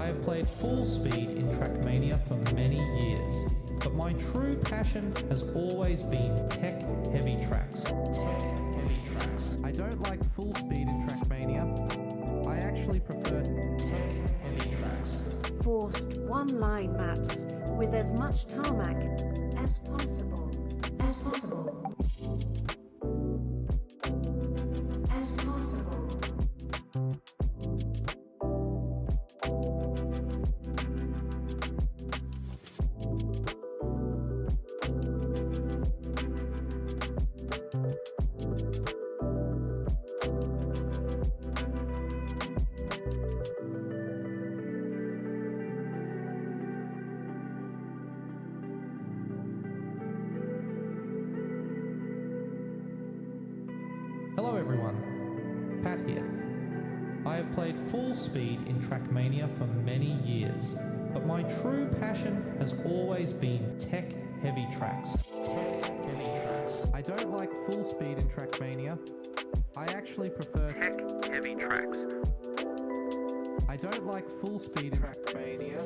have played full speed in Trackmania for many years, but my true passion has always been tech-heavy tracks. Tech-heavy tracks. I don't like full speed in Trackmania. I actually prefer tech-heavy tracks. Forced one-line maps with as much tarmac as possible. As possible. As possible. Hello everyone, Pat here. I have played full speed in Trackmania for many years, but my true passion has always been tech-heavy tracks. Tech-heavy tracks. I don't like full speed in Trackmania. I actually prefer tech-heavy tracks. I don't like full speed in Trackmania.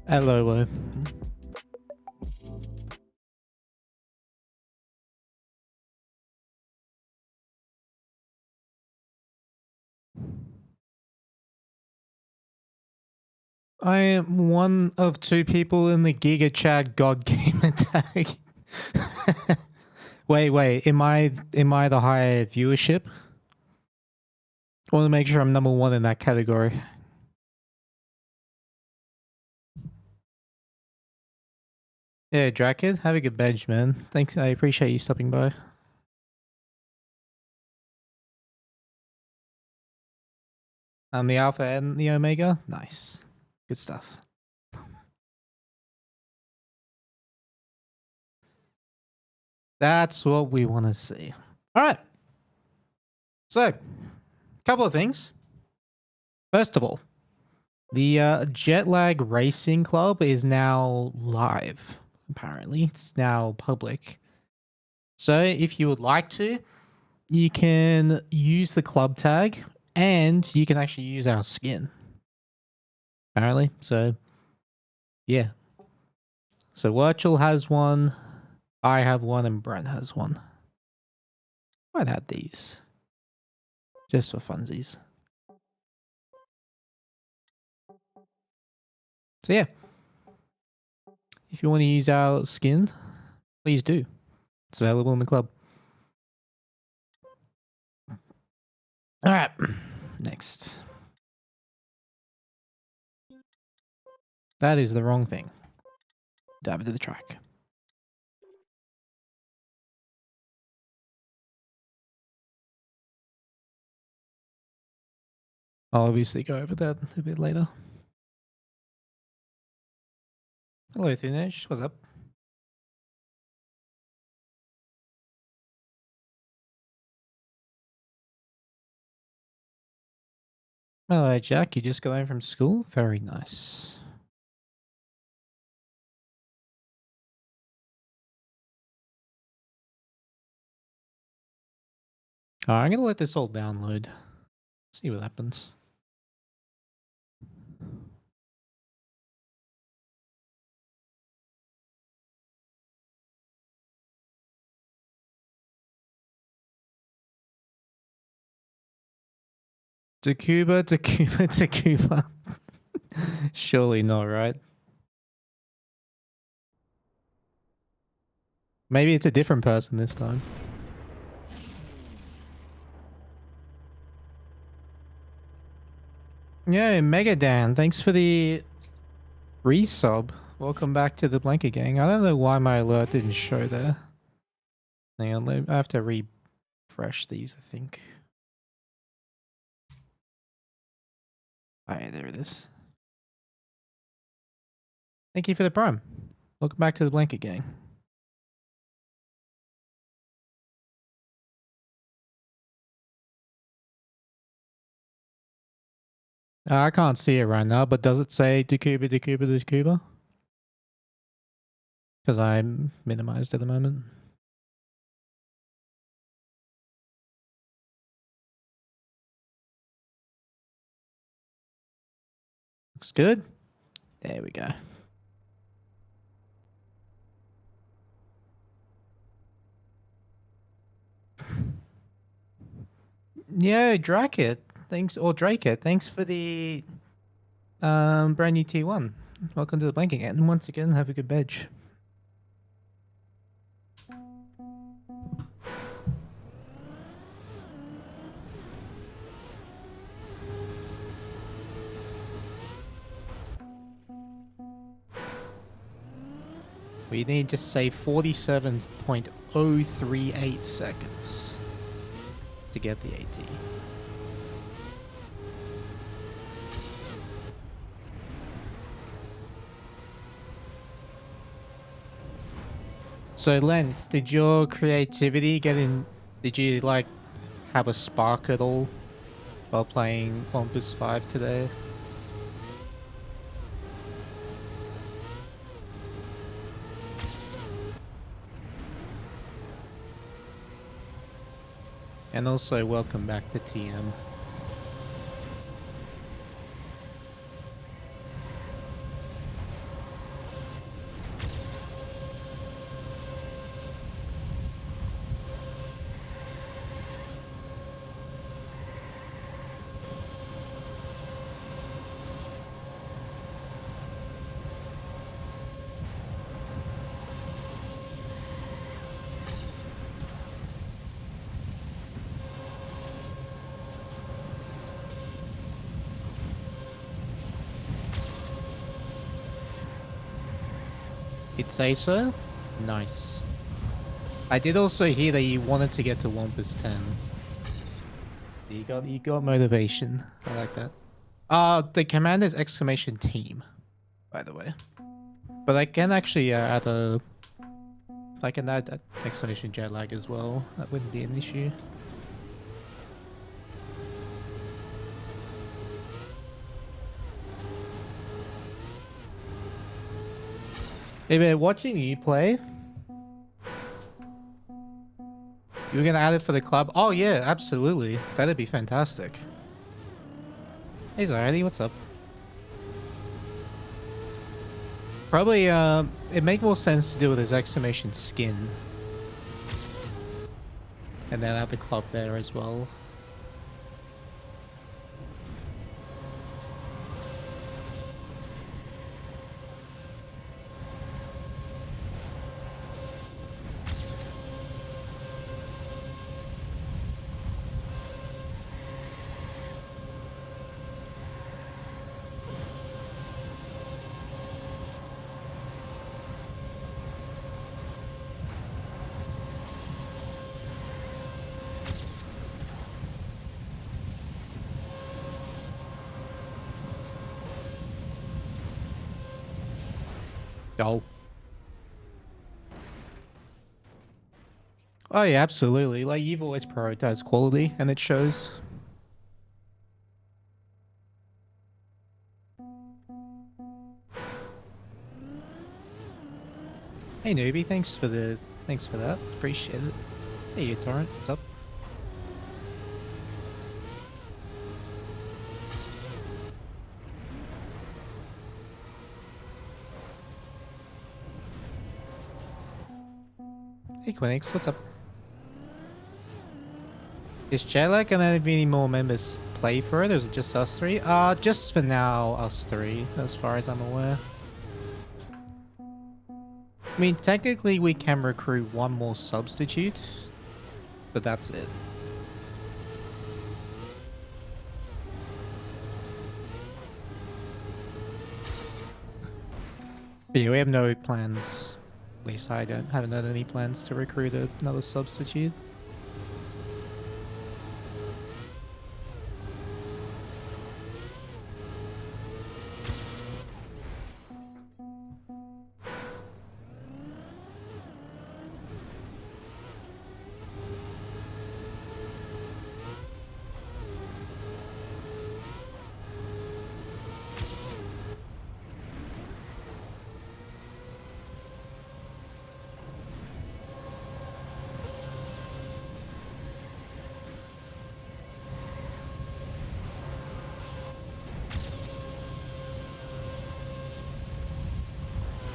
Hello. I am one of two people in the Giga Chad God Gamer tag. Wait. Am I the higher viewership? I want to make sure I'm number one in that category. Yeah, Drakid, have a good bench, man. Thanks, I appreciate you stopping by. I'm the Alpha and the Omega. Nice. Good stuff. That's what we want to see. All right. So, a couple of things. First of all, the Jet Lag Racing Club is now live. Apparently, it's now public. So, if you would like to, you can use the club tag and you can actually use our skin. Apparently. So, yeah. So, Virtual has one, I have one, and Brent has one. Might add these. Just for funsies. So, yeah. If you want to use our skin, please do. It's available in the club. Alright. Next. That is the wrong thing. Dive into the track. I'll obviously go over that a bit later. Hello, Thin Edge. What's up? Hello, Jack. You just got home from school? Very nice. Alright, I'm going to let this all download. See what happens. Takuba. Surely not, right? Maybe it's a different person this time. Yeah, Megadan, thanks for the resub. Welcome back to the Blanket Gang. I don't know why my alert didn't show there. Hang on, I have to refresh these, I think. Alright, there it is. Thank you for the prime. Welcome back to the Blanket Gang. I can't see it right now, but does it say Dakuba? Because I'm minimized at the moment. Looks good. There we go. Yeah, Drakit. Thanks, or Drakit. Thanks for the brand new T1. Welcome to the Blanking. And once again, have a good veg. We need to say 47.038 seconds to get the AT. So Lens, did your creativity get in? Did you like have a spark at all while playing Olympus 5 today? And also welcome back to TM. You'd say so? Nice. I did also hear that you wanted to get to 1+10. You got motivation. I like that. The command is exclamation team, by the way. But I can actually add a... I can add that exclamation jet lag as well. That wouldn't be an issue. If they're watching you play, you're gonna add it for the club? Oh yeah, absolutely. That'd be fantastic. Hey Zayadi, what's up? Probably, it make more sense to do with his exclamation skin. And then add the club there as well. Oh. Oh yeah, absolutely. Like, you've always prioritized quality, and it shows. Hey newbie, thanks for that. Appreciate it. Hey you Torrent, what's up? Hey Quinix, what's up? Is Jellic and any more members play for it, or is it just us three? Just for now, us three, as far as I'm aware. I mean, technically we can recruit one more substitute, but that's it. But yeah, we have no plans. At least I haven't had any plans to recruit another substitute.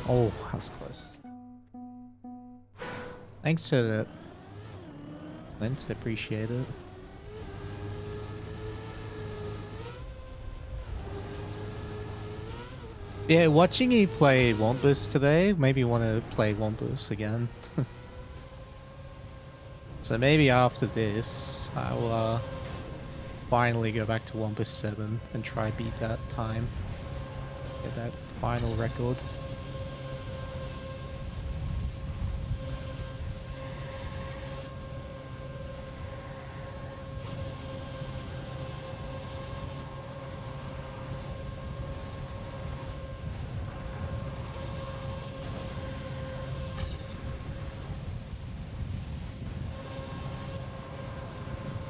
Oh, that was close. Thanks for that, Clint. Appreciate it. Yeah, watching you play Wampus today made me want to play Wampus again. So maybe after this, I will finally go back to Wampus 7 and try beat that time. Get that final record.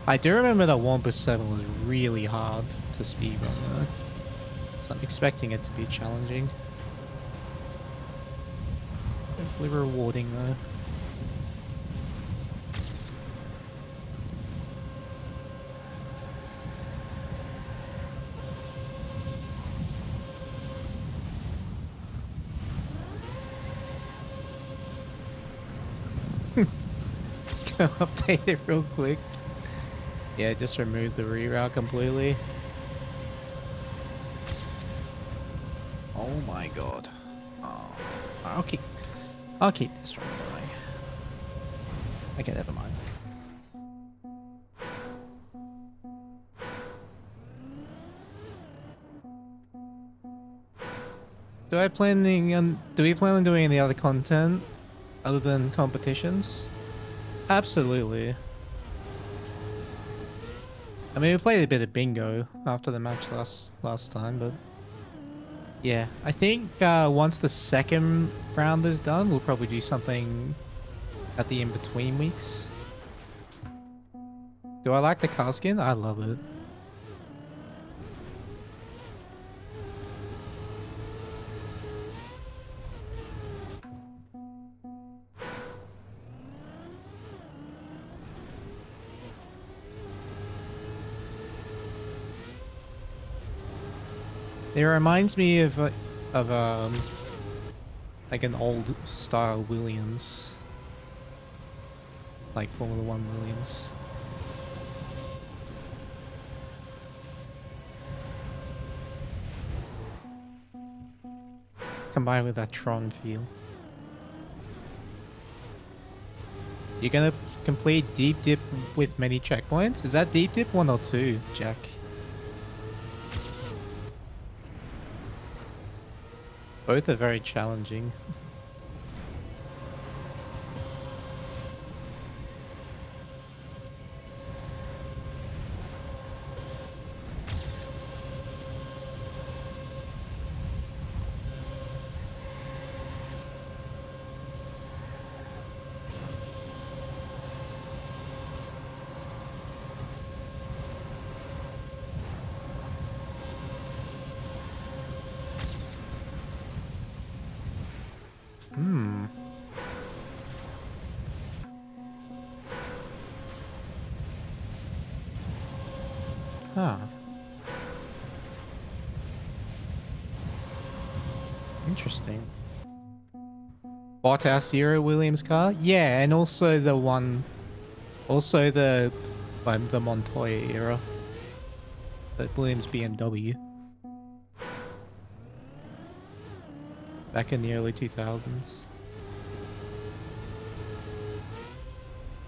I do remember that 1+7 was really hard to speedrun though, so I'm expecting it to be challenging. Hopefully rewarding though. Go update it real quick. Yeah, just remove the reroute completely. Oh my god. Oh, I'll keep this run going. Okay, never mind. Do we plan on doing any other content other than competitions? Absolutely. I mean, we played a bit of bingo after the match last time, but yeah, I think once the second round is done, we'll probably do something at the in-between weeks. Do I like the car skin? I love it. It reminds me of like an old style Williams, like Formula One Williams. Combined with that Tron feel. You're gonna complete Deep Dip with many checkpoints? Is that Deep Dip 1 or 2, Jack? Both are very challenging. Huh. Interesting. Bottas era Williams car? Yeah, and also the Montoya era. The Williams BMW. Back in the early 2000s.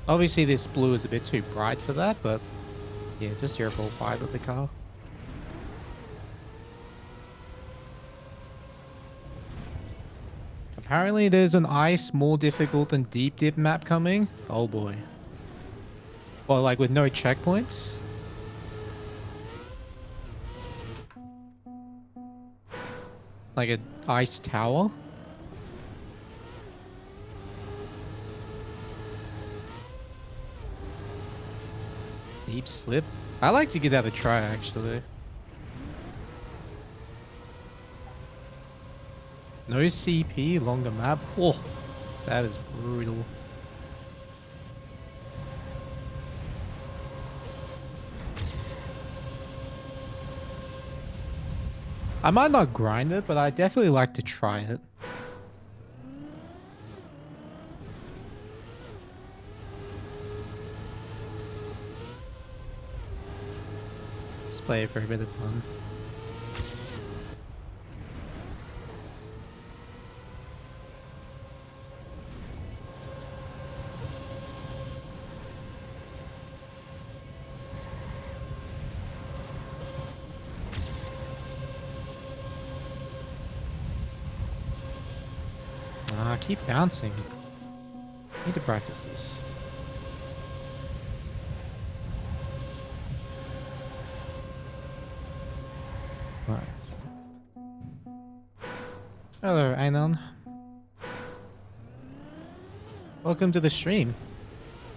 Obviously this blue is a bit too bright for that, but yeah, just your overall vibe of the car. Apparently there's an ice more difficult than Deep Dip map coming. Oh boy. Well, like with no checkpoints? Like an ice tower? Deep slip? I like to give that a try actually. No CP, longer map? Oh, that is brutal. I might not grind it, but I definitely like to try it. Just play it for a bit of fun. Keep bouncing. Need to practice this. Alright. Hello, Anon. Welcome to the stream.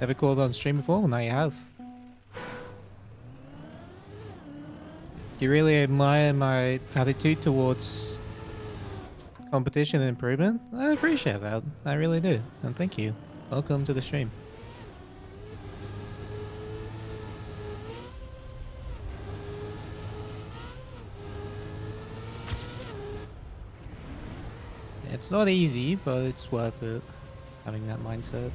Ever called on stream before? Well, now you have. You really admire my attitude towards competition and improvement? I appreciate that. I really do. And thank you. Welcome to the stream. It's not easy, but it's worth it. Having that mindset.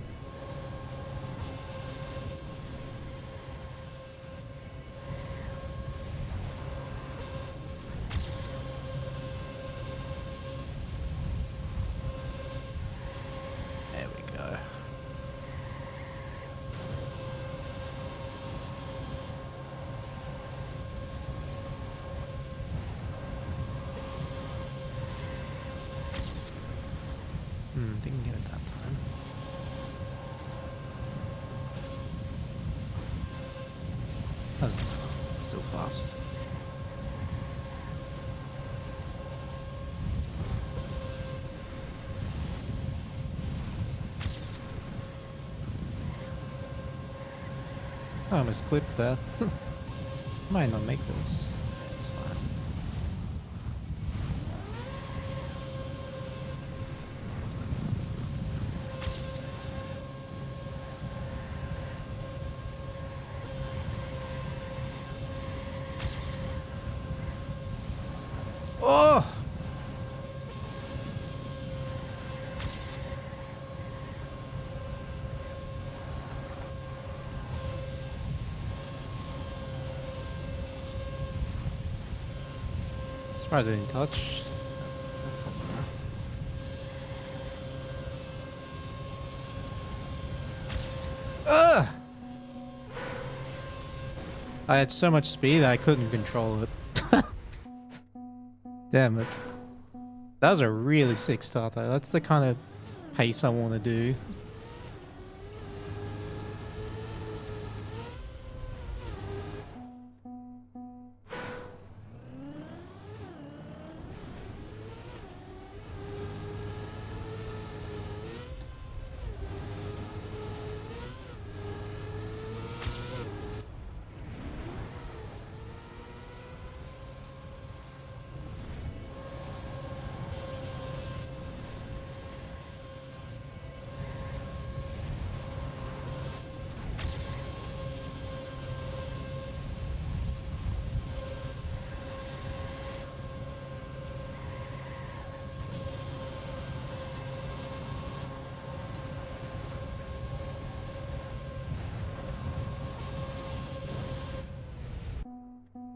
didn't get it that time. That's still fast. I almost clipped that. Might not make this. It's fine. Oh! Surprised I didn't touch. Ugh! I had so much speed I couldn't control it. Damn it. That was a really sick start though. That's the kind of pace I want to do.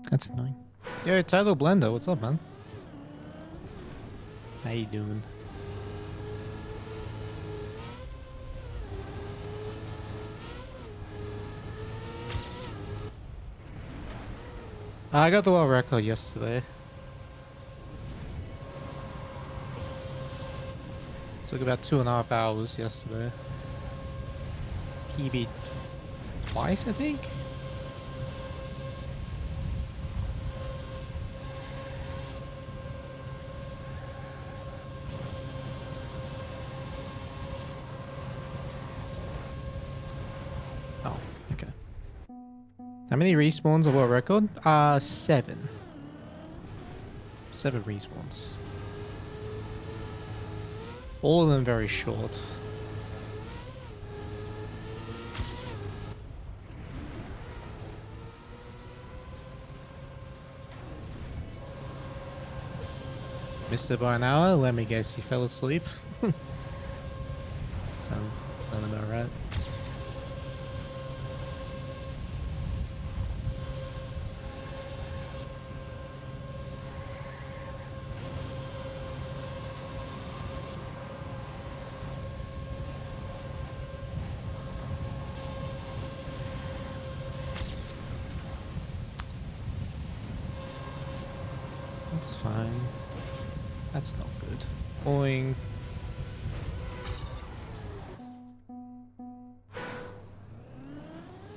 That's annoying. Yo, Title Blender, what's up, man? How you doing? I got the world record yesterday. Took about 2.5 hours yesterday. PB twice, I think? How many respawns of what record? 7. 7 respawns. All of them very short. Missed it by an hour? Let me guess, you fell asleep? Sounds about right. That's fine. That's not good. Boing.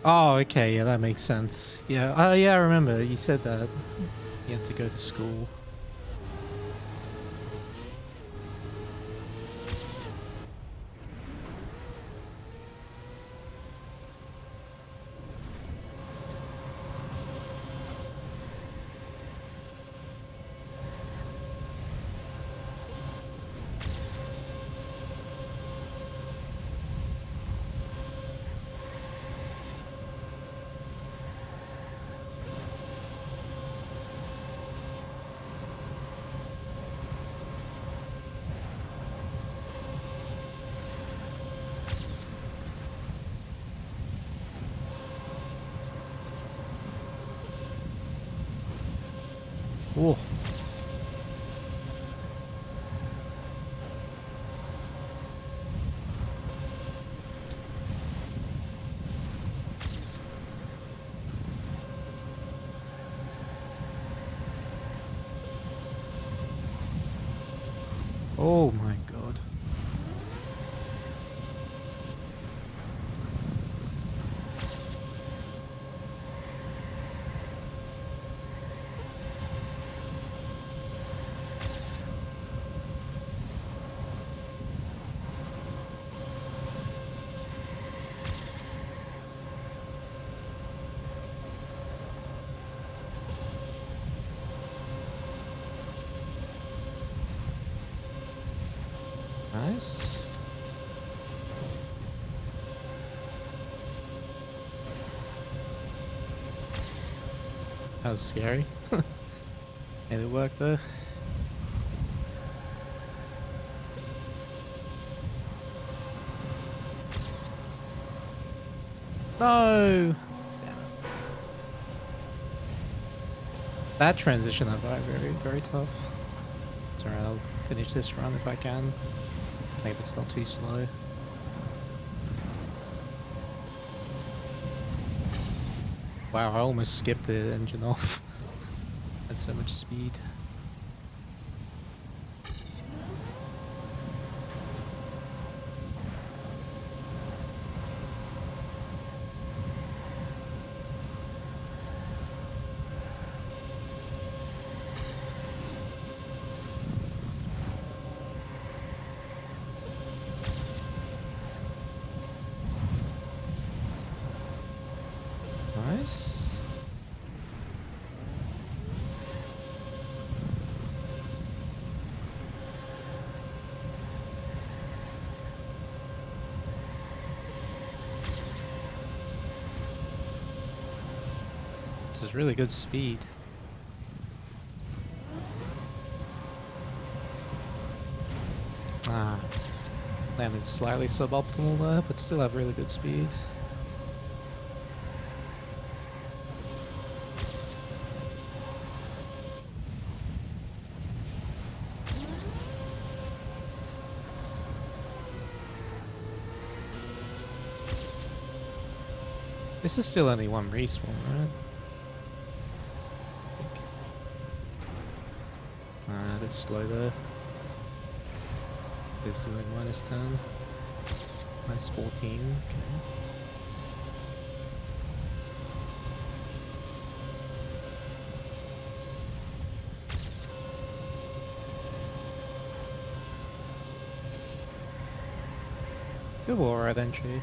Oh, okay, yeah, that makes sense. Yeah, yeah, I remember. You said that. You had to go to school. Oh. Oh my god. Nice. That was scary. Made it work though. No! Damn it. That transition I find very tough. It's alright, I'll finish this run if I can. Maybe it's not too slow. Wow, I almost skipped the engine off. That's so much speed. Nice. This is really good speed. Ah, landed slightly suboptimal there, but still have really good speed. This is still only one respawn, right? I think. A bit slow there. It's doing -10. -14, okay. Good wall ride entry.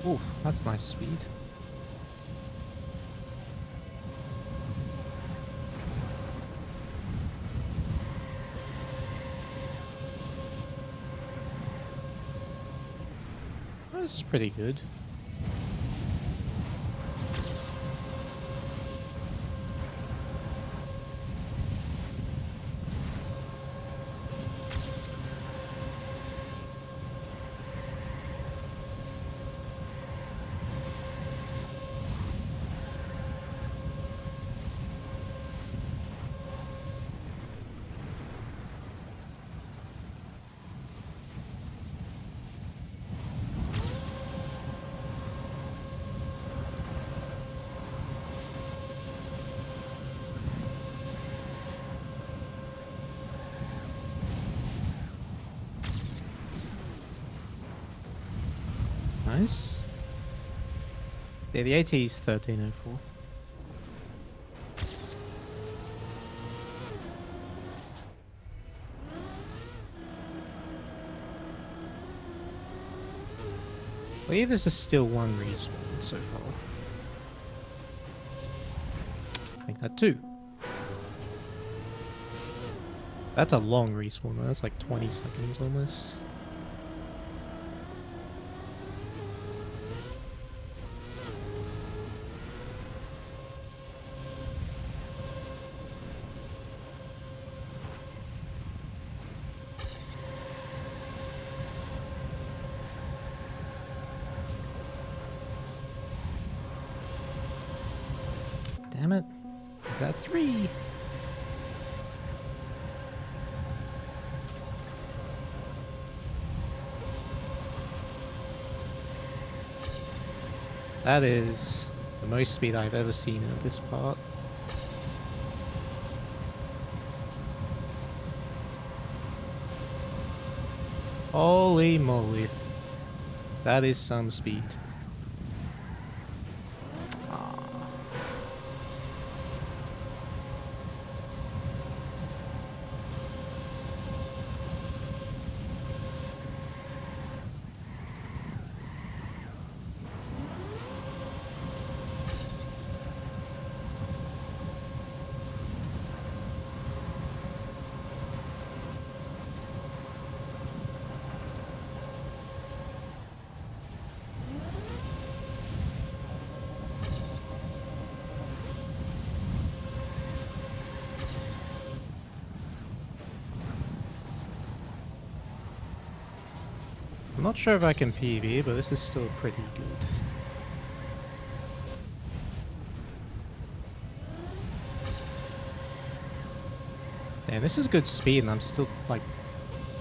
Ooh, that's nice speed. That's pretty good. Nice. Yeah, the AT is 1304. I believe this is still one respawn so far. Make that 2. That's a long respawn though. That's like 20 seconds almost. Damn it. I got 3. That is the most speed I've ever seen in this part. Holy moly. That is some speed. Not sure if I can PV, but this is still pretty good. Yeah, this is good speed, and I'm still like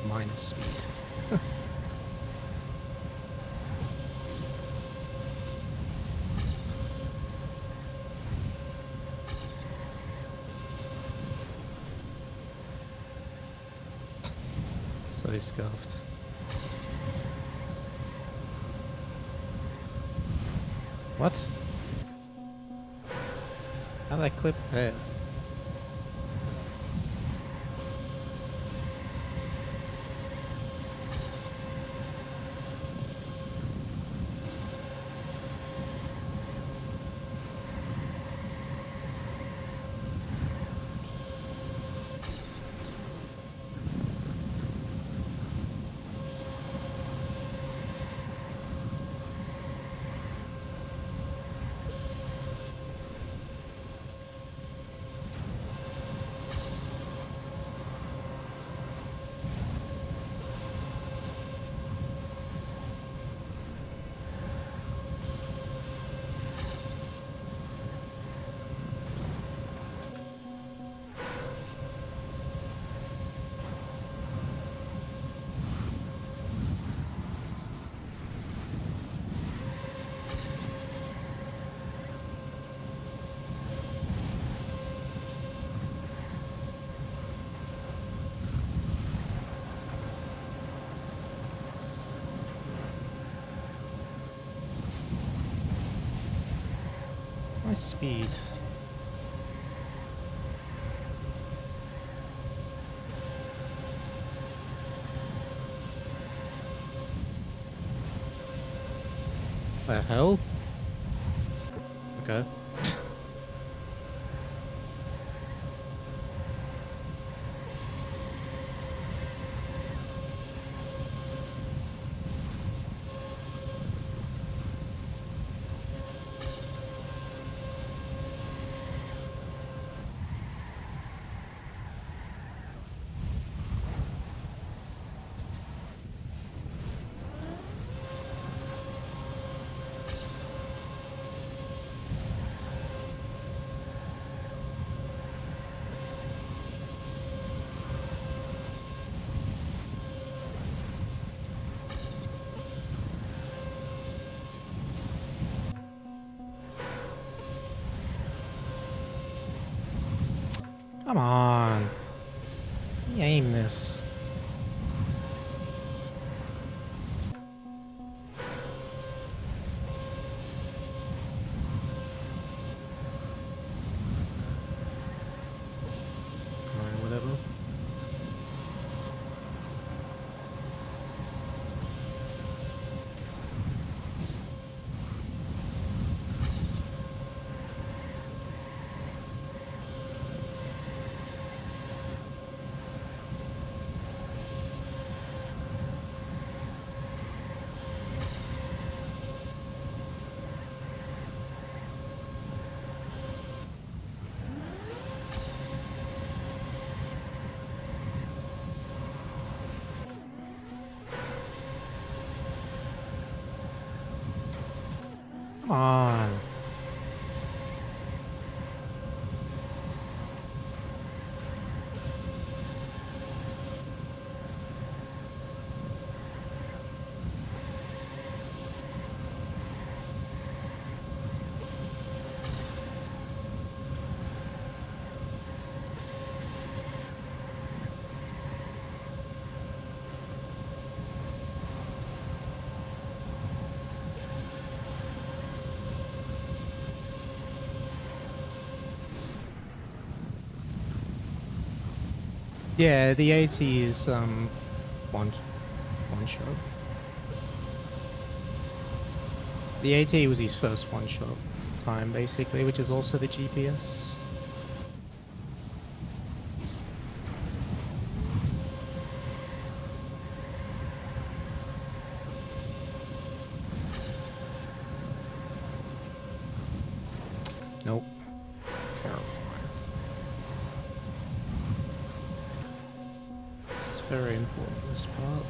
minus speed. So scuffed. What? How'd I clip there? My speed. The hell? Okay. Come on. Let me aim this. Alright, whatever. Come on. Yeah, the 80 is one shot. The 80 was his first one shot time basically, which is also the GPS. Nope. Terrible. It's very important, this part.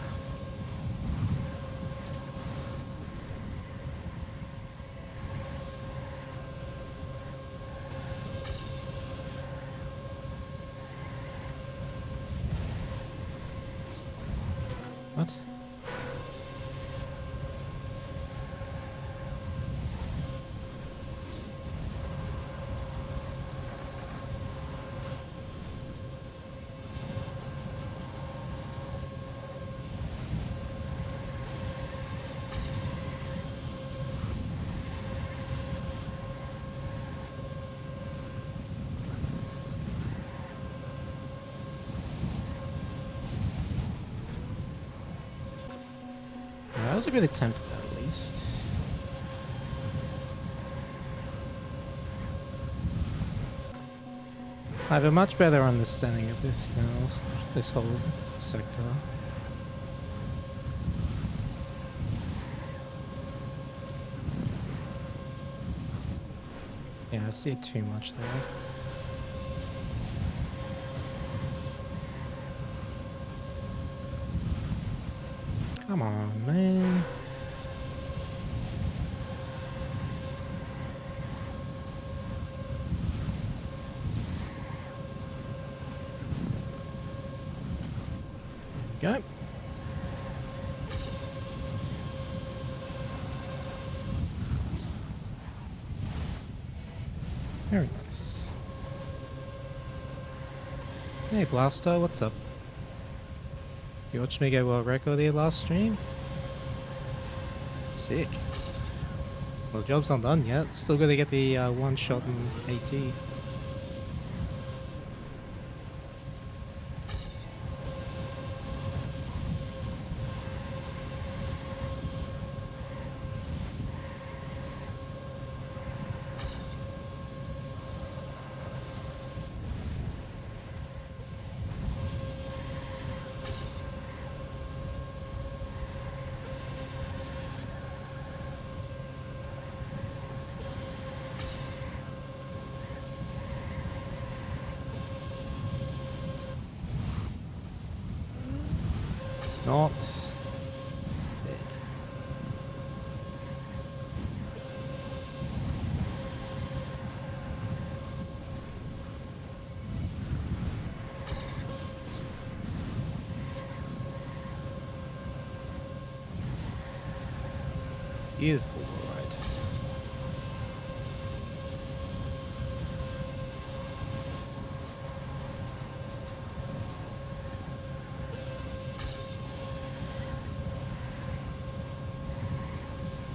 was a good attempt at that, at least. I have a much better understanding of this now, this whole sector. Yeah, I see it too much there. Come on, man. Go. Very nice. Hey Blaster, what's up? You watched me get world record here last stream? Sick. Well, job's not done yet. Still gotta get the one shot in AT. Not dead. Beautiful ride.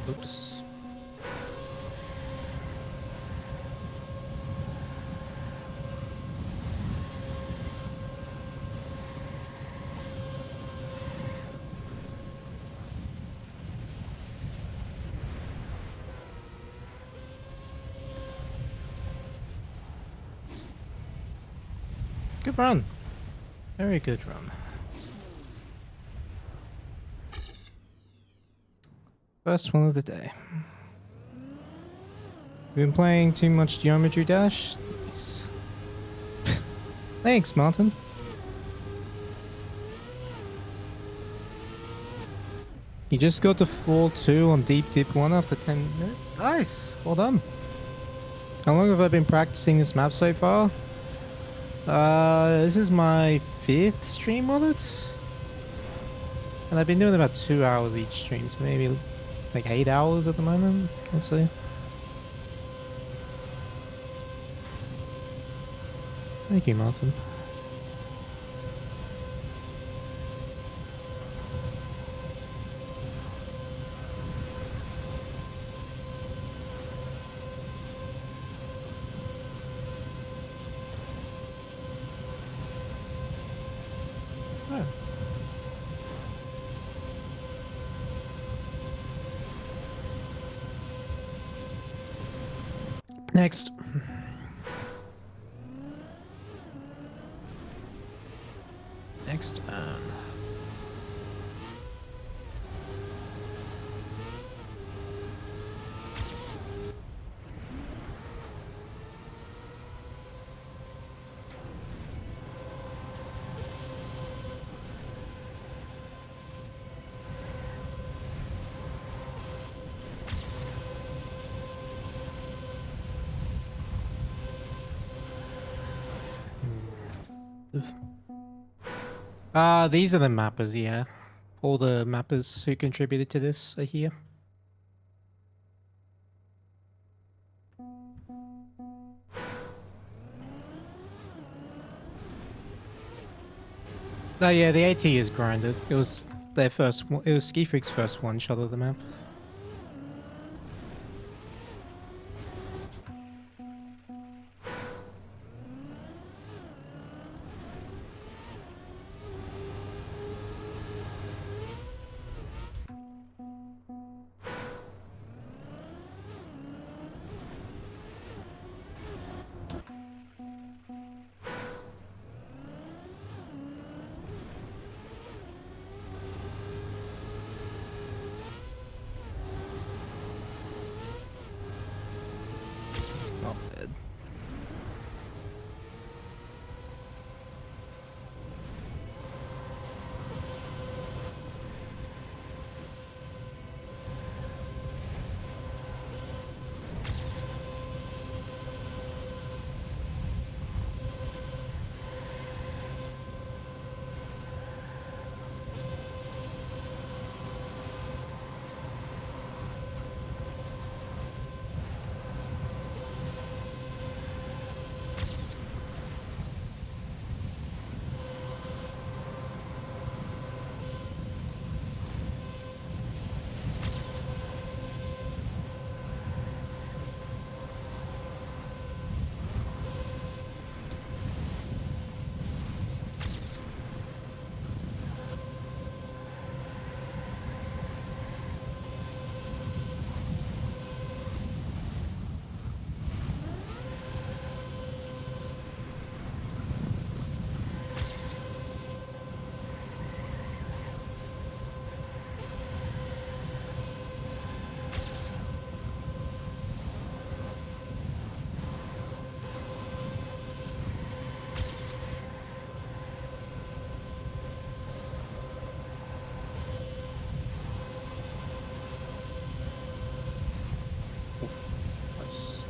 Oops. Good run. Very good run. First one of the day. Been playing too much Geometry Dash? Nice. Thanks, Martin. You just got to floor 2 on Deep Dip 1 after 10 minutes? Nice! Well done. How long have I been practicing this map so far? This is my 5th stream on it. And I've been doing about 2 hours each stream, so maybe like 8 hours at the moment, I'd say. Thank you, Martin. Oh. Next. Next turn. These are the mappers, yeah. All the mappers who contributed to this are here. Oh yeah, the AT is grinded. It was their first. It was Ski Freak's first one shot of the map. dead.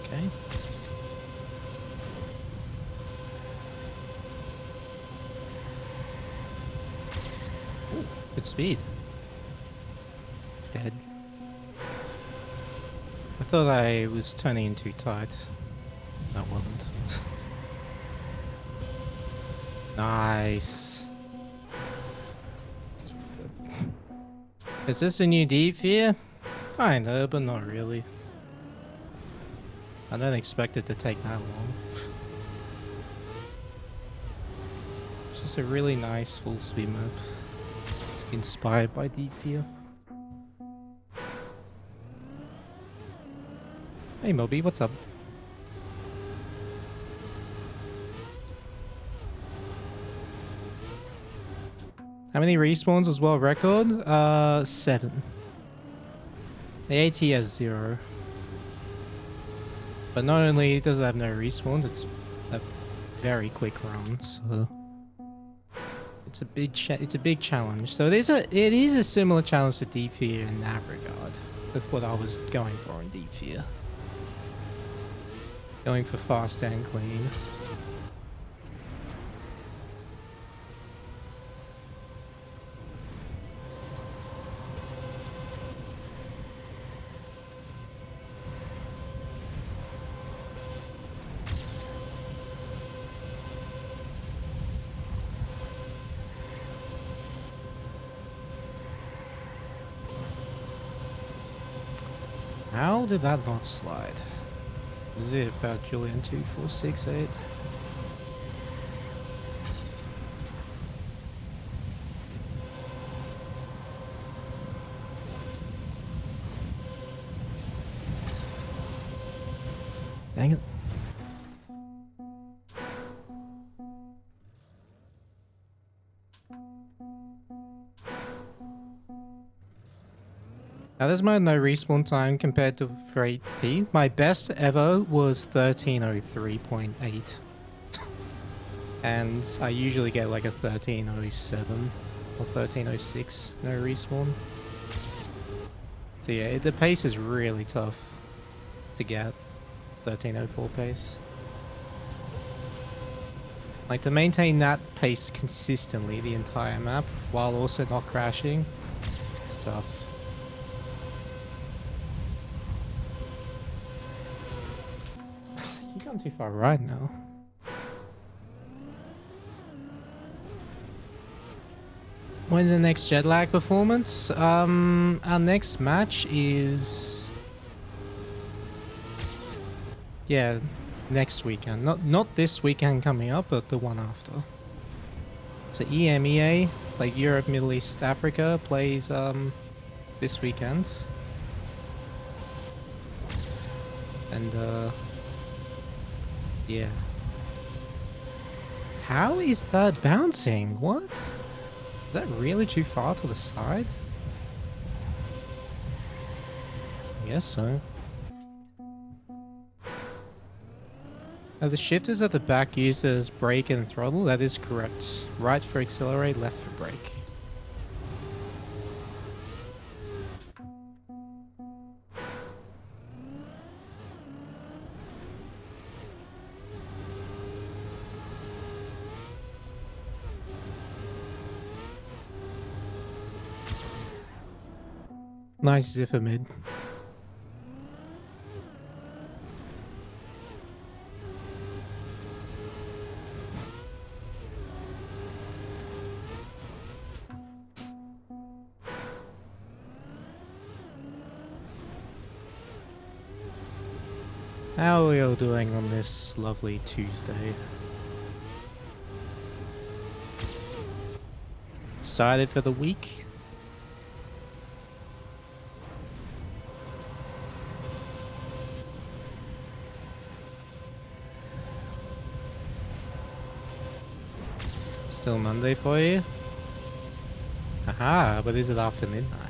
Okay. Ooh, good speed. Dead. I thought I was turning in too tight. No, it wasn't. Nice. Is this a new deep here? Kinda, but not really. I don't expect it to take that long. It's just a really nice full speed map. Inspired by Deep Fear. Hey Moby, what's up? How many respawns was world record? 7. The AT has 0. But not only does it have no respawns, it's a very quick run, so it's a big challenge. So it is a similar challenge to Deep Fear in that regard. That's what I was going for in Deep Fear. Going for fast and clean. How did that not slide? Zip out Julian 2468. Dang it. Now there's my no respawn time compared to for 8T. My best ever was 1303.8. And I usually get like a 1307 or 1306 no respawn. So yeah, the pace is really tough to get. 1304 pace. Like to maintain that pace consistently the entire map while also not crashing, it's tough. You're going too far right now. When's the next jet lag performance? Our next match is... yeah, next weekend. Not this weekend coming up, but the one after. So EMEA, like Europe, Middle East, Africa, plays this weekend. And yeah. How is that bouncing? What? Is that really too far to the side? I guess so. Are the shifters at the back used as brake and throttle? That is correct. Right for accelerate, left for brake. Nice ziffer mid. How are we all doing on this lovely Tuesday? Excited for the week? Still Monday for you? Aha, but is it after midnight?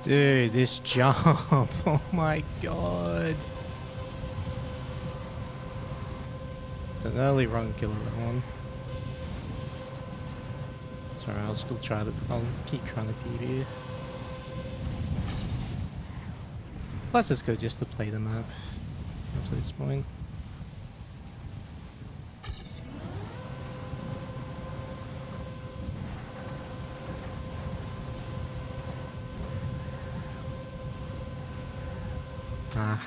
Dude, this jump. Oh my god. It's an early run killer, that one. Sorry, I'll still try to. I'll keep trying to PB. Plus, it's good just to play the map up to this point. Ah.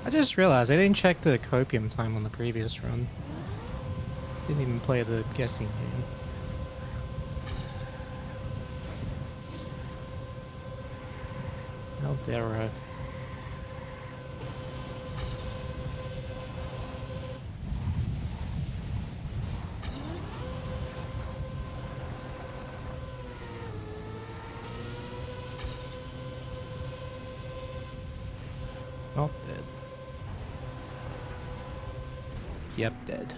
I just realized I didn't check the copium time on the previous run. Didn't even play the guessing game. How dare I? Not dead. Yep, dead.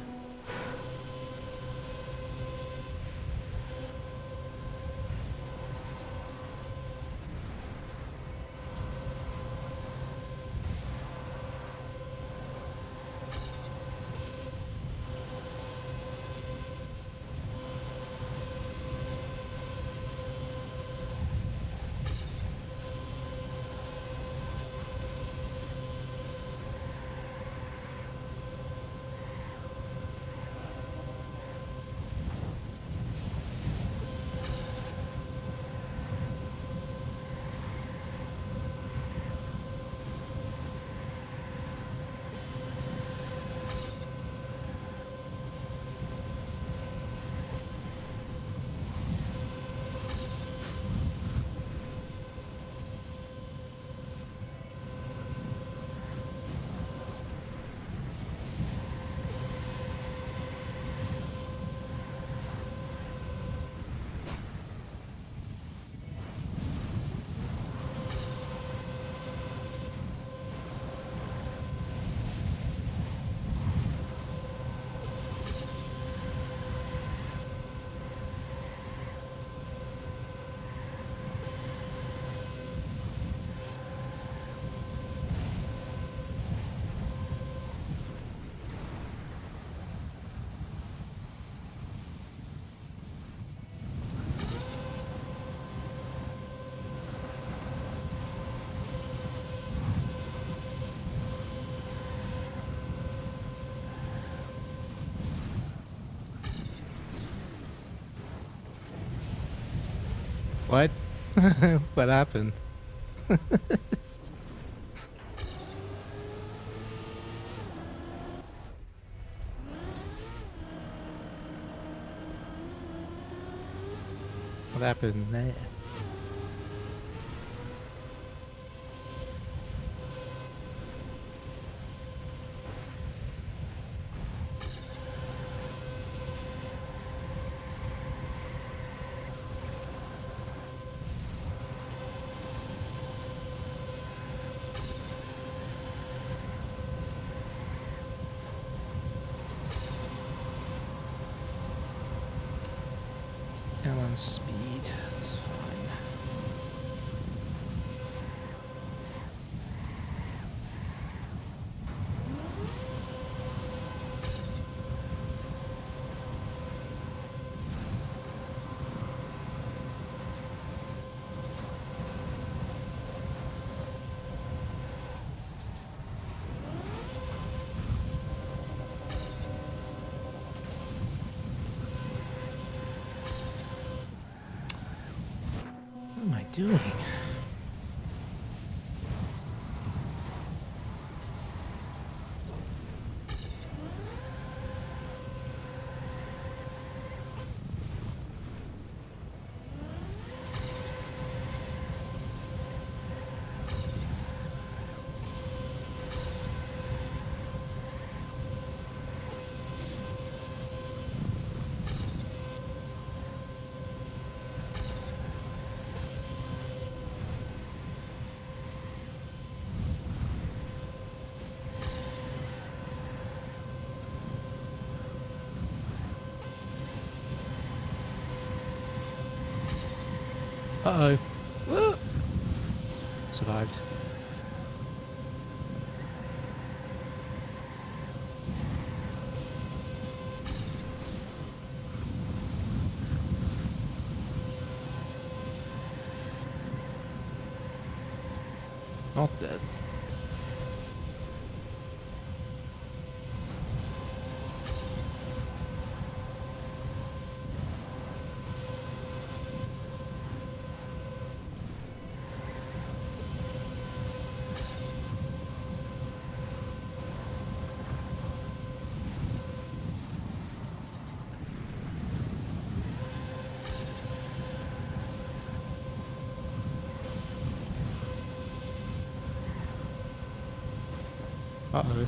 What? What happened? What happened there? Come on, speed. It's fine. What am I doing? Uh-oh. Woo! Survived. Not dead. Uh-oh.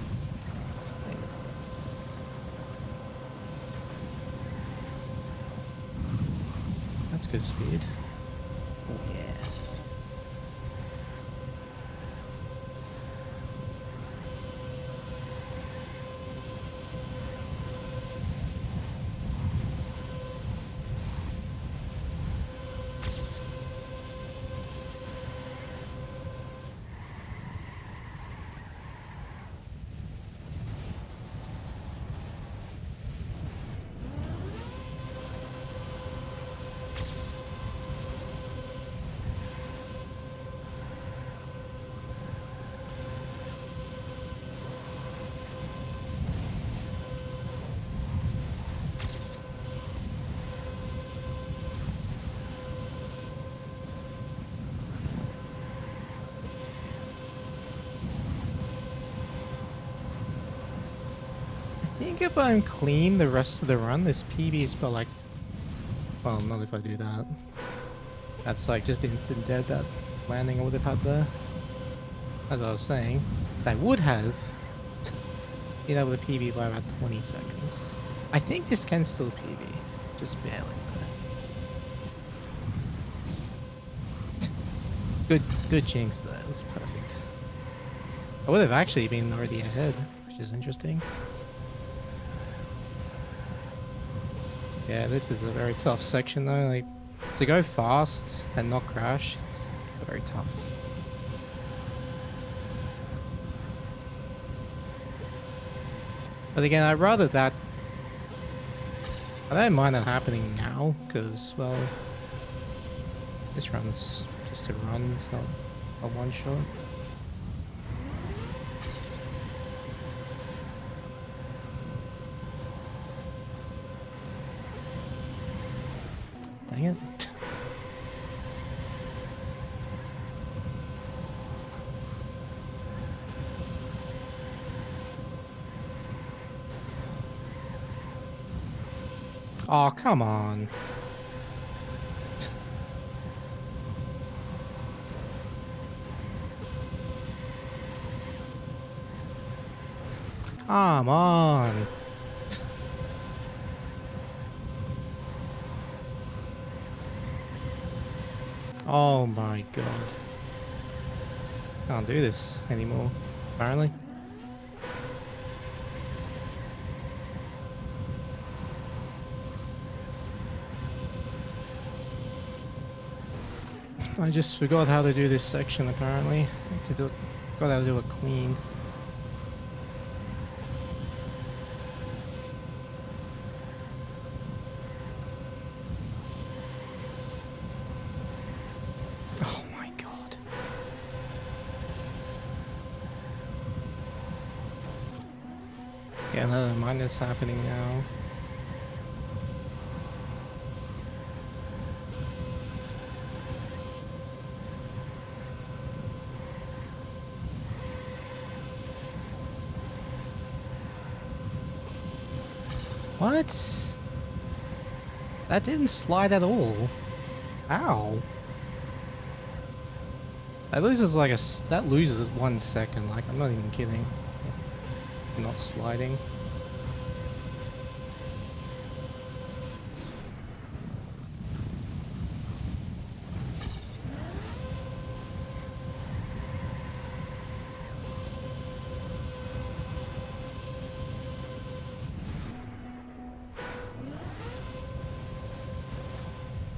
That's good speed. Oh yeah. I think if I'm clean the rest of the run, this PB is about like... Well, not if I do that. That's like just instant dead, that landing I would have had there. As I was saying, I would have been able to PB by about 20 seconds. I think this can still PB, just barely though. Good jinx there, it was perfect. I would have actually been already ahead, which is interesting. Yeah, this is a very tough section though. Like, to go fast and not crash, it's very tough. But again, I'd rather that... I don't mind that happening now, because, well... This run's just a run, it's not a one-shot. Dang it. Oh, come on. Come on. Oh my god. Can't do this anymore, apparently. I just forgot how to do this section, apparently. Forgot how to do it clean. Oh my god. Yeah, never mind, that's happening now. What? That didn't slide at all. Ow. That loses like that loses 1 second. Like, I'm not even kidding. Not sliding.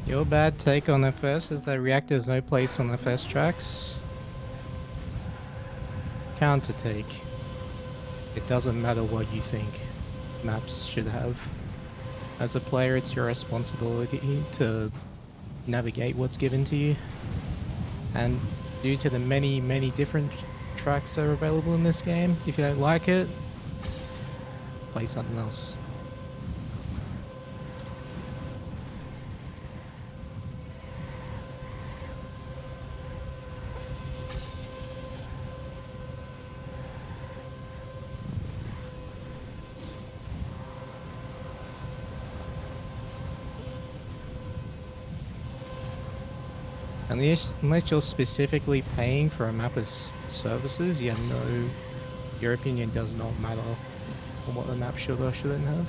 Your bad take on FS is that reactor's no place on FS tracks. Counter take. It doesn't matter what you think maps should have. As a player, it's your responsibility to navigate what's given to you. And due to the many different tracks that are available in this game, if you don't like it, play something else. Unless you're specifically paying for a map as services, yeah, no, your opinion does not matter on what the map should or shouldn't have.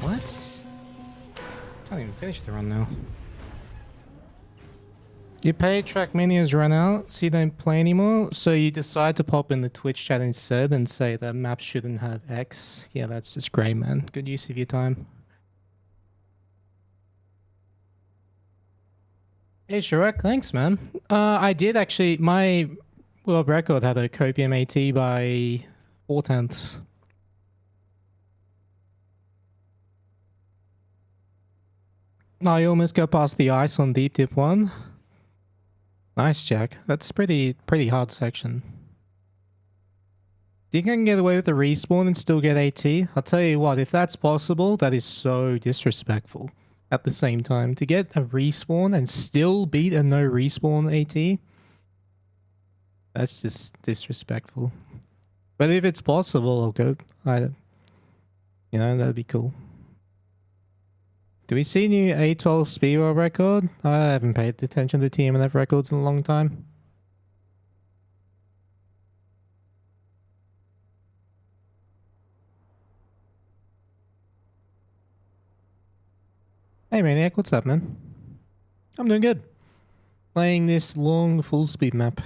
What? Can't even finish the run now. You pay Trackmania's run out, so you don't play anymore, so you decide to pop in the Twitch chat instead and say that maps shouldn't have X. Yeah, that's just great, man. Good use of your time. Hey, Shrek, thanks, man. I did actually, my world record had a copium AT by 4/10. No, you almost go past the ice on deep dip 1. Nice, Jack. That's pretty hard section. Do you think I can get away with a respawn and still get AT? I'll tell you what, if that's possible, that is so disrespectful. At the same time, to get a respawn and still beat a no respawn AT, that's just disrespectful. But if it's possible, I'll go. You know, that'd be cool. Do we see new A12 speedwell record? I haven't paid attention to TMNF records in a long time. Hey Maniac, what's up, man? I'm doing good. Playing this long full speed map.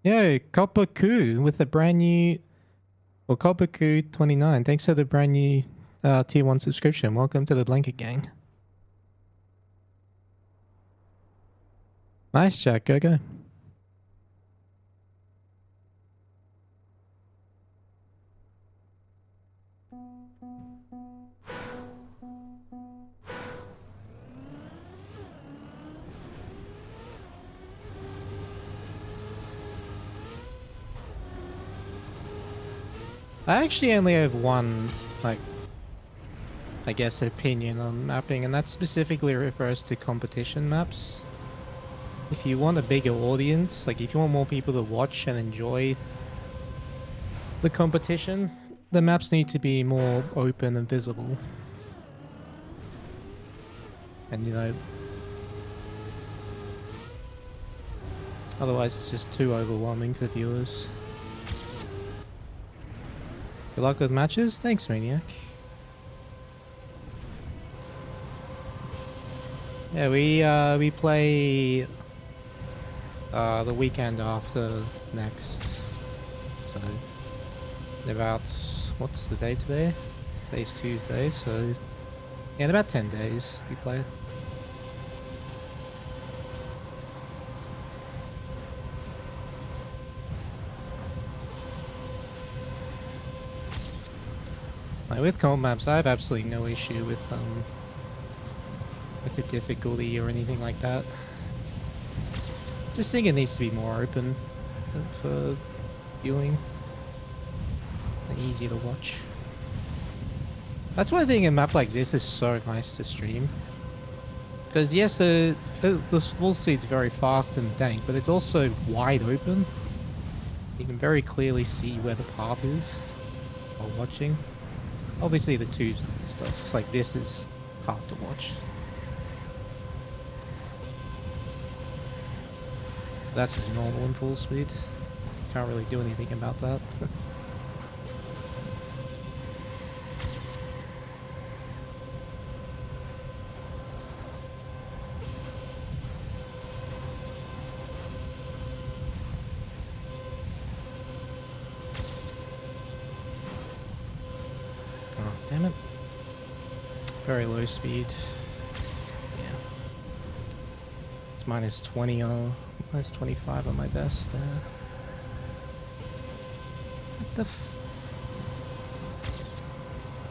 Yo, Copper Coup with a brand new... Well, Copper Coup 29. Thanks for the brand new tier 1 subscription. Welcome to the Blanket Gang. Nice, Jack. Go. I actually only have one, like, I guess, opinion on mapping, and that specifically refers to competition maps. If you want a bigger audience, like if you want more people to watch and enjoy the competition, the maps need to be more open and visible. And you know, otherwise it's just too overwhelming for viewers. Good luck with matches. Thanks, Maniac. Yeah, we play the weekend after next. So in about, what's the day today? Today's Tuesday, so yeah, in about 10 days we play. Like with comp maps, I have absolutely no issue with the difficulty or anything like that. Just think it needs to be more open for viewing and easier to watch. That's why I think a map like this is so nice to stream. Because yes, the wall speed's very fast and dank, but it's also wide open. You can very clearly see where the path is while watching. Obviously the tubes and stuff like this is hard to watch. That's just normal in full speed. Can't really do anything about that. Oh, damn it. Very low speed. Yeah. It's minus 20 on, minus 25 on my best. What the f...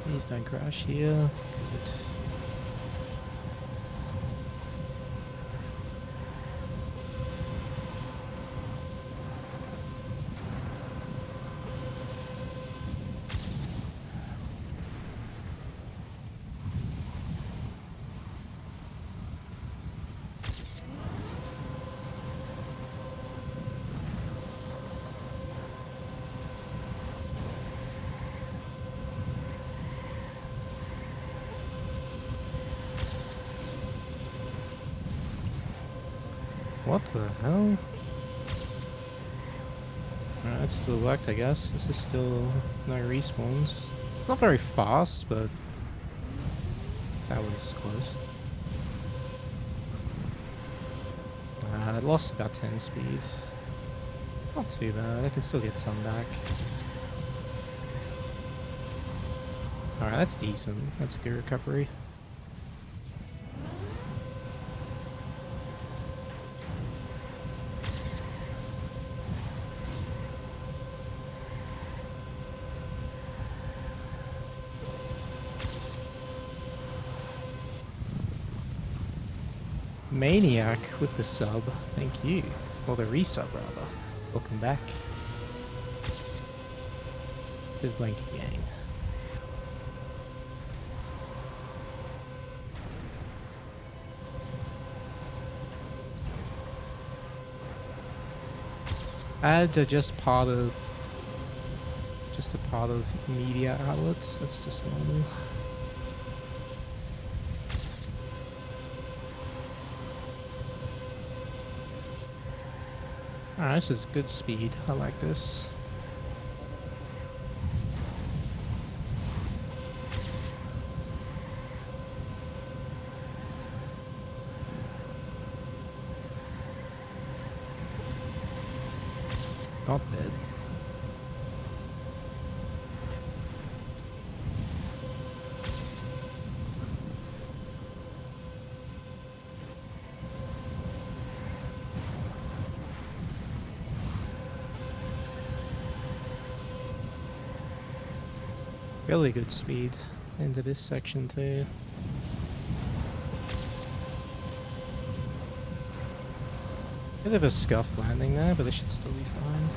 Please don't crash here. Good. What the hell? Alright, it still worked, I guess. This is still no respawns. It's not very fast, but that was close. I lost about 10 speed. Not too bad, I can still get some back. Alright, that's decent. That's a good recovery. Maniac with the sub, thank you. Or the resub rather. Welcome back to the Blanket Gang. Ads are just a part of media outlets. That's just normal. Alright, this is good speed. I like this. Not bad. Really good speed into this section too. Bit of a scuffed landing there, but it should still be fine.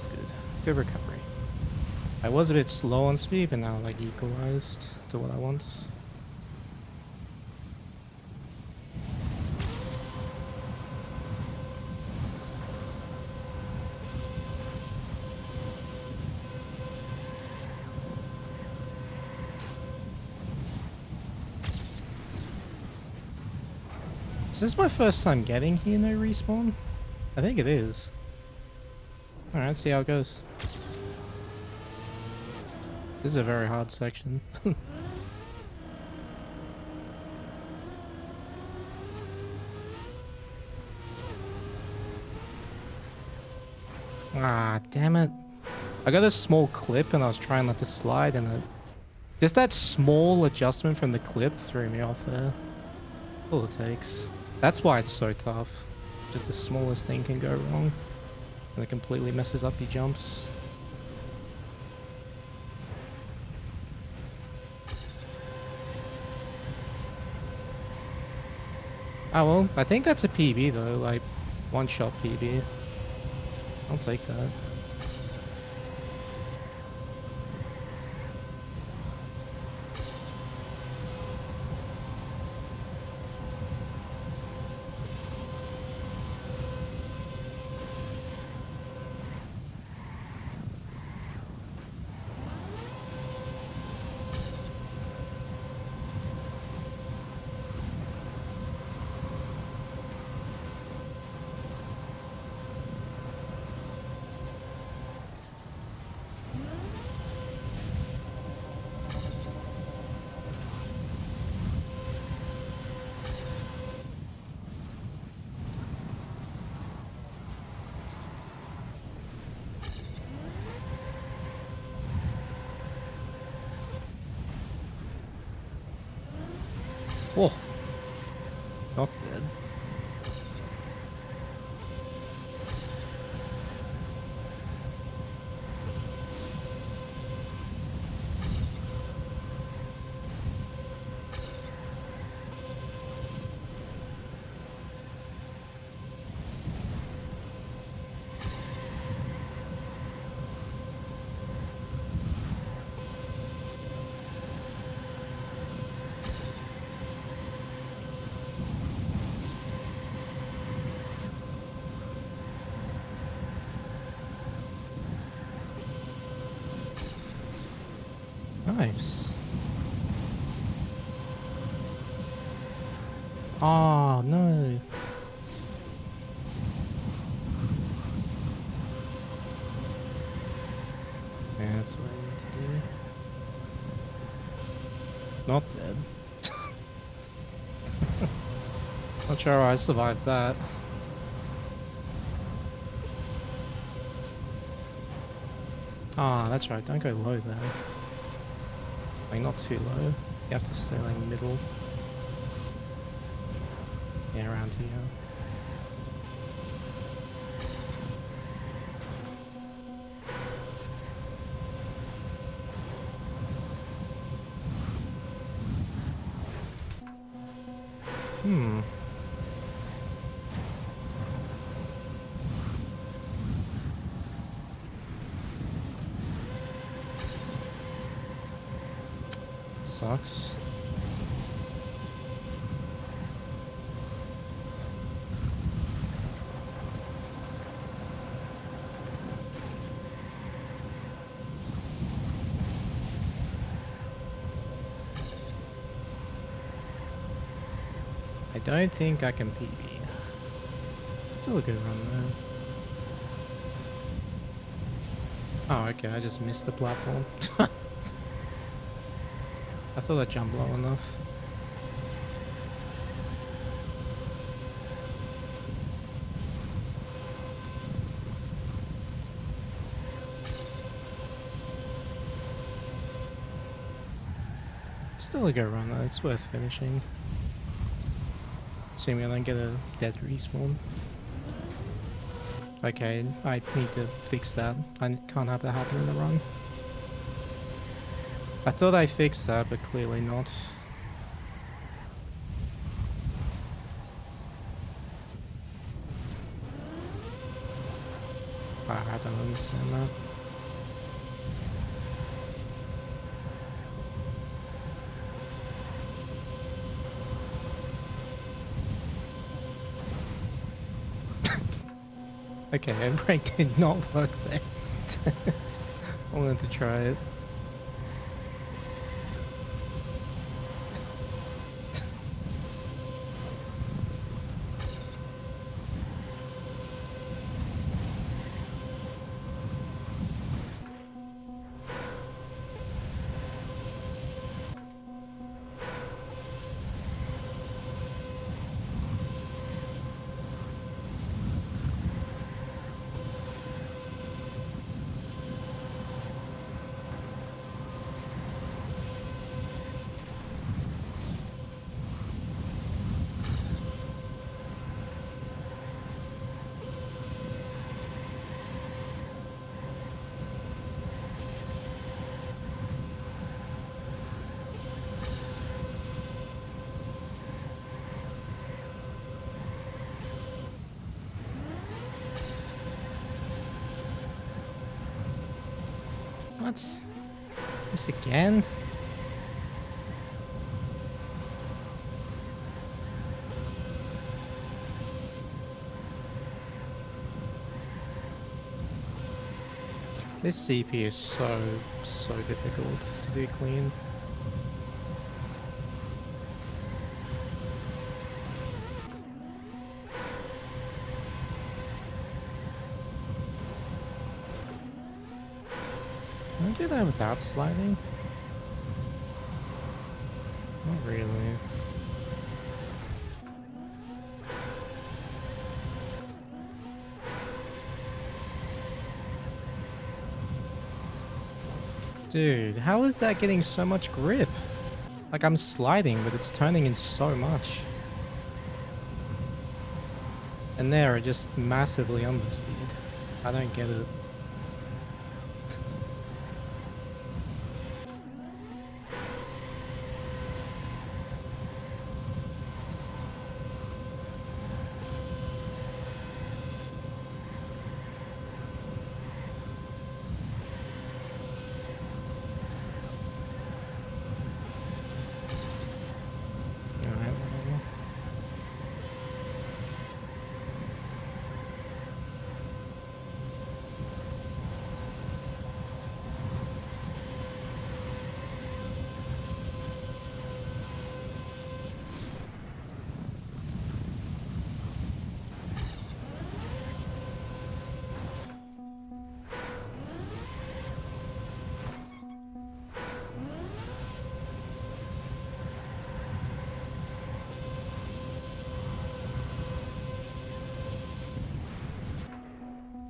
That's good. Good recovery. I was a bit slow on speed, but now like equalized to what I want. Is this my first time getting here, no respawn? I think it is. Alright, let's see how it goes. This is a very hard section. Ah, damn it. I got a small clip and I was trying not to slide and just that small adjustment from the clip threw me off there. All it takes. That's why it's so tough. Just the smallest thing can go wrong. And it completely messes up your jumps. Oh well, I think that's a PB though, like one shot PB. I'll take that. Oh, not bad. Nice. Oh, no. Yeah, that's what I need to do. Not dead. Not sure how I survived that. Ah, that's right. Don't go low there. Like, not too low. You have to stay like middle. Yeah, around here. Hmm. Sucks. I don't think I can PB. Still a good run though. Oh, okay, I just missed the platform. I thought I jumped low enough. Still a good run though, it's worth finishing. Assuming I don't get a dead respawn. Okay, I need to fix that. I can't have that happen in the run. I thought I fixed that, but clearly not. I don't understand that. Okay, my brake did not work there. I wanted to try it. What? This again? This CP is so difficult to do clean. Can I do that without sliding? Not really. Dude, how is that getting so much grip? Like, I'm sliding, but it's turning in so much. And there, I just massively understeered. I don't get it. Alright, whatever.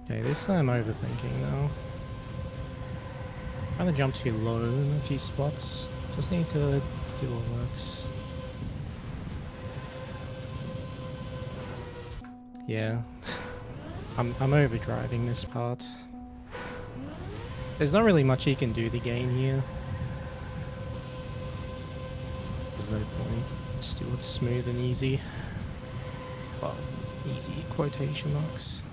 Okay, this I'm overthinking now. Trying to jump too low in a few spots. Just need to do what works. Yeah. I'm overdriving this part. There's not really much you can do to gain here. There's no point. Just do what's smooth and easy. Well, easy quotation marks.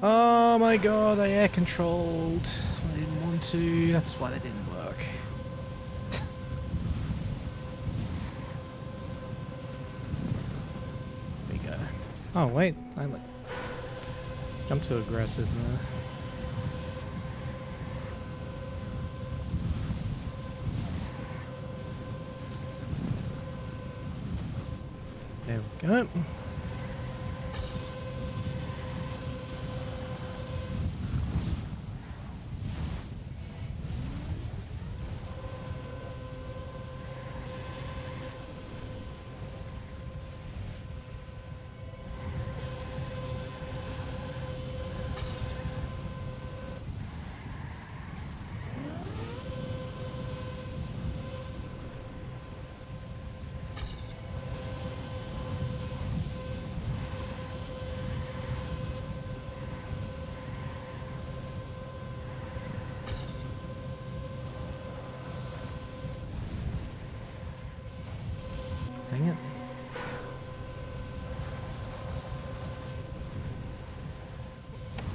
Oh my god, I air controlled. I didn't want to, that's why that didn't work. There we go. Oh wait, I jumped too aggressive there. There we go.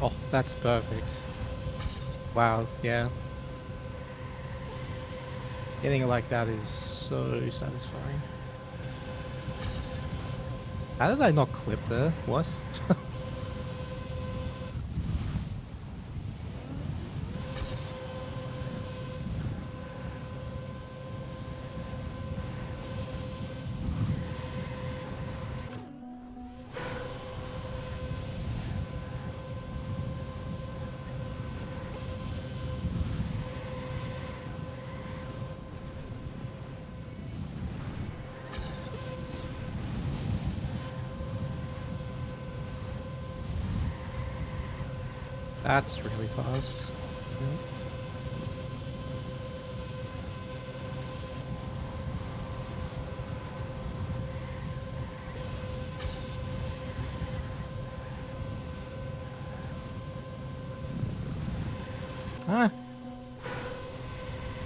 Oh, that's perfect. Wow, yeah. Getting it like that is so satisfying. How did I not clip there? What? That's really fast. Ah!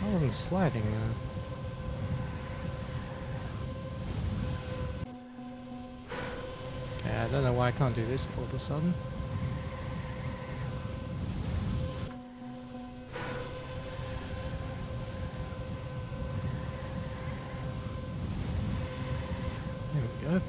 I wasn't sliding there. Okay, I don't know why I can't do this all of a sudden. There we go.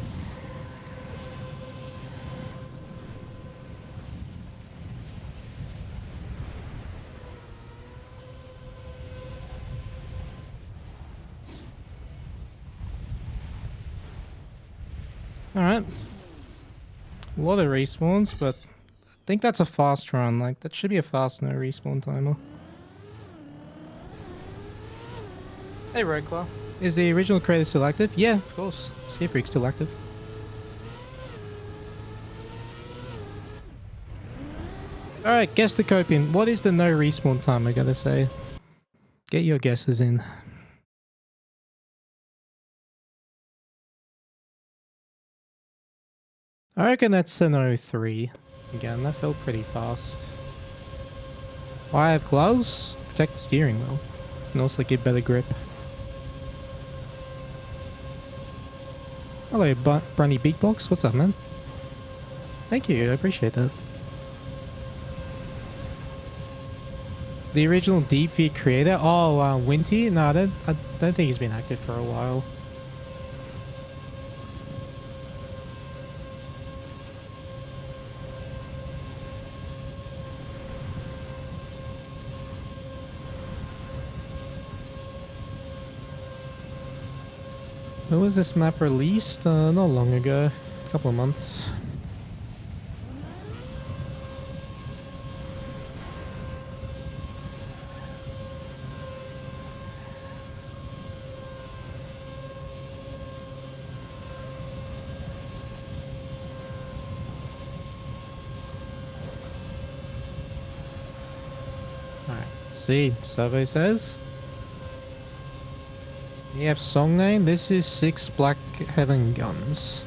Alright. A lot of respawns, but I think that's a fast run. Like, that should be a fast no respawn timer. Hey, Roadclaw. Is the original creator still active? Yeah, of course. Steve Freak's still active. Alright, guess the copium. What is the no respawn time, I gotta say? Get your guesses in. I reckon that's an 03. Again, that felt pretty fast. Why I have gloves? Protect the steering wheel. And also get better grip. Hello, Brunny Beatbox. What's up, man? Thank you, I appreciate that. The original Deep Feed creator? Oh, Winty? No, I don't think he's been active for a while. When was this map released? Not long ago. A couple of months. Alright, let's see. Survey says. You have song name? This is 6 Black Heaven Guns.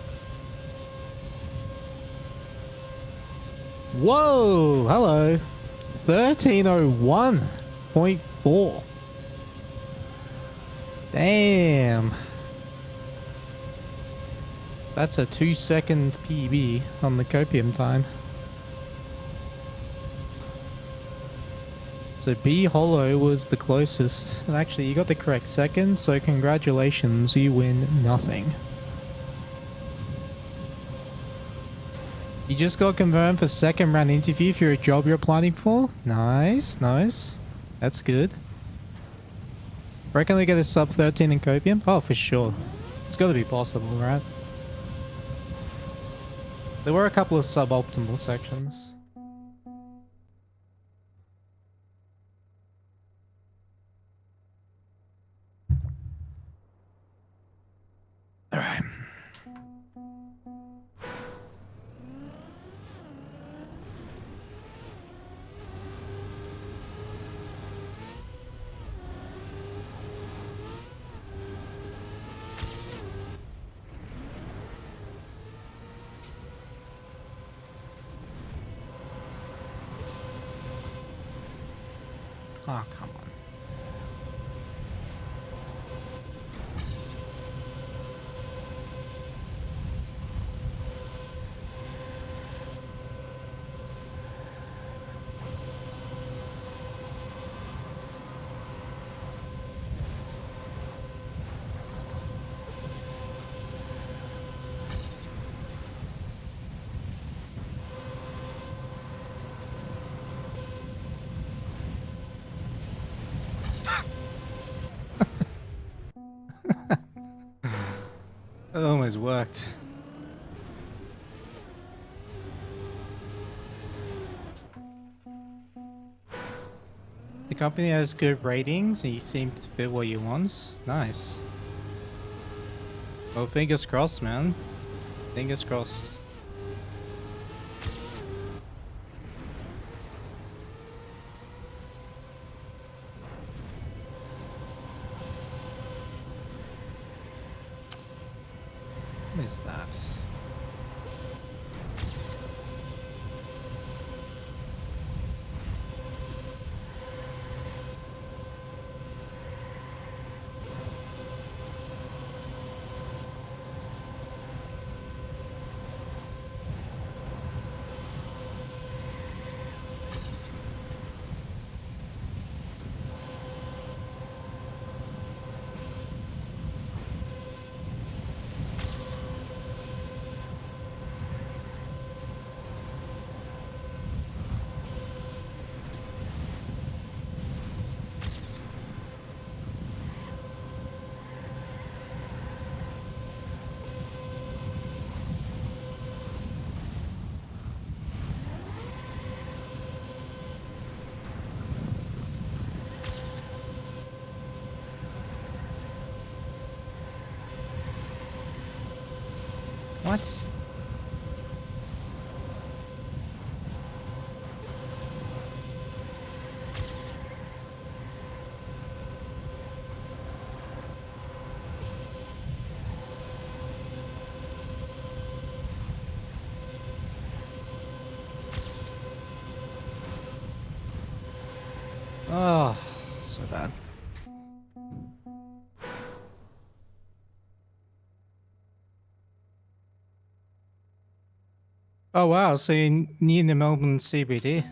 Whoa! Hello! 1301.4. Damn. That's a 2-second PB on the copium time. So B Hollow was the closest. And actually, you got the correct second, so congratulations, you win nothing. You just got confirmed for second round interview for a job you're applying for. Nice, nice. That's good. Reckon we get a sub 13 in copium? Oh, for sure. It's got to be possible, right? There were a couple of suboptimal sections. Alright. Oh, come on. worked. The company has good ratings. He seemed to fit what you want. Nice. Well, fingers crossed, man. Fingers crossed. What is that? What? Oh, so bad. Oh wow, so you're near the Melbourne CBD.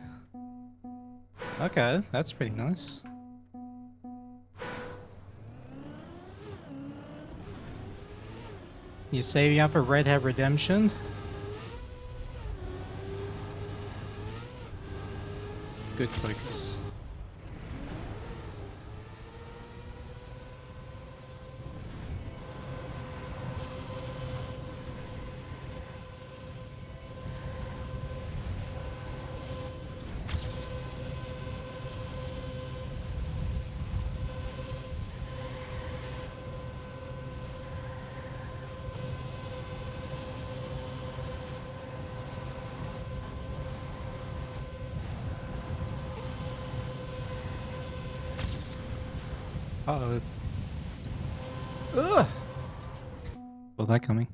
Okay, that's pretty nice. You saving up for Red Hat Redemption? Good focus. Uh-oh. Ugh! Saw that coming.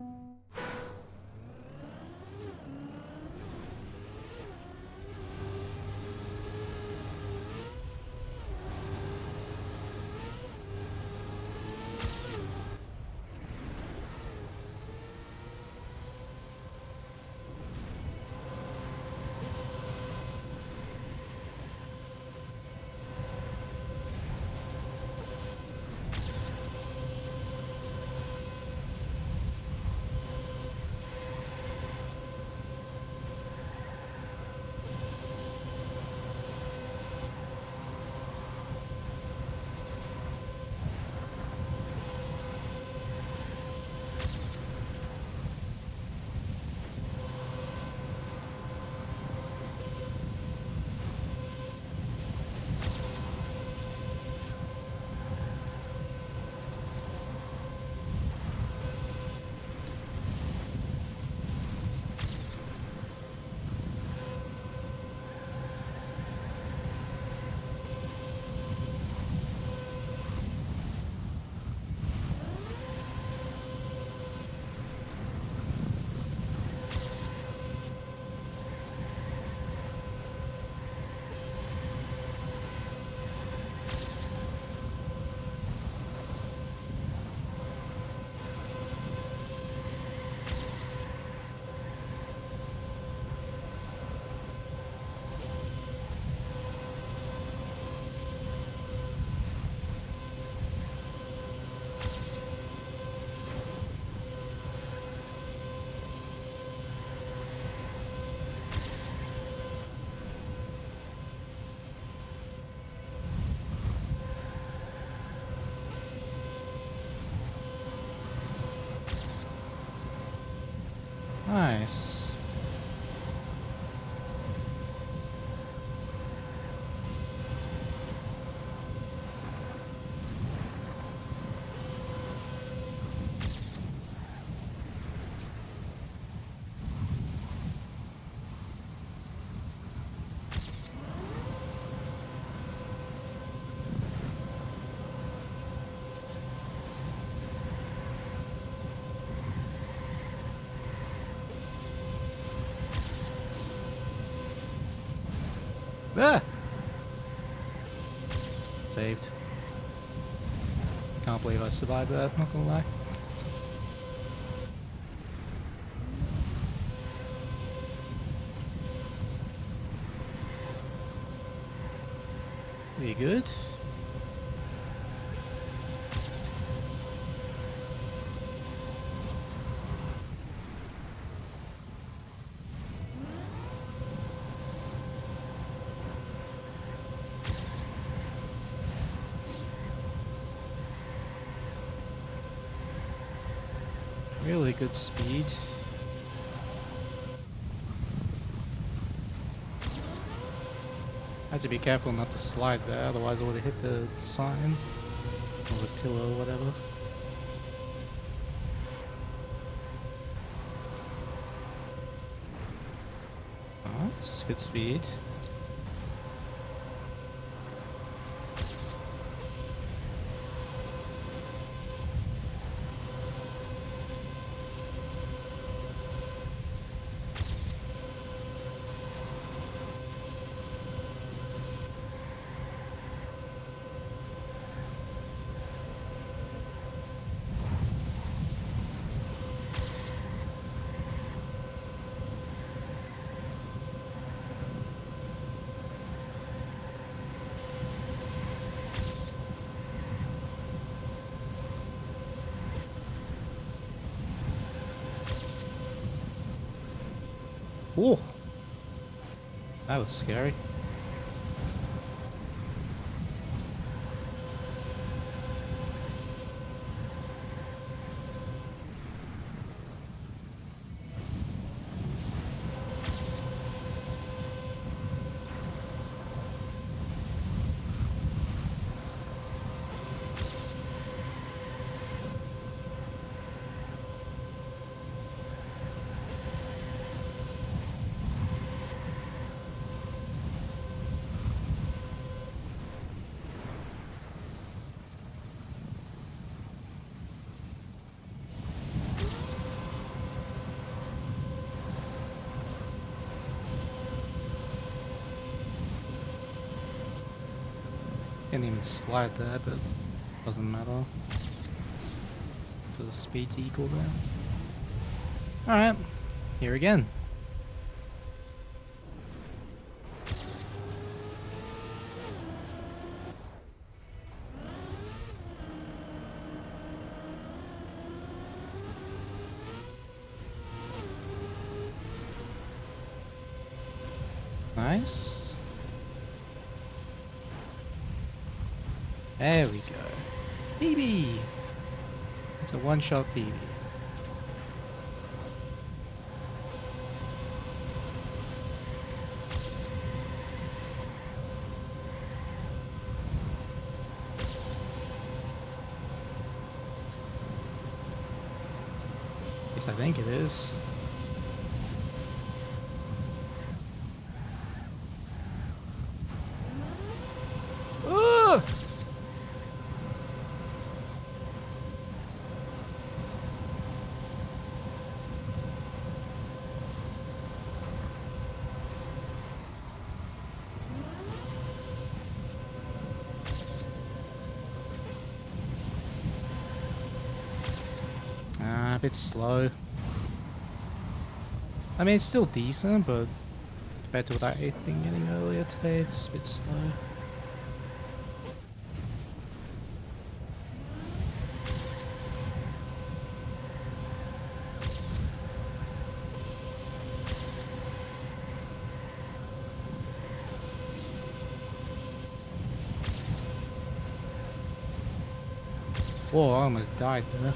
Ah! Saved. Can't believe I survived that, not gonna lie. Are you good? Really good speed. Had to be careful not to slide there, otherwise I would have hit the sign or the pillar or whatever. Nice, good speed. Oh, that was scary. Can't even slide there, but doesn't matter. So the speed's equal there. Alright, here again. Nice. There we go. BB! It's a one-shot BB. At least I think it is. A bit slow. I mean, it's still decent, but compared to that 8th thing getting earlier today, it's a bit slow. Whoa, I almost died there.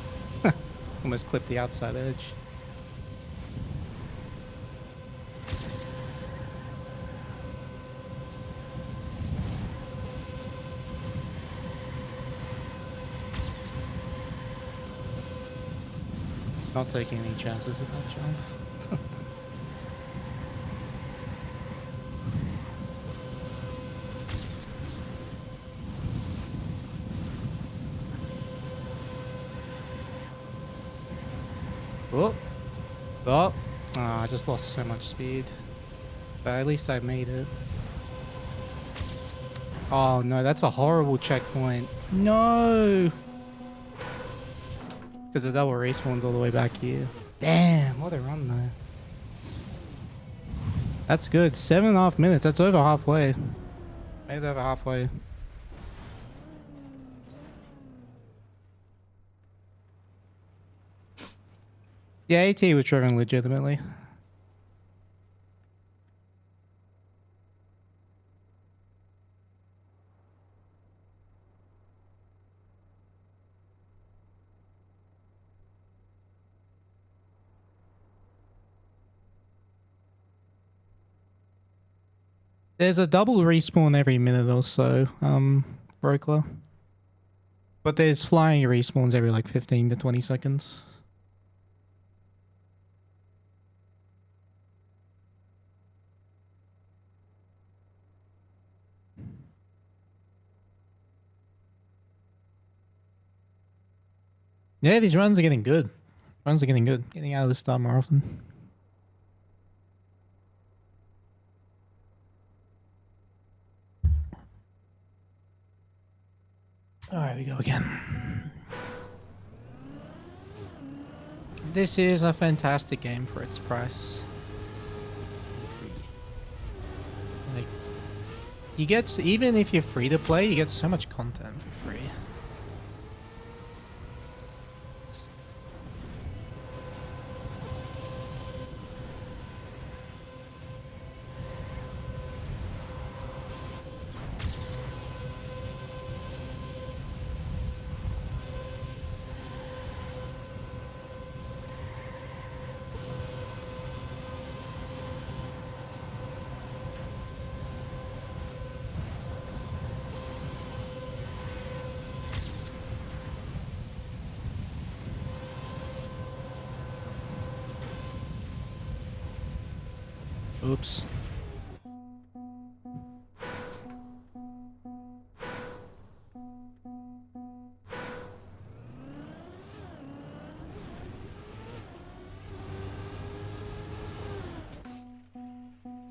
Almost clipped the outside edge. Not taking any chances with that jump. Oh, oh, I just lost so much speed, but at least I made it. Oh no, that's a horrible checkpoint. No! Because the double respawns all the way back here. Damn, what a run though. That's good. 7.5 minutes. That's over halfway. Maybe over halfway. Yeah, AT was driven legitimately. There's a double respawn every minute or so, Brokler. But there's flying respawns every like 15 to 20 seconds. Yeah, these runs are getting good. Runs are getting good. Getting out of the start more often. Alright, we go again. This is a fantastic game for its price. Like, you get, even if you're free to play, you get so much content for free. Oops.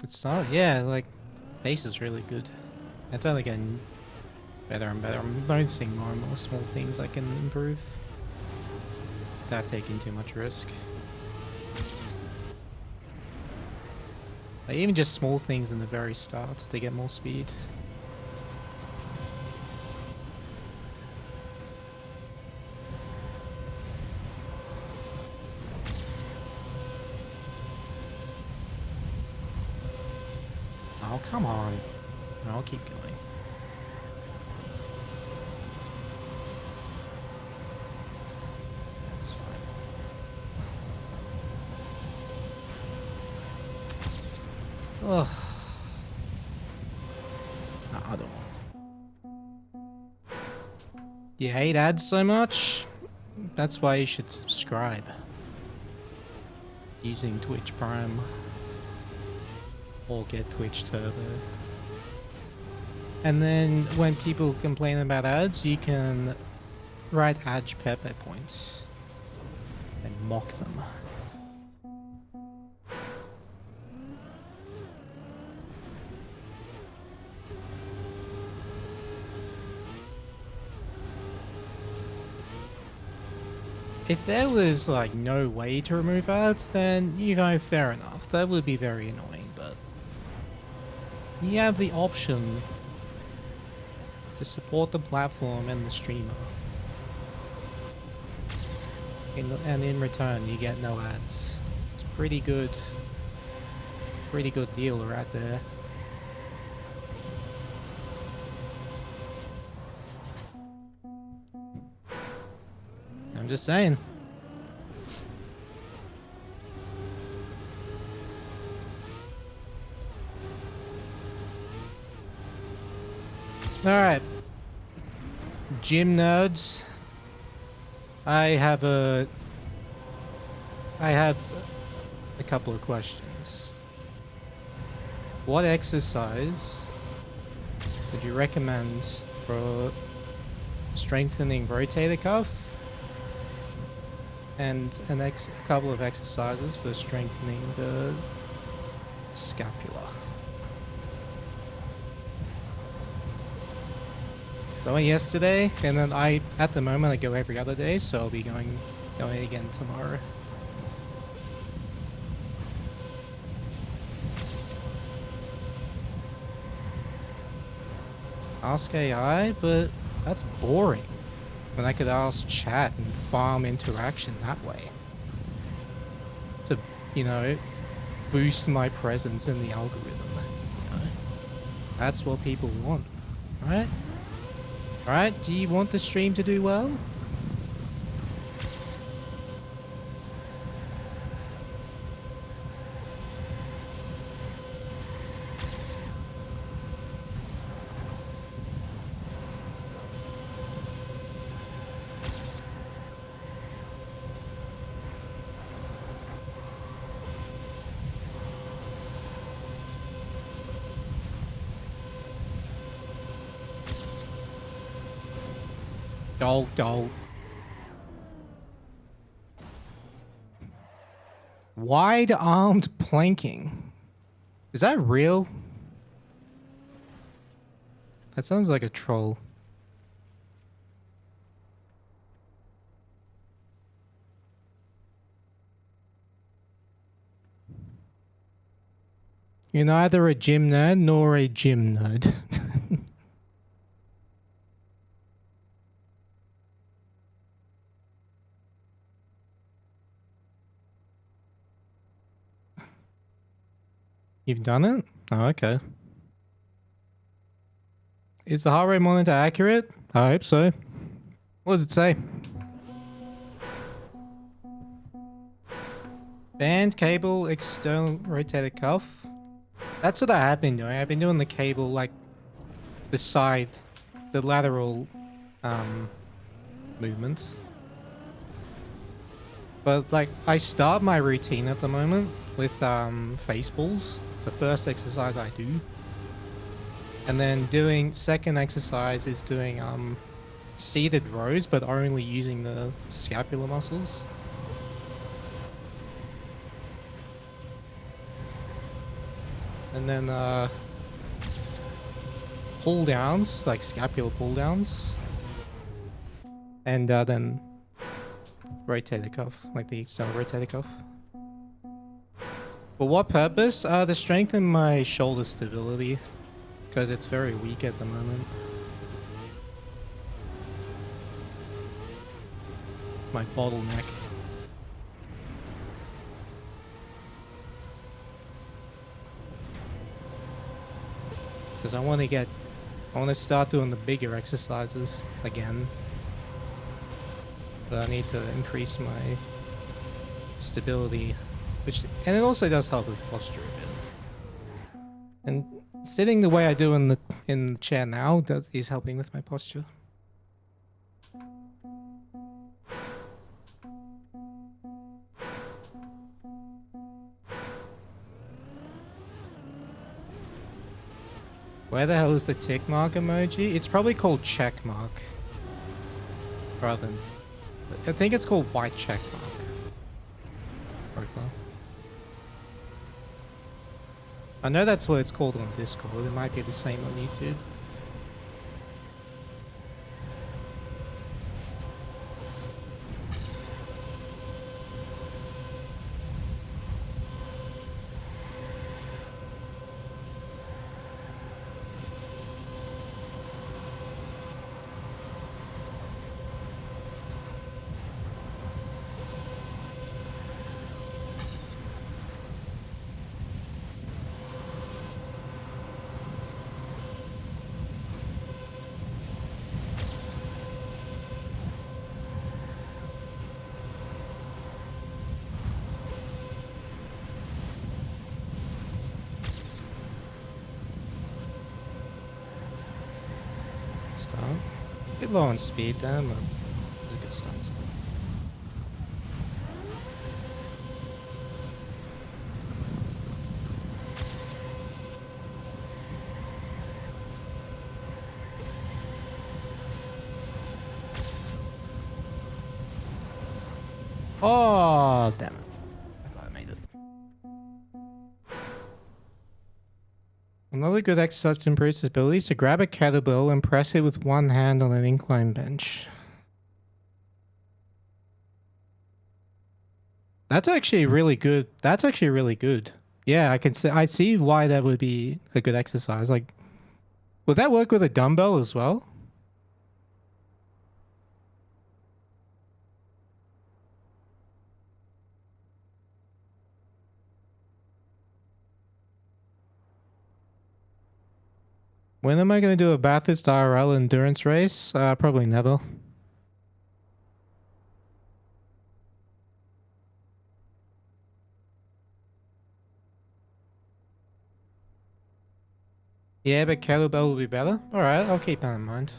It's not, yeah, like, pace is really good. It's only getting better and better. I'm noticing more and more small things I can improve without taking too much risk. Like, even just small things in the very start to get more speed. Oh, come on. I'll keep going. That's fine. Ugh. No, I don't want. You hate ads so much? That's why you should subscribe. Using Twitch Prime. Or get Twitch Turbo. And then when people complain about ads, you can write ad Pepe points and mock them. If there was like no way to remove ads, then you know, fair enough. That would be very annoying, but you have the option to support the platform and the streamer. And in return, you get no ads. It's pretty good. Pretty good deal right there. I'm just saying. Alright. Gym nerds. I have a couple of questions. What exercise would you recommend for strengthening rotator cuff? And a couple of exercises for strengthening the scapula. So I went yesterday, and then at the moment I go every other day, so I'll be going again tomorrow. Ask AI, but that's boring. When I could ask chat and farm interaction that way. To, you know, boost my presence in the algorithm. You know? That's what people want, right? Alright, do you want the stream to do well? Dog. Wide-armed planking. Is that real? That sounds like a troll. You're neither a gym nerd nor a gym nerd. You've done it? Oh, okay. Is the heart rate monitor accurate? I hope so. What does it say? Band cable, external rotated cuff. That's what I have been doing. I've been doing the cable, like, the side, the lateral, movement. But, like, I start my routine at the moment with, face balls. It's the first exercise I do. And then second exercise is doing, seated rows, but only using the scapular muscles. And then, pull downs, like scapular pull downs. And, then rotator cuff, like the external rotator cuff. For what purpose? To strengthen my shoulder stability, because it's very weak at the moment. It's my bottleneck. Because I want to start doing the bigger exercises again. But I need to increase my stability, and it also does help with posture a bit. And sitting the way I do in the chair now is helping with my posture. Where the hell is the tick mark emoji? It's probably called check mark. Rather than... I think it's called white check mark. I know that's what it's called on Discord. It might be the same on YouTube. Start. A bit low on speed there, but it's a good start still. Oh, damn it. I thought I made it. Another good exercise to improve his ability is to grab a kettlebell and press it with one hand on an incline bench. That's actually really good. That's actually really good. Yeah, I see why that would be a good exercise. Like, would that work with a dumbbell as well? When am I going to do a Bathurst IRL endurance race? Probably never. Yeah, but kettlebell will be better. Alright, I'll keep that in mind.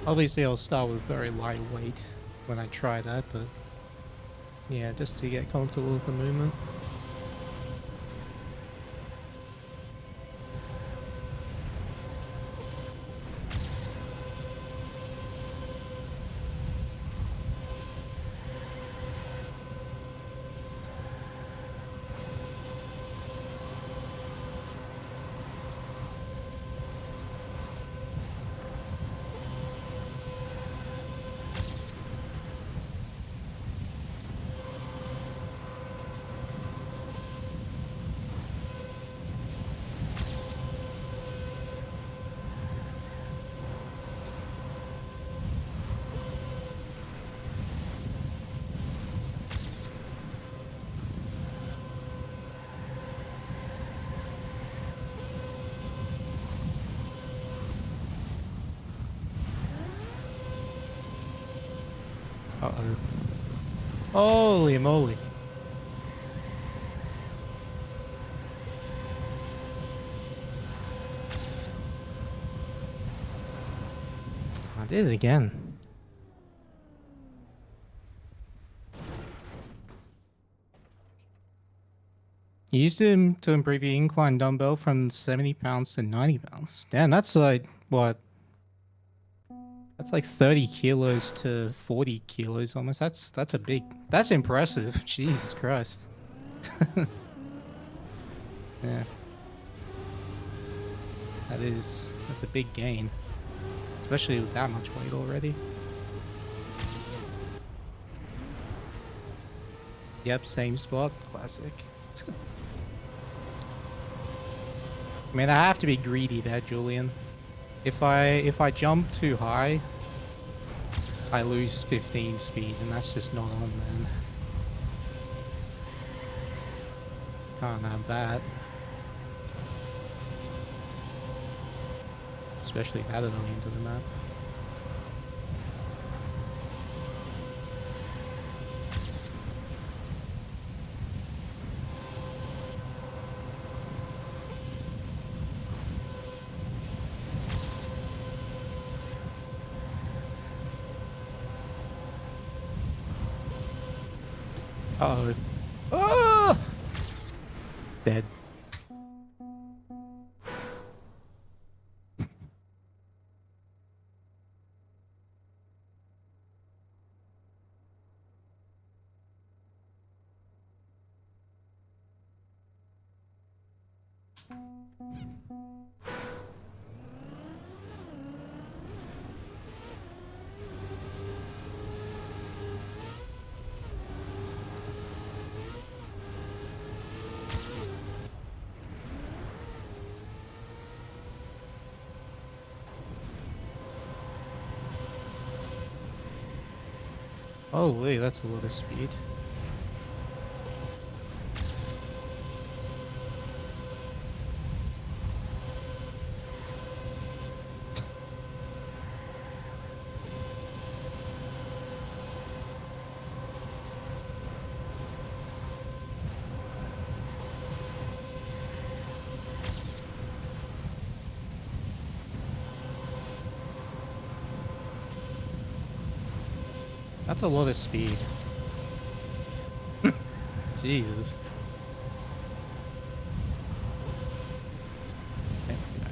Obviously, I'll start with very lightweight when I try that, but yeah, just to get comfortable with the movement. Uh-oh. Holy moly. I did it again. You used to improve your incline dumbbell from 70 pounds to 90 pounds. Damn, that's like, what? That's like 30 kilos to 40 kilos almost. That's impressive. Jesus Christ. Yeah. That's a big gain. Especially with that much weight already. Yep, same spot. Classic. I mean, I have to be greedy there, Julian. If I jump too high, I lose 15 speed, and that's just not on, man. Can't have that. Especially that early into the map. Uh-oh. Oh! Dead. Holy, that's a lot of speed. That's a lot of speed. Jesus. There we go.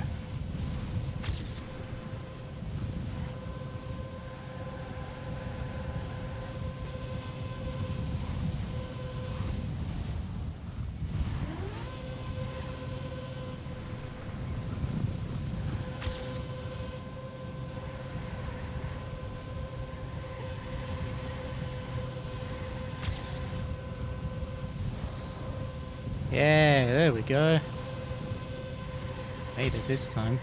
Yeah, there we go. Made it this time.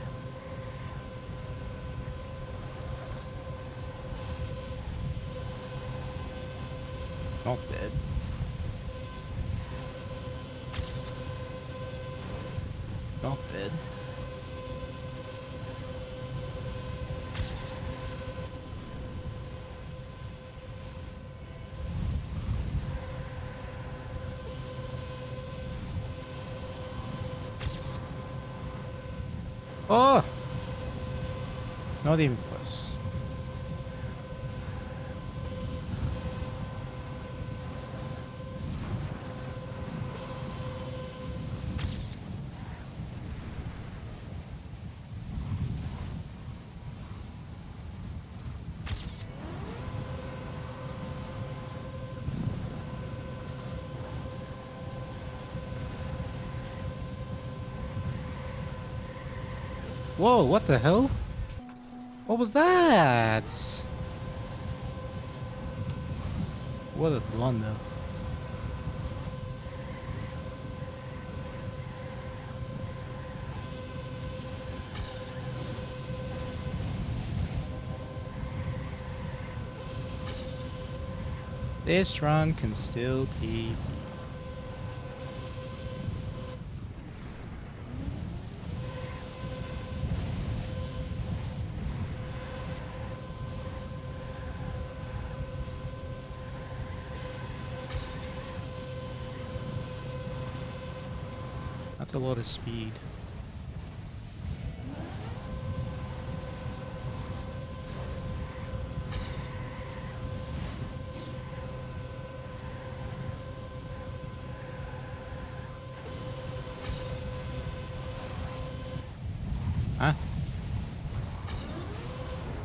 Not bad. Not bad. Oh! Not even close. Whoa, what the hell? What was that? What a blunder. This run can still be... That's a lot of speed. Huh?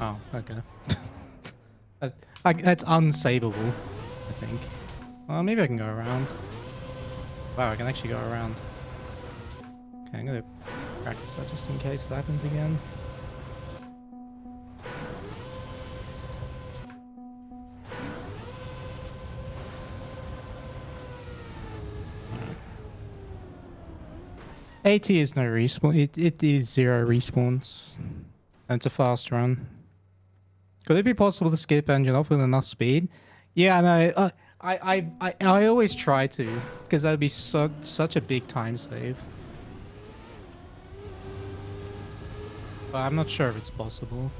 Oh, okay. That's unsavable, I think. Well, maybe I can go around. Wow, I can actually go around. Okay, I'm gonna practice that just in case it happens again. AT is no respawn. It is 0 respawns. And it's a fast run. Could it be possible to skip engine off with enough speed? Yeah, no. I always try to, because that would be such a big time save. But I'm not sure if it's possible.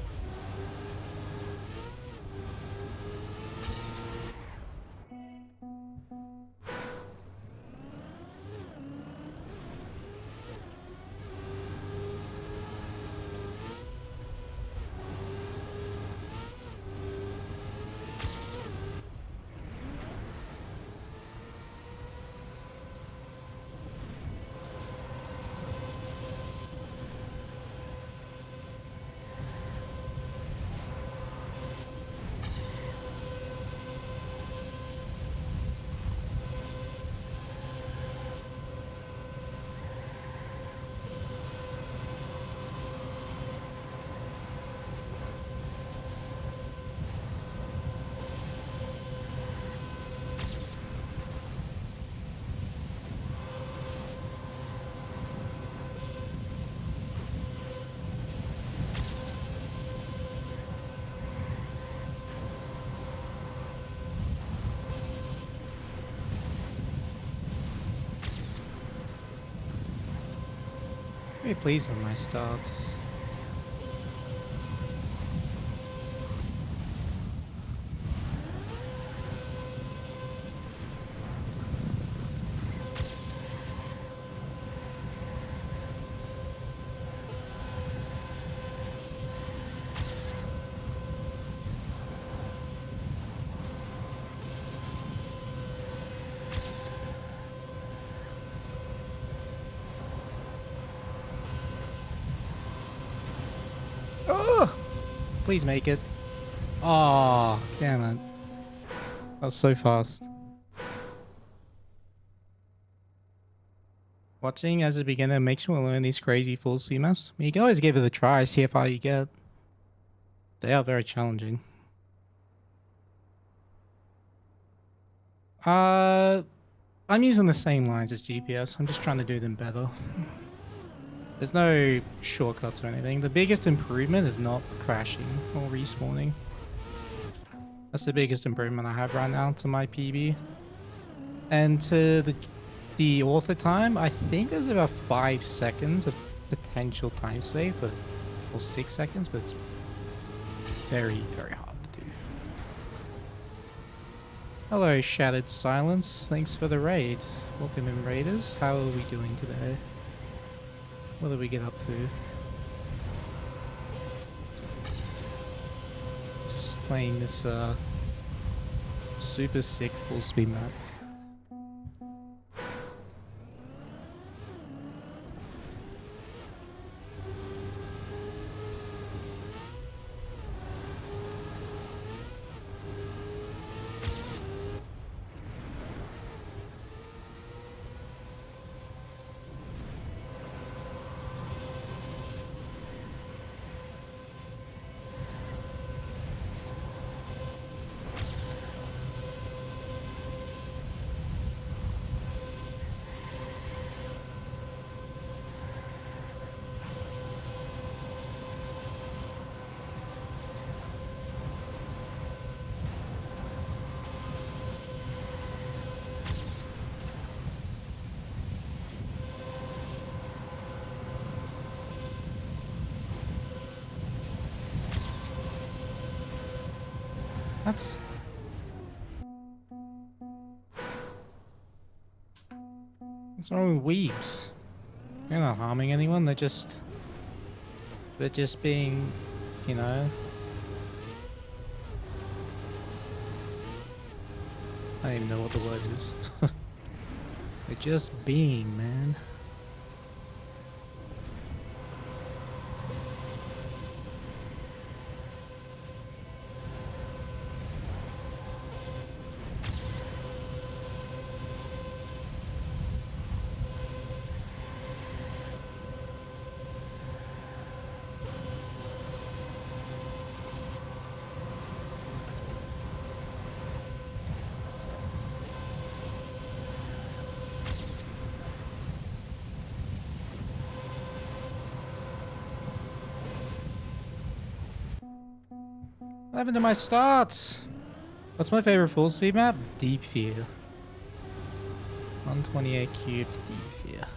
Very pleased with my starts. Oh! Please make it. Oh, damn it. That was so fast. Watching as a beginner makes you want to learn these crazy full speed maps. You can always give it a try, see how far you get. They are very challenging. I'm using the same lines as GPS. I'm just trying to do them better. There's no shortcuts or anything. The biggest improvement is not crashing or respawning. That's the biggest improvement I have right now to my PB. And to the author time, I think there's about 5 seconds of potential time save, but or 6 seconds, but it's very, very hard to do. Hello, Shattered Silence. Thanks for the raid. Welcome in, Raiders. How are we doing today? What did we get up to? Just playing this super sick full speed map. That's... What's wrong with weebs? They're not harming anyone, they're just being, you know... I don't even know what the word is. They're just being, man. What happened to my starts? What's my favorite full speed map? Deep Fear. 128 cubed Deep Fear.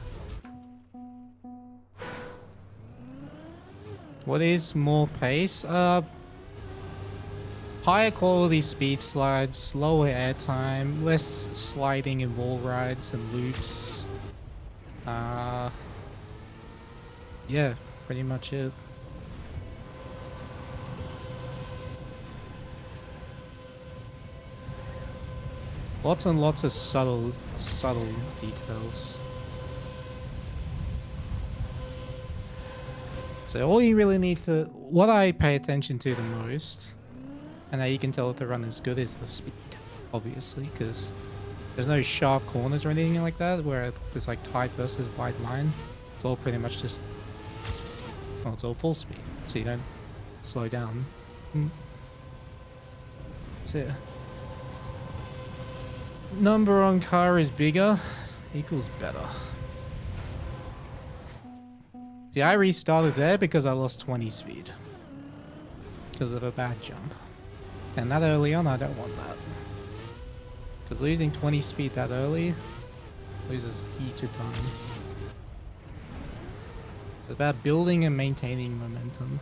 What is more pace? Higher quality speed slides, slower airtime, less sliding in wall rides and loops. Yeah, pretty much it. Lots and lots of subtle details. So all you really need to... What I pay attention to the most, and how you can tell if the run is good, is the speed. Obviously, because there's no sharp corners or anything like that, where it's like tight versus wide line. It's all pretty much just... Well, it's all full speed, so you don't slow down. That's it. Number on car is bigger, equals better. See, I restarted there because I lost 20 speed. Because of a bad jump. And that early on, I don't want that. Because losing 20 speed that early loses heaps of time. It's about building and maintaining momentum.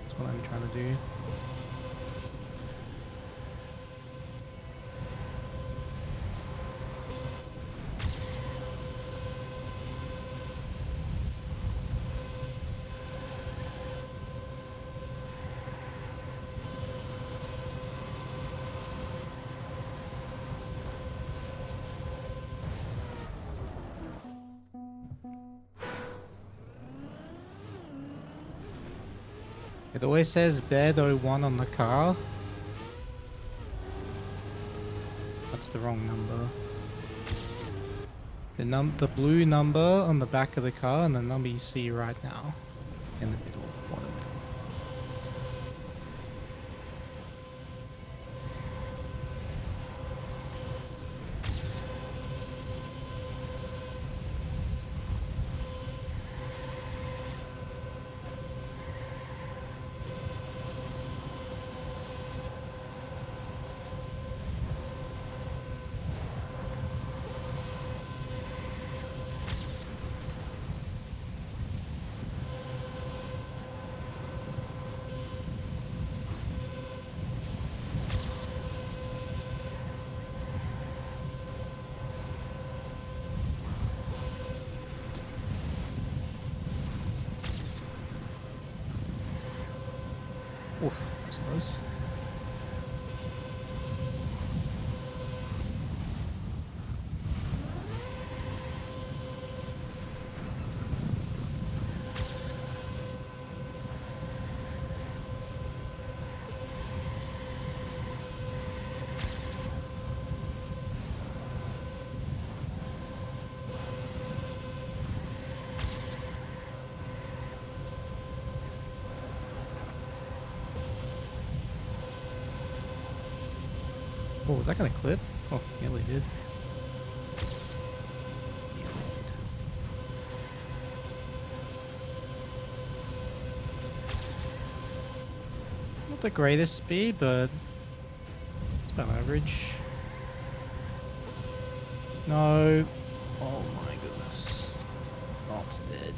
That's what I'm trying to do. It always says bed 01 on the car. That's the wrong number. The blue number on the back of the car and the number you see right now in the middle, bottom middle. Oof, that's close. Oh, was that gonna clip? Oh, nearly did. Not the greatest speed, but it's about average. No. Oh my goodness. Not dead.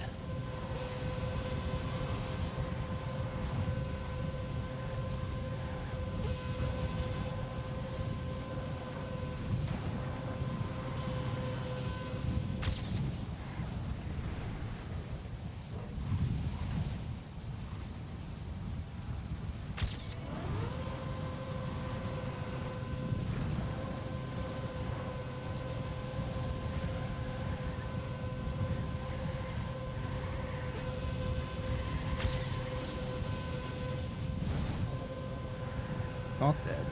Not dead.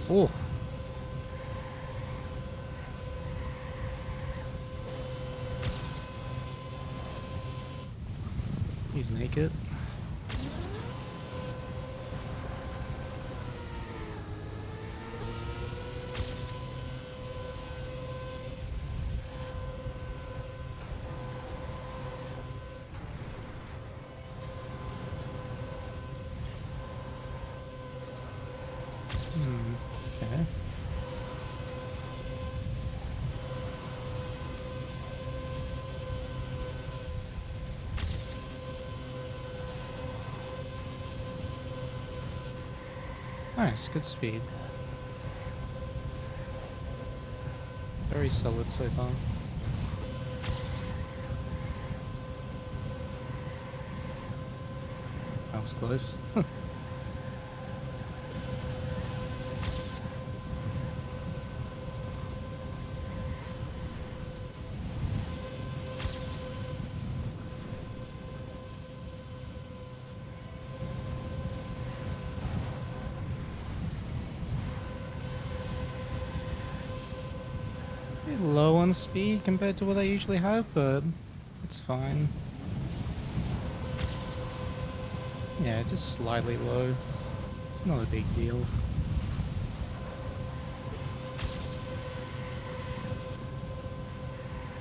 Oh. Please make it. Okay. Nice, good speed. Very solid so far. That was close. Low on speed compared to what I usually have, but it's fine. Yeah, just slightly low. It's not a big deal.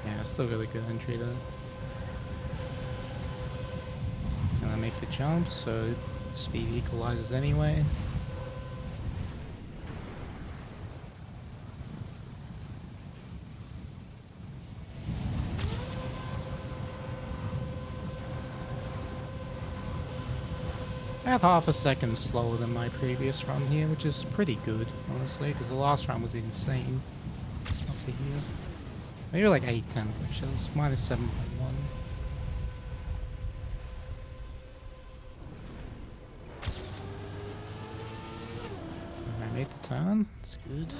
Yeah, still got a good entry there. And I make the jump, so speed equalizes anyway. About half a second slower than my previous run here, which is pretty good, honestly, because the last run was insane up to here. Maybe like 8 tenths actually, it was minus 7.1. I made the turn, it's good.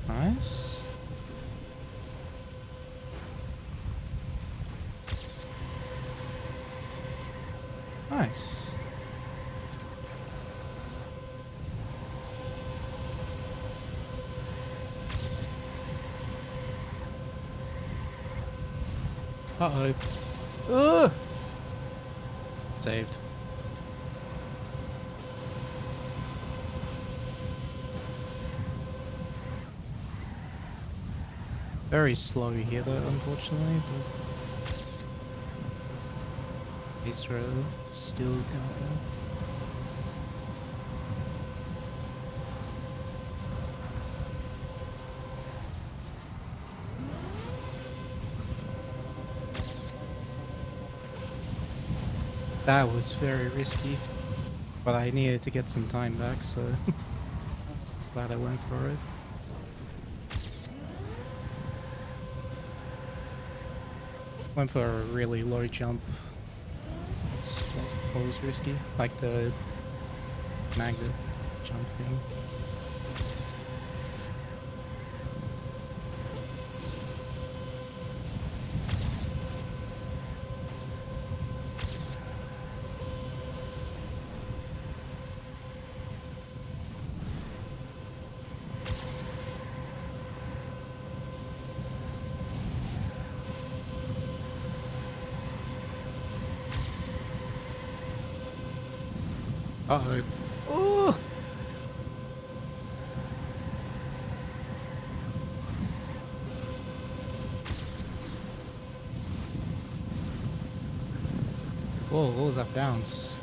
Nice. Nice. Uh-oh. Ugh! Saved. Very slow here though, unfortunately, but Acer still going. That was very risky, but I needed to get some time back, so glad I went for it. Went for a really low jump. That's what was risky, like the magnet jump thing. Uh-oh. Oh! Whoa, what was that bounce?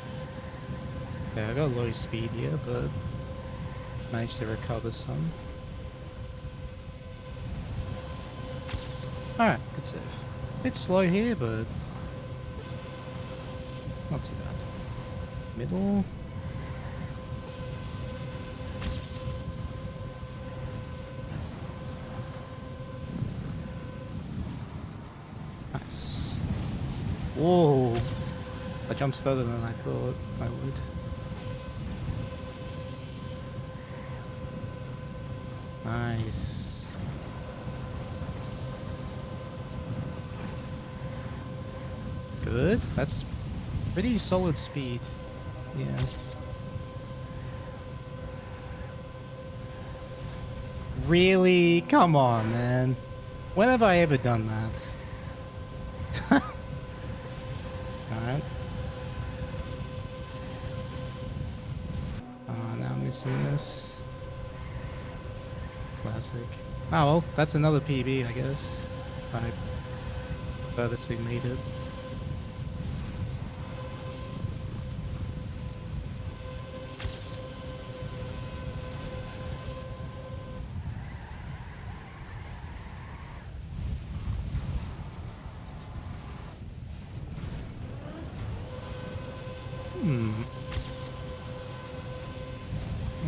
Okay, I got low speed here, but managed to recover some. Alright, good save. Bit slow here, but it's not too bad. Middle. Nice. Whoa! I jumped further than I thought I would. Nice. Good. That's pretty solid speed. Yeah. Really? Come on, man. When have I ever done that? Alright. Now I'm missing this. Classic. Oh well, that's another PB, I guess. I purposely made it.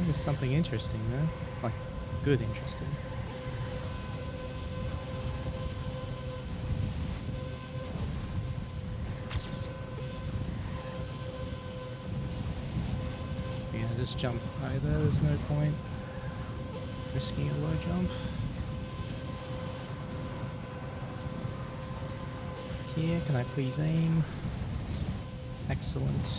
There's something interesting there. Like, good interesting. Yeah, just jump high there, there's no point risking a low jump. Here, can I please aim? Excellent.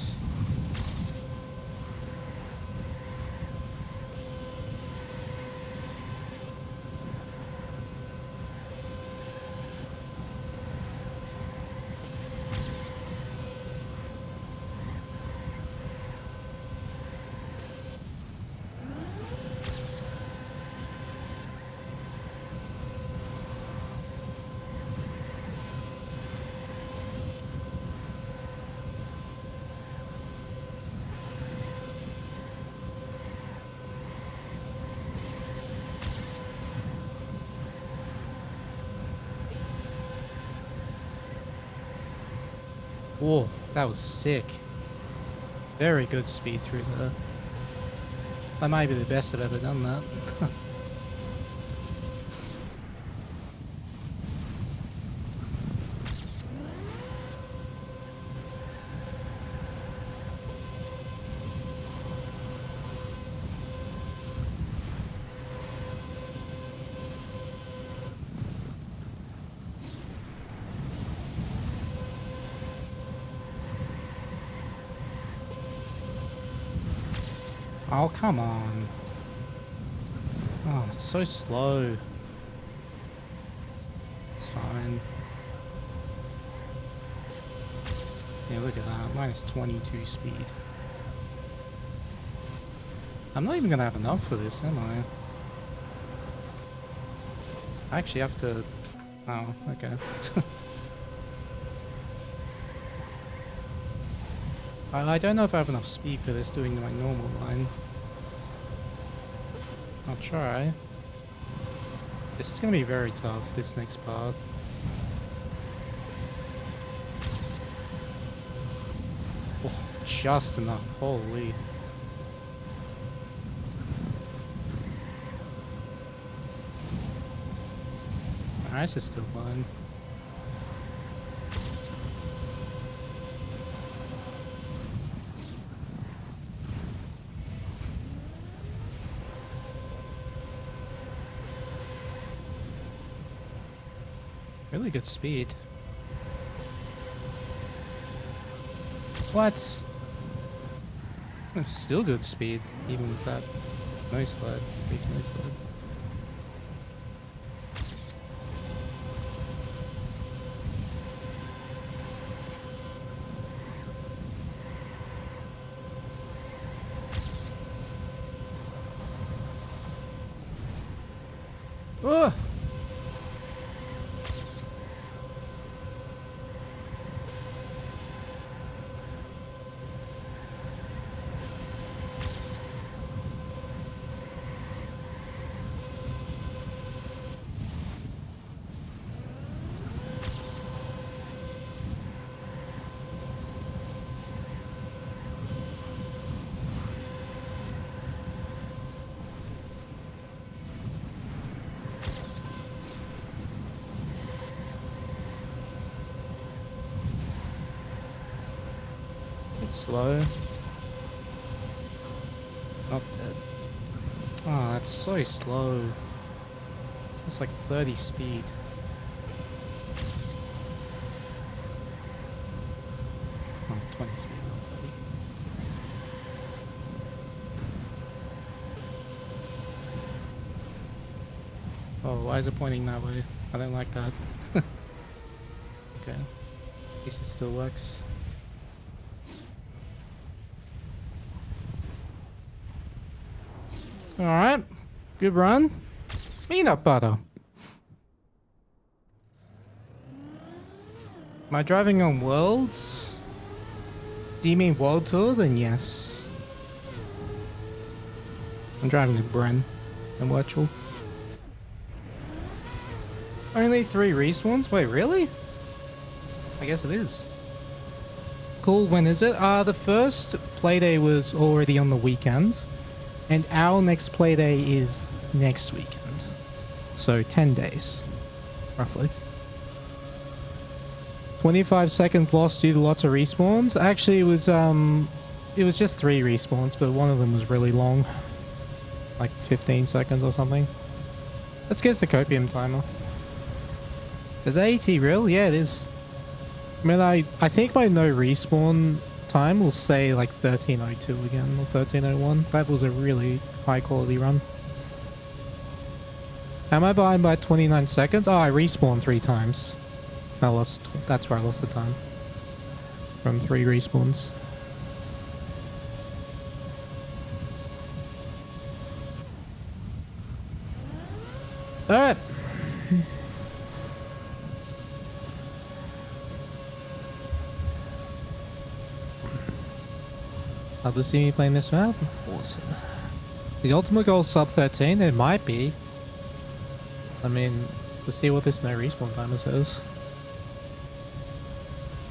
Whoa, that was sick. Very good speed through there. That might be the best I've ever done that. Oh, come on. Oh, it's so slow. It's fine. Yeah, look at that. Minus 22 speed. I'm not even gonna have enough for this, am I? I actually have to... Oh, okay. I don't know if I have enough speed for this doing my normal line. I'll try. This is going to be very tough, this next part. Oh, just enough. Holy. This is still fine. Really good speed. What? Still good speed, even with that no sled. Big no sled. Oh! It's slow. Not dead. Oh, that's so slow. It's like 30 speed. Oh, 20 speed, not 30. Oh, why is it pointing that way? I don't like that. Okay. At least it still works. Alright. Good run. Peanut butter. Am I driving on Worlds? Do you mean World Tour? Then yes. I'm driving with Bren and Virtual. Only 3 respawns? Wait, really? I guess it is. Cool, when is it? The first playday was already on the weekend. And our next playday is next weekend. So 10 days, roughly. 25 seconds lost due to lots of respawns. Actually, it was just 3 respawns, but one of them was really long. Like 15 seconds or something. Let's get the copium timer. Is that AT real? Yeah, it is. I mean, I think my no respawn time will say like 1302 again or 1301. That was a really high quality run. Am I behind by 29 seconds? Oh, I respawned 3 times. That's where I lost the time. From 3 respawns. Alright. Love to see me playing this map. Awesome. The ultimate goal is sub 13? It might be. I mean, let's see what this no respawn timer says.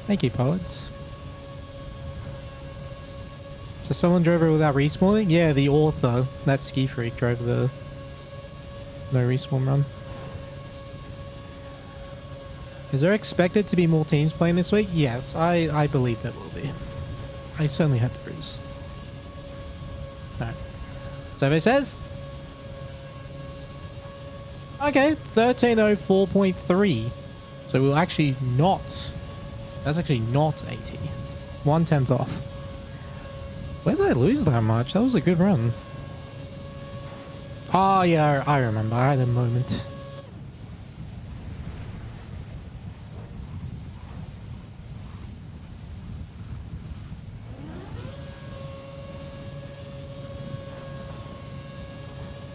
Thank you, poets. So someone drove it without respawning? Yeah, the author, that ski freak, drove the no respawn run. Is there expected to be more teams playing this week? Yes, I believe there will be. I certainly hope there is. Alright. Survey says? Okay, 1304.3. So we'll actually not... That's actually not 80. 1/10 off. Where did I lose that much? That was a good run. Oh yeah, I remember. I had a moment.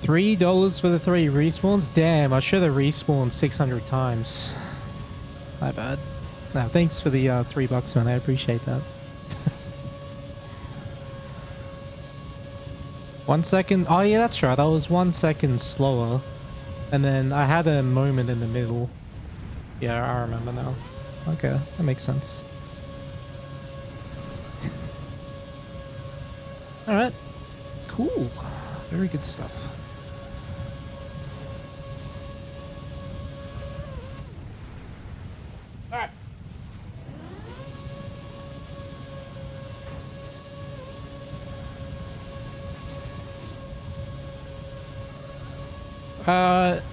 $3 for the 3 respawns? Damn, I should have respawned 600 times. My bad. No, thanks for the $3, man. I appreciate that. 1 second. Oh, yeah, that's right. I was 1 second slower. And then I had a moment in the middle. Yeah, I remember now. Okay, that makes sense. Alright. Cool. Very good stuff. Alright.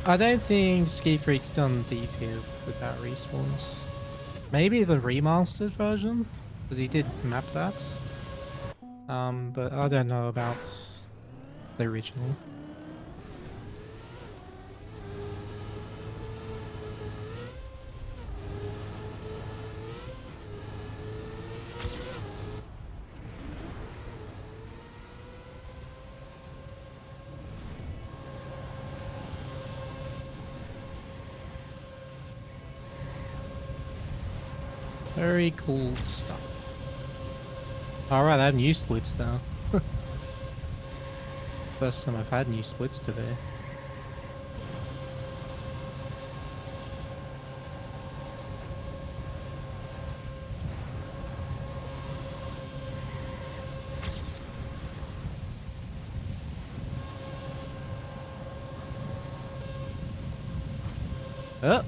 I don't think Ski Freak's done defib without respawns. Maybe the remastered version, because he did map that. But I don't know about the original. Very cool stuff. Alright, I have new splits now. First time I've had new splits today. Oh!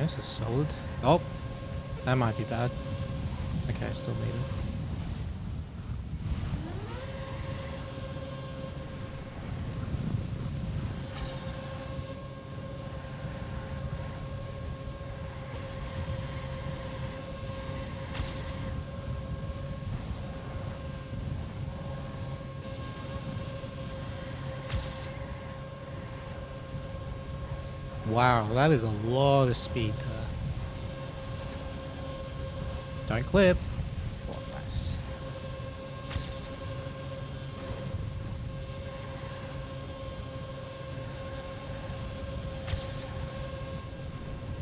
This is solid. Oh, that might be bad. Okay, I still need it. Wow, that is a lot of speed there. Don't clip. Oh, nice.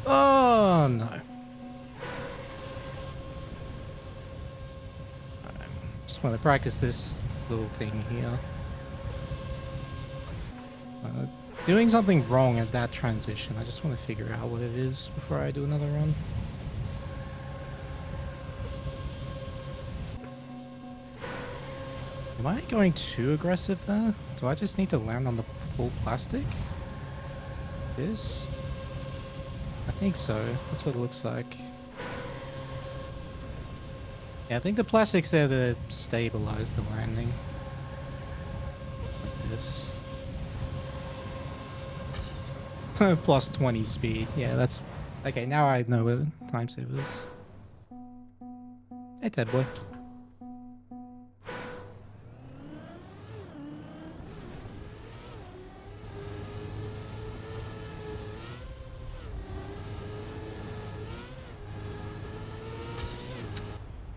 Oh, no. Just want to practice this little thing here. Doing something wrong at that transition. I just want to figure out what it is before I do another run. Am I going too aggressive there? Do I just need to land on the full plastic? This? I think so. That's what it looks like. Yeah, I think the plastic's there to stabilize the landing. Like this. Plus 20 speed. Yeah, that's... Okay, now I know where the time saver is. Hey, Ted boy.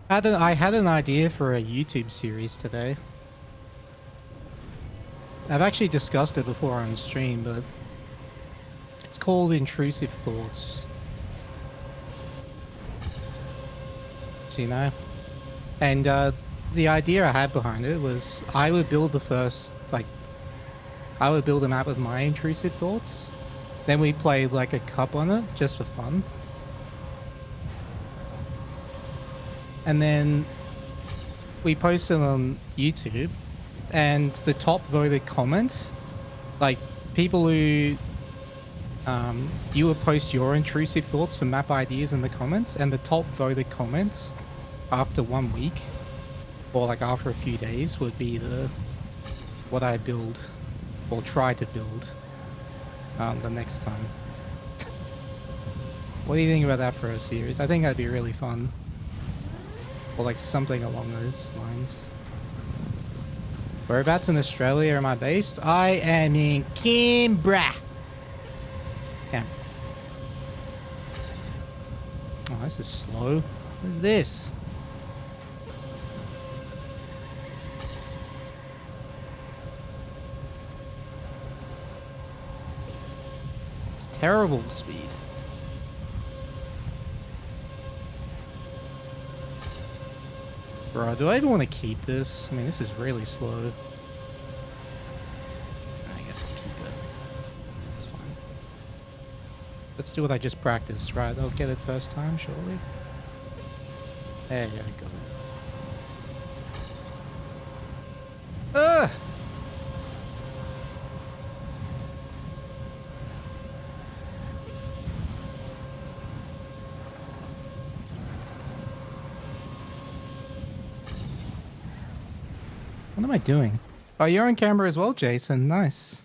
I had an idea for a YouTube series today. I've actually discussed it before on stream, but... It's called Intrusive Thoughts. So, you know? And the idea I had behind it was I would build the first, like... I would build a map with my intrusive thoughts. Then we play like a cup on it, just for fun. And then we post it on YouTube. And the top voted comments, like people who... you would post your intrusive thoughts for map ideas in the comments, and the top voted comment after 1 week, or like after a few days, would be the what I build or try to build the next time. What do you think about that for a series? I think that'd be really fun, or like something along those lines. Whereabouts in Australia am I based? I am in Canberra. Oh, this is slow. What is this? It's terrible speed. Bro, do I even want to keep this? I mean, this is really slow. I guess I'll keep it. It's fine. Let's do what I just practiced, right? I'll get it first time, surely. There you go. Ugh! What am I doing? Oh, you're on camera as well, Jason. Nice.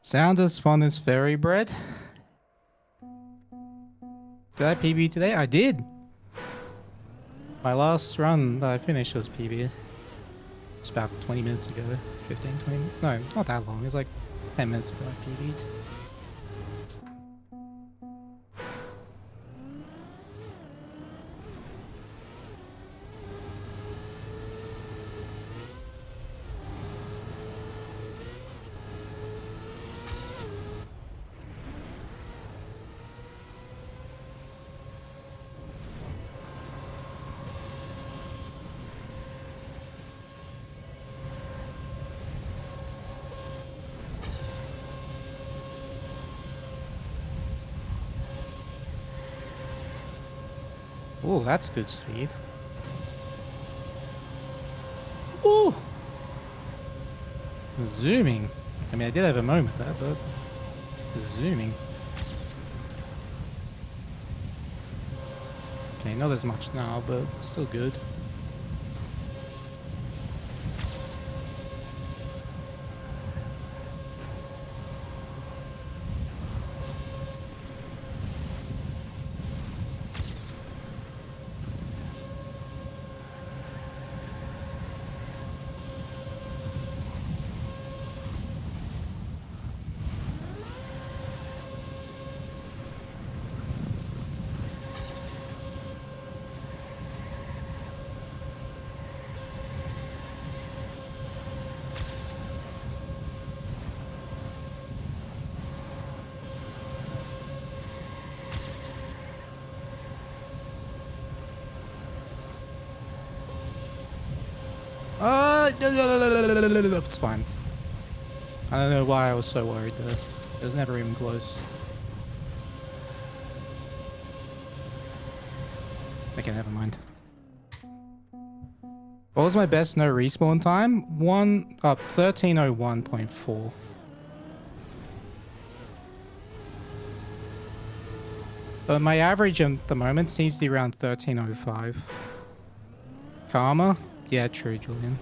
Sounds as fun as fairy bread. Did I PB today? I did. My last run that I finished was PB. It's about 20 minutes ago. 15, 20. No, not that long. It was like 10 minutes ago I PB'd. Oh, that's good speed. Ooh! Zooming. I mean, I did have a moment there, but this is zooming. Okay, not as much now, but still good. It's fine. I don't know why I was so worried though. It was never even close. Okay, never mind. What was my best no respawn time? 1301.4. But my average at the moment seems to be around 1305. Karma? Yeah, true, Julian.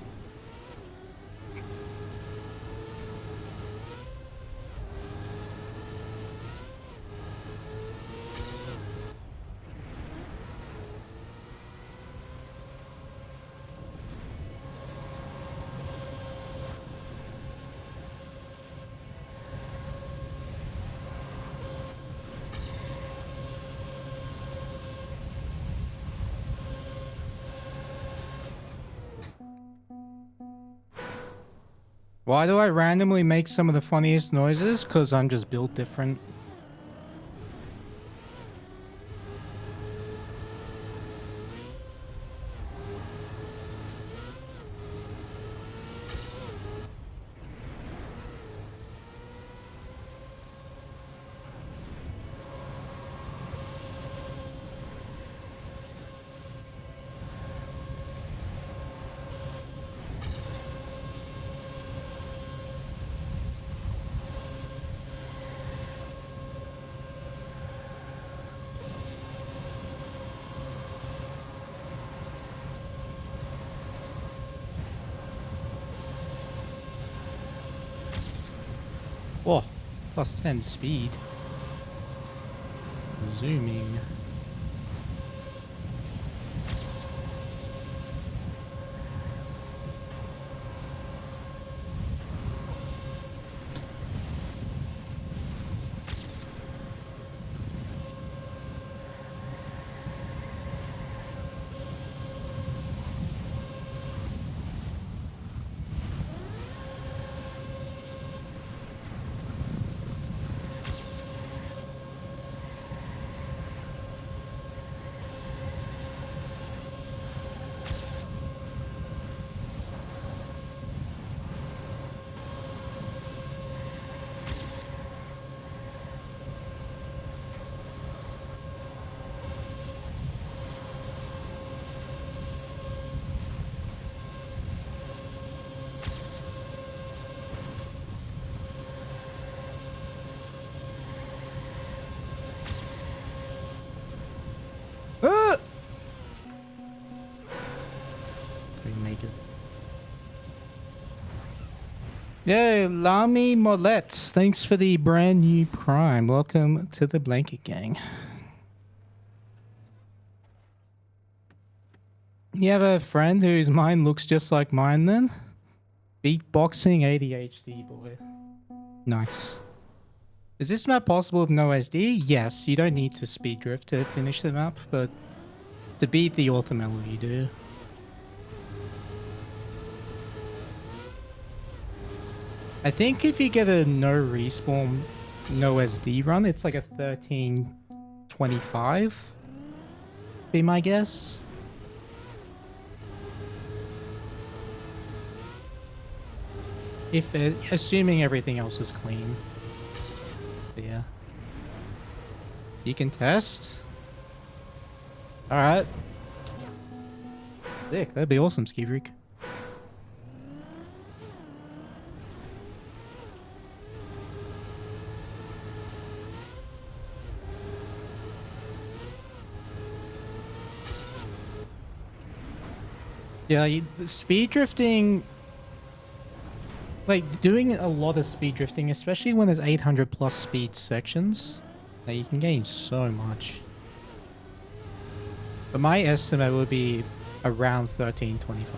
Why do I randomly make some of the funniest noises? Because I'm just built different. Whoa, plus 10 speed. Zooming. Yo, Lami Mollett, thanks for the brand new prime. Welcome to the Blanket Gang. You have a friend whose mind looks just like mine then? Beatboxing ADHD boy. Nice. Is this map possible with no SD? Yes, you don't need to speed drift to finish the map, but to beat the author melody you do. I think if you get a no respawn, no SD run, it's like a 1325. Be my guess. If it, assuming everything else is clean. But yeah. You can test. Alright. Sick, that'd be awesome, Ski Freak. Yeah, speed drifting, like doing a lot of speed drifting, especially when there's 800 plus speed sections, you can gain so much. But my estimate would be around 1325.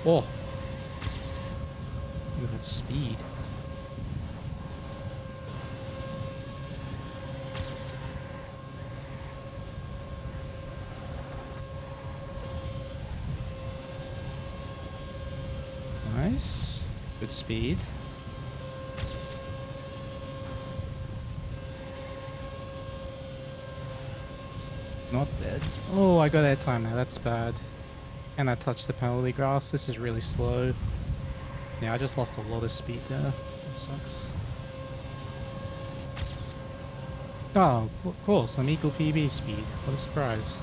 Oh, look at that speed. Nice, good speed. Not dead. Oh, I got air time now, that's bad. And I touched the penalty grass. This is really slow. Yeah, I just lost a lot of speed there. It sucks. Oh, of course, I'm equal PB speed. What a surprise.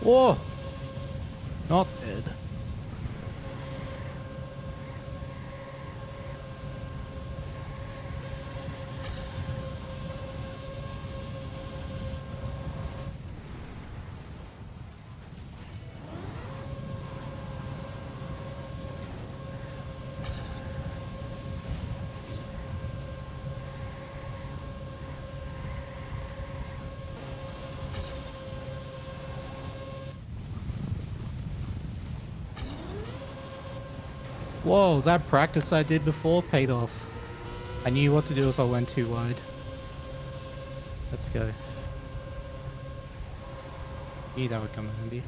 Whoa! Not dead. Whoa, that practice I did before paid off. I knew what to do if I went too wide. Let's go. Knew that would come in handy.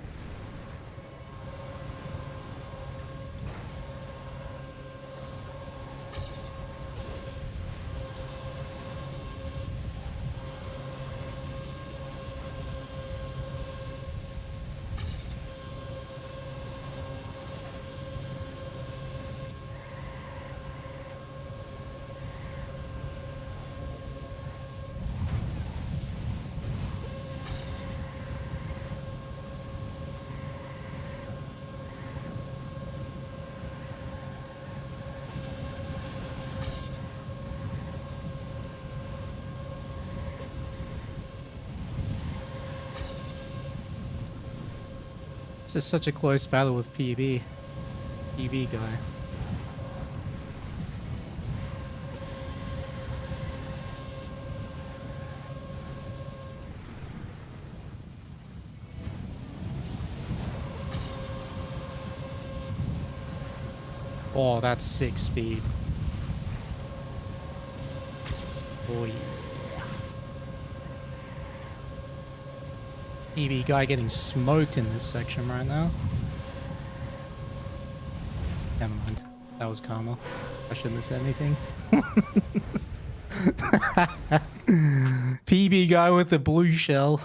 This is such a close battle with PB. PB guy. Oh, that's 6 speed. Oh yeah. EV guy getting smoked in this section right now. Never mind. That was karma. I shouldn't have said anything. PB guy with the blue shell.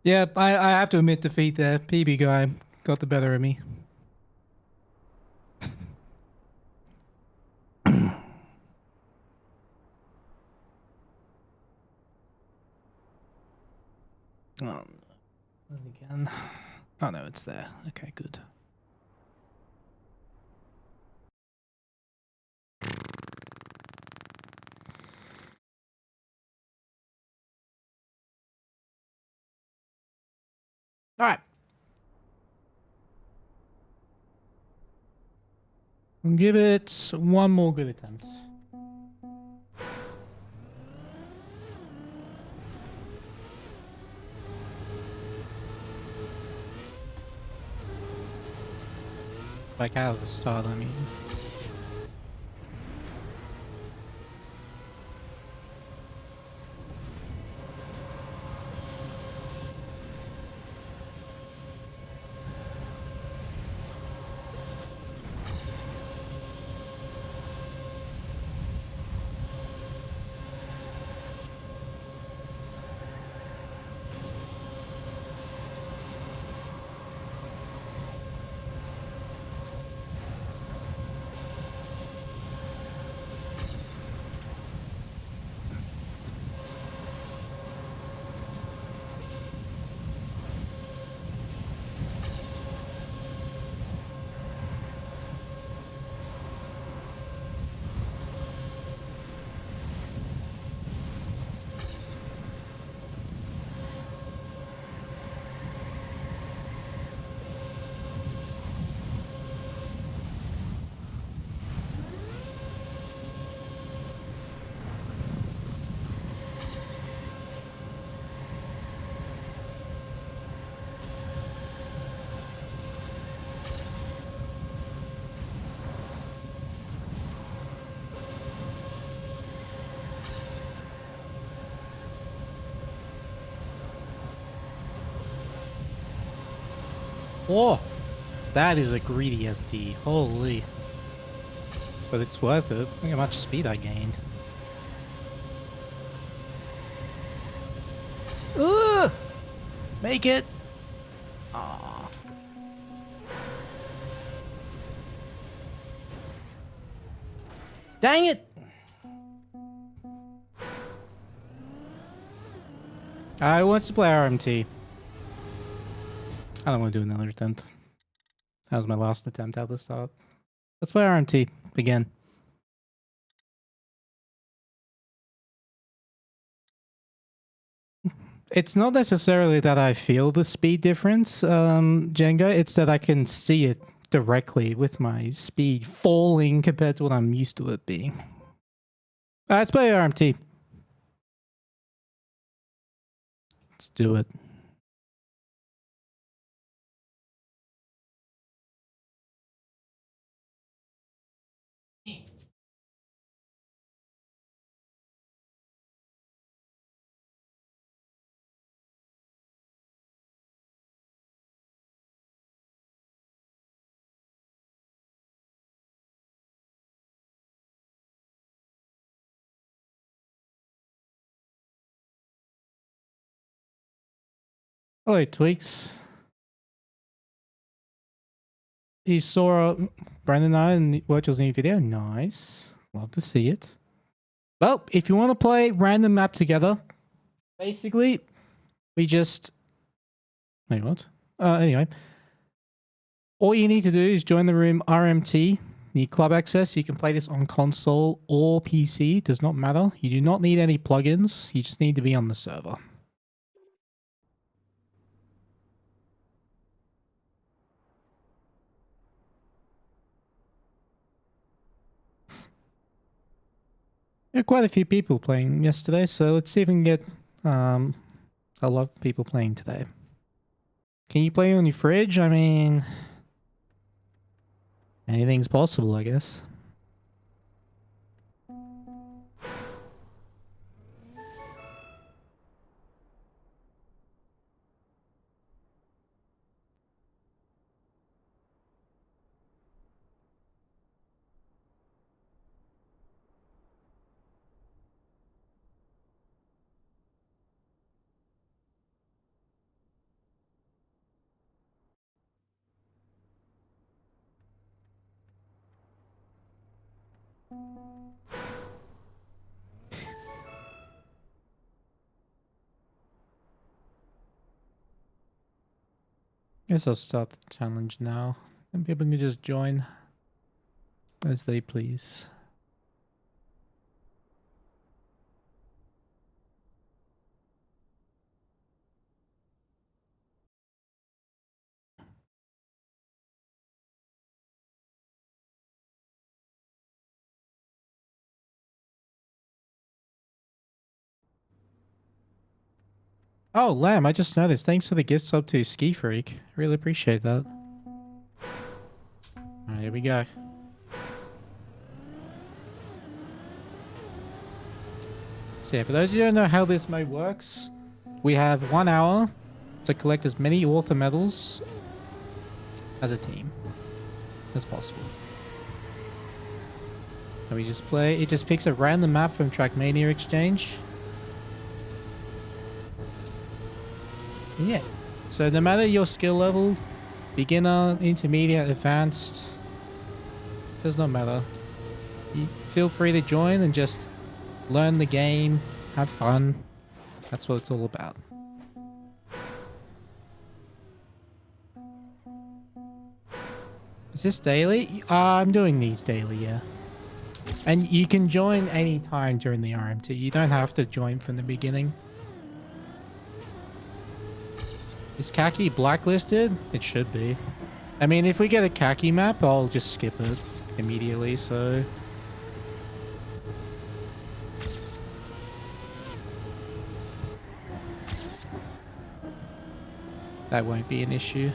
Yeah, I have to admit defeat there. PB guy got the better of me. Again. Oh no, it's there. Okay, good. All right. We'll give it one more good attempt. Like out of the start, I mean. Oh, that is a greedy SD. Holy. But it's worth it. Look how much speed I gained. Ugh! Make it! Aww. Dang it! I wants to play RMT. I don't want to do another attempt. That was my last attempt at the start. Let's play RMT again. It's not necessarily that I feel the speed difference, Jenga. It's that I can see it directly with my speed falling compared to what I'm used to it being. Let's play RMT. Let's do it. Oh, wait, Tweaks. You saw Brandon and I in Virtual's new video. Nice. Love to see it. Well, if you want to play random map together, basically, we just... Wait, what? Anyway, All you need to do is join the room RMT, the club access. You can play this on console or PC. Does not matter. You do not need any plugins. You just need to be on the server. There are quite a few people playing yesterday, so let's see if we can get a lot of people playing today. Can you play on your fridge? I mean, anything's possible, I guess. Guess I'll start the challenge now, and people can just join as they please. Oh, Lamb, I just noticed. Thanks for the gift sub to Ski Freak. Really appreciate that. Alright, here we go. So yeah, for those of you who don't know how this mode works, we have 1 hour to collect as many author medals as a team as possible. And we just play, it just picks a random map from Trackmania Exchange. Yeah, so no matter your skill level, beginner, intermediate, advanced, does not matter. You feel free to join and just learn the game, have fun. That's what it's all about. Is this daily? I'm doing these daily, yeah. And you can join any time during the RMT. You don't have to join from the beginning. Is khaki blacklisted? It should be. I mean, if we get a khaki map, I'll just skip it immediately, so... that won't be an issue.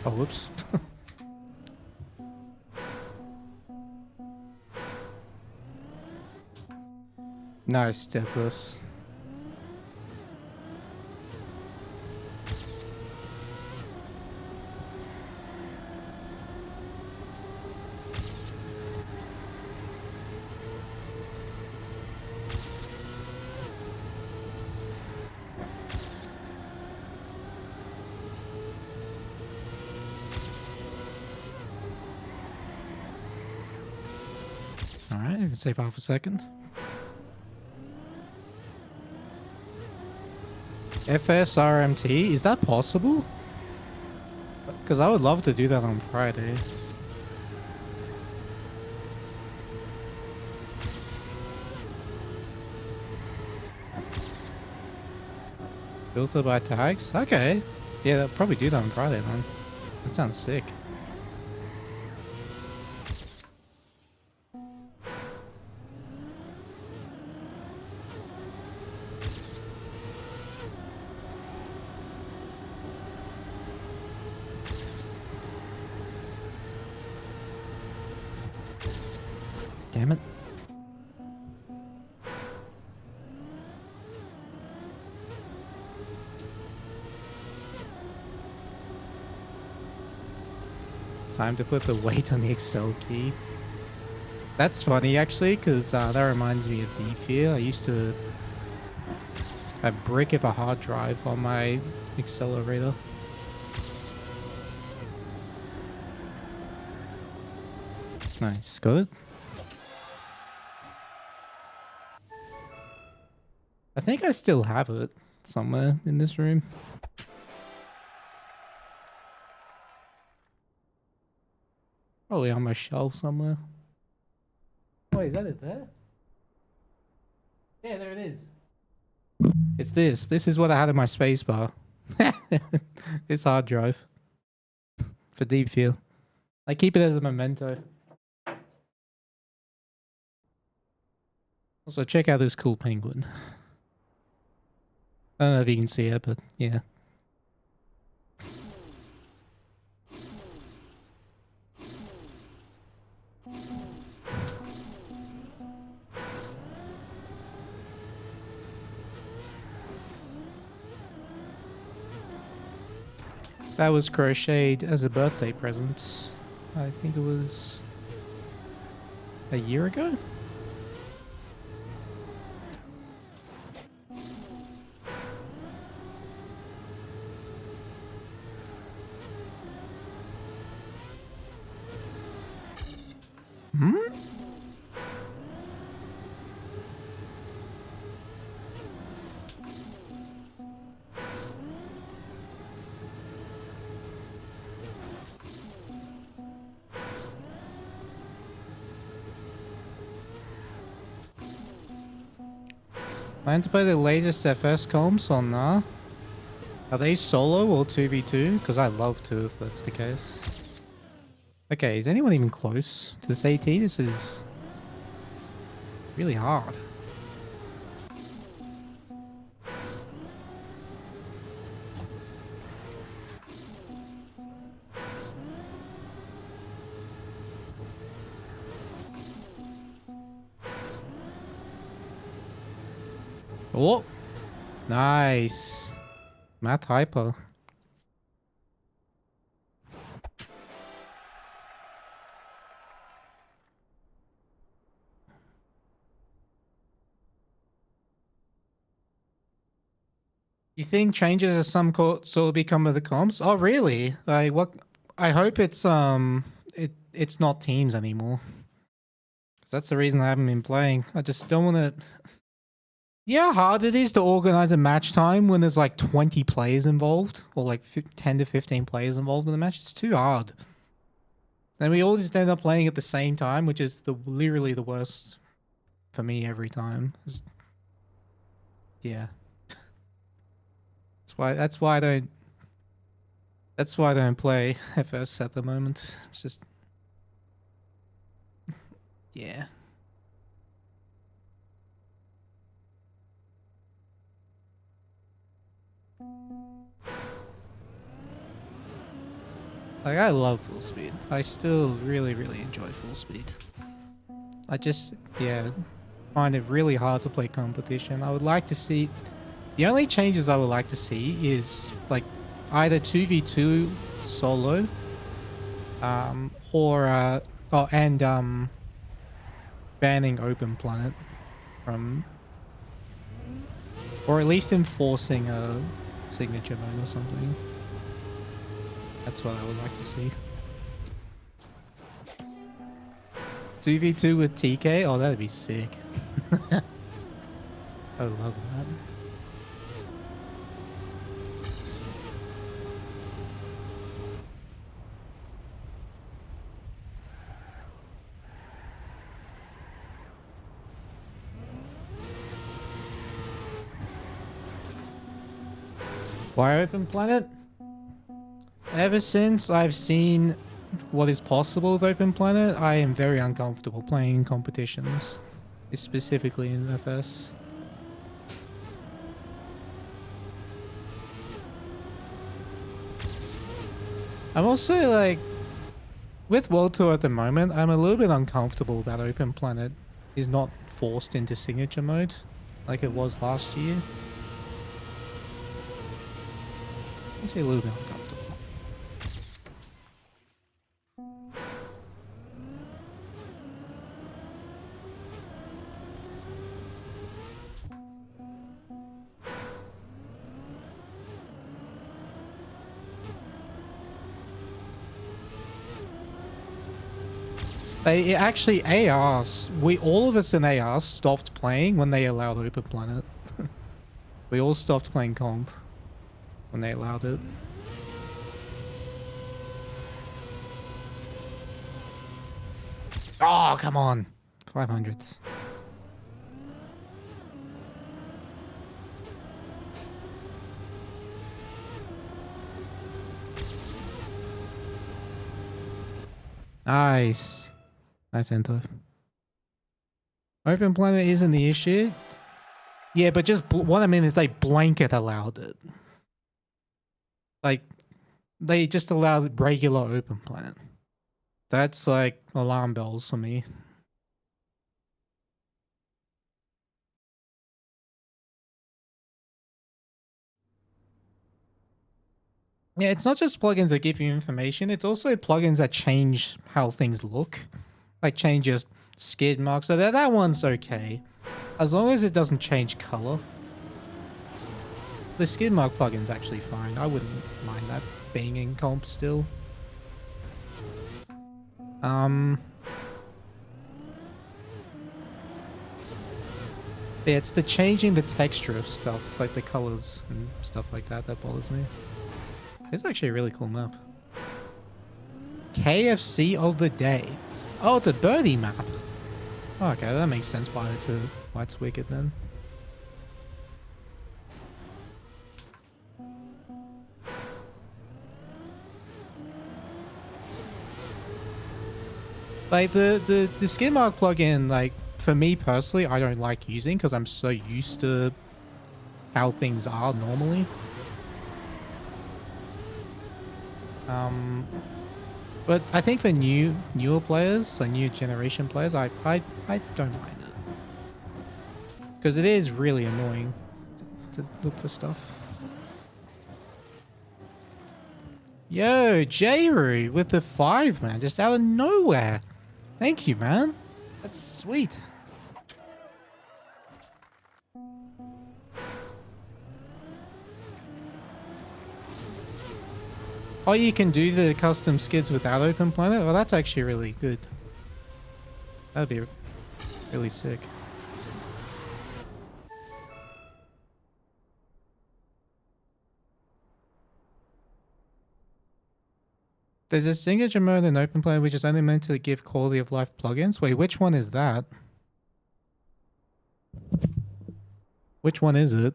Oh, whoops. Nice, Deathless. Alright, I can save half a second. FSRMT, is that possible? Because I would love to do that on Friday. Filter by tags? Okay. Yeah, they'll probably do that on Friday, man. That sounds sick. Damn it. Time to put the weight on the Excel key. That's funny actually, because that reminds me of Deep Fear. I used to have a brick of a hard drive on my accelerator. Nice, good. I think I still have it somewhere in this room. Probably on my shelf somewhere. Wait, is that it there? Yeah, there it is. It's this. This is what I had in my spacebar. This hard drive. For Deep Fear. I keep it as a memento. Also, check out this cool penguin. I don't know if you can see it, but yeah. That was crocheted as a birthday present. I think it was a year ago? Hmm? Plan to play the latest FS comps on Are they solo or 2v2? Because I love to if that's the case. Okay, is anyone even close to this AT? This is really hard. Oh, nice. Math hyper. You think changes of some sort will become with the comps? Oh, really? Like what? I hope it's it's not teams anymore. 'Cause that's the reason I haven't been playing. I just don't want to. Yeah, how hard it is to organize a match time when there's like 20 players involved, or like 10 to 15 players involved in the match. It's too hard. Then we all just end up playing at the same time, which is literally the worst for me every time. Yeah. That's why I don't play FS at the moment. It's just yeah. Like I love full speed. I still really enjoy full speed. I just find it really hard to play competition. I would like to see the only changes I would like to see is like either 2v2 solo or banning open planet from, or at least enforcing a signature mode or something. That's what I would like to see. 2v2 with TK? Oh, that'd be sick. I would love that. Why open planet? Ever since I've seen what is possible with open planet, I am very uncomfortable playing in competitions, specifically in FS. I'm also like, With World Tour at the moment, I'm a little bit uncomfortable that Open Planet is not forced into signature mode like it was last year. I say a little bit uncomfortable. They actually ARs, all of us in AR stopped playing when they allowed Open Planet. We all stopped playing comp when they allowed it. Oh, come on. 500s. Nice. Nice enter. Open Planet isn't the issue. Yeah, but just what I mean is they blanket allowed it. Like, they just allowed regular Open Planet. That's like alarm bells for me. Yeah, it's not just plugins that give you information, it's also plugins that change how things look. Like change your skid marks. So that one's okay. As long as it doesn't change color. The skid mark plugin's actually fine. I wouldn't mind that being in comp still. Yeah, it's the changing the texture of stuff, like the colors and stuff like that, that bothers me. It's actually a really cool map. KFC of the day. Oh, it's a birdie map. Oh, okay, that makes sense why it's wicked then. Like the skin mark plugin, like for me personally, I don't like using because I'm so used to how things are normally. But I think for newer players, like new generation players, I don't mind it because it is really annoying to look for stuff. Yo, Jayru with the 5, man, just out of nowhere. Thank you, man. That's sweet. Oh, you can do the custom skids without Open Planet? Well, that's actually really good. That'd be really sick. There's a signature mode in Open Planet which is only meant to give quality of life plugins. Wait, which one is that? Which one is it?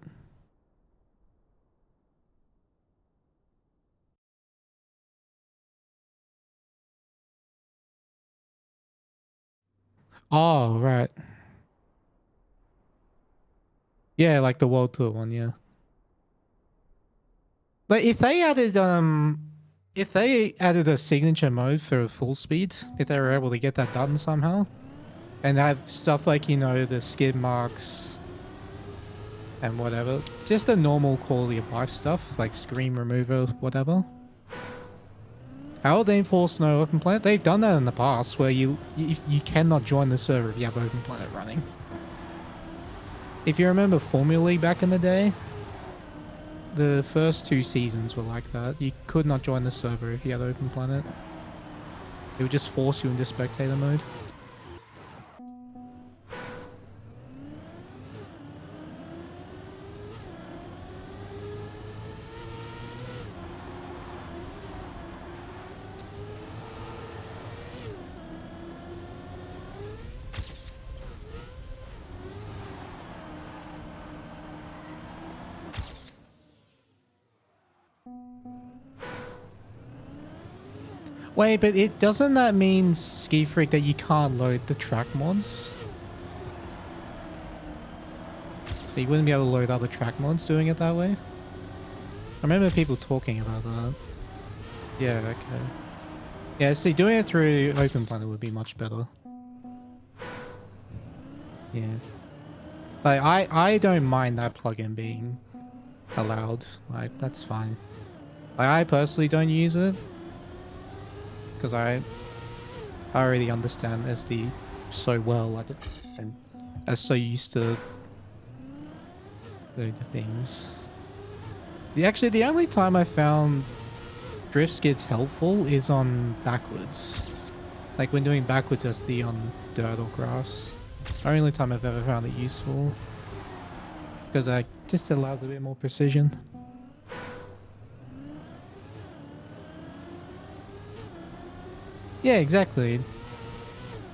Oh, right. Yeah, like the World Tour one, yeah. But if they added a signature mode for full speed, if they were able to get that done somehow, and have stuff like, you know, the skid marks and whatever, just the normal quality of life stuff, like screen remover, whatever. How would they enforce no Open Planet? They've done that in the past, where you cannot join the server if you have Open Planet running. If you remember Formula League back in the day, the first 2 seasons were like that. You could not join the server if you had Open Planet. It would just force you into spectator mode. Wait, but doesn't that mean, Ski Freak, that you can't load the track mods? That you wouldn't be able to load other track mods doing it that way? I remember people talking about that. Yeah, okay. Yeah, see, doing it through Open Planet would be much better. Yeah. Like, I don't mind that plugin being allowed. Like, that's fine. Like, I personally don't use it. Because I already understand SD so well. Like, and I'm so used to the things. Actually, the only time I found drift skids helpful is on backwards. Like when doing backwards SD on dirt or grass. Only time I've ever found it useful. Because it just allows a bit more precision. Yeah, exactly.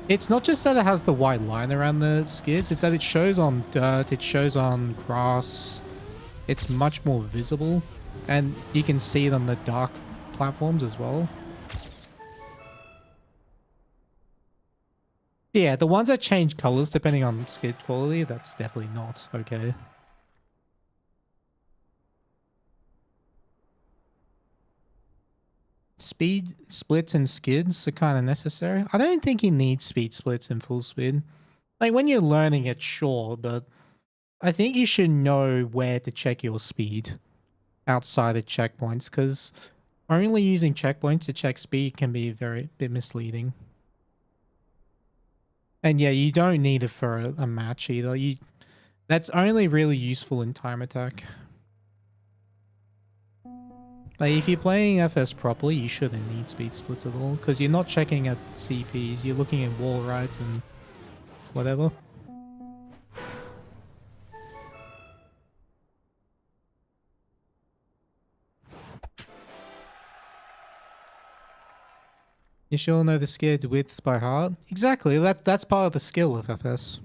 It's not just that it has the white line around the skids, it's that it shows on dirt, it shows on grass. It's much more visible. And you can see it on the dark platforms as well. Yeah, the ones that change colors depending on skid quality, that's definitely not okay. Speed splits and skids are kind of necessary. I don't think you need speed splits in full speed. Like when you're learning it, sure, but I think you should know where to check your speed outside of checkpoints, because only using checkpoints to check speed can be very bit misleading. And yeah, you don't need it for a match either. That's only really useful in time attack. Like if you're playing FS properly, you shouldn't need speed splits at all, because you're not checking at CPs, you're looking at wall rides and whatever. You sure know the skid widths by heart? Exactly, that's part of the skill of FS.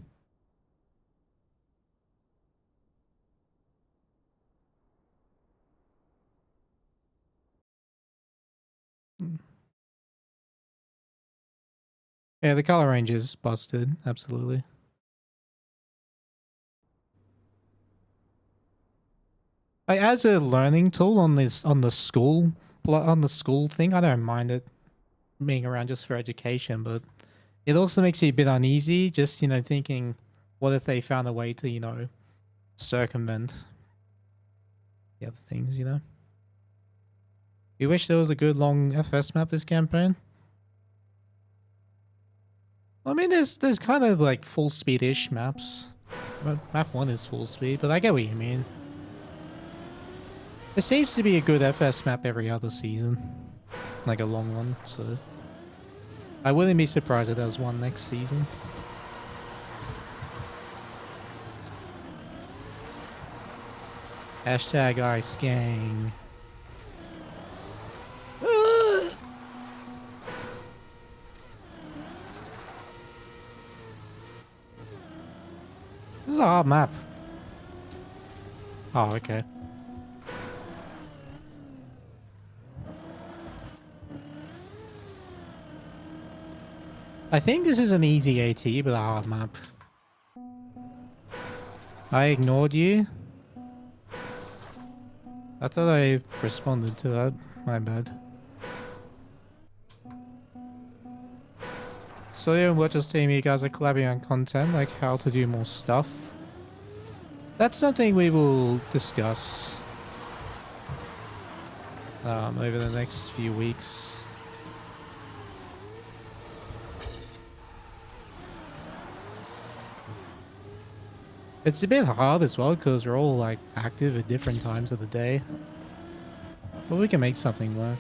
Yeah, the color range is busted, absolutely. Like, as a learning tool on the school thing, I don't mind it being around just for education, but it also makes you a bit uneasy, just, you know, thinking, what if they found a way to, you know, circumvent the other things, you know? You wish there was a good long FS map this campaign? I mean, there's kind of like full speed-ish maps. Map 1 is full speed, but I get what you mean. There seems to be a good FS map every other season. Like a long one, so... I wouldn't be surprised if there was one next season. Hashtag Ice Gang. This is a hard map. Oh, okay. I think this is an easy AT, but a hard map. I ignored you. I thought I responded to that. My bad. So yeah, we're just saying you guys are collabing on content, like how to do more stuff. That's something we will discuss over the next few weeks. It's a bit hard as well because we're all like active at different times of the day. But we can make something work.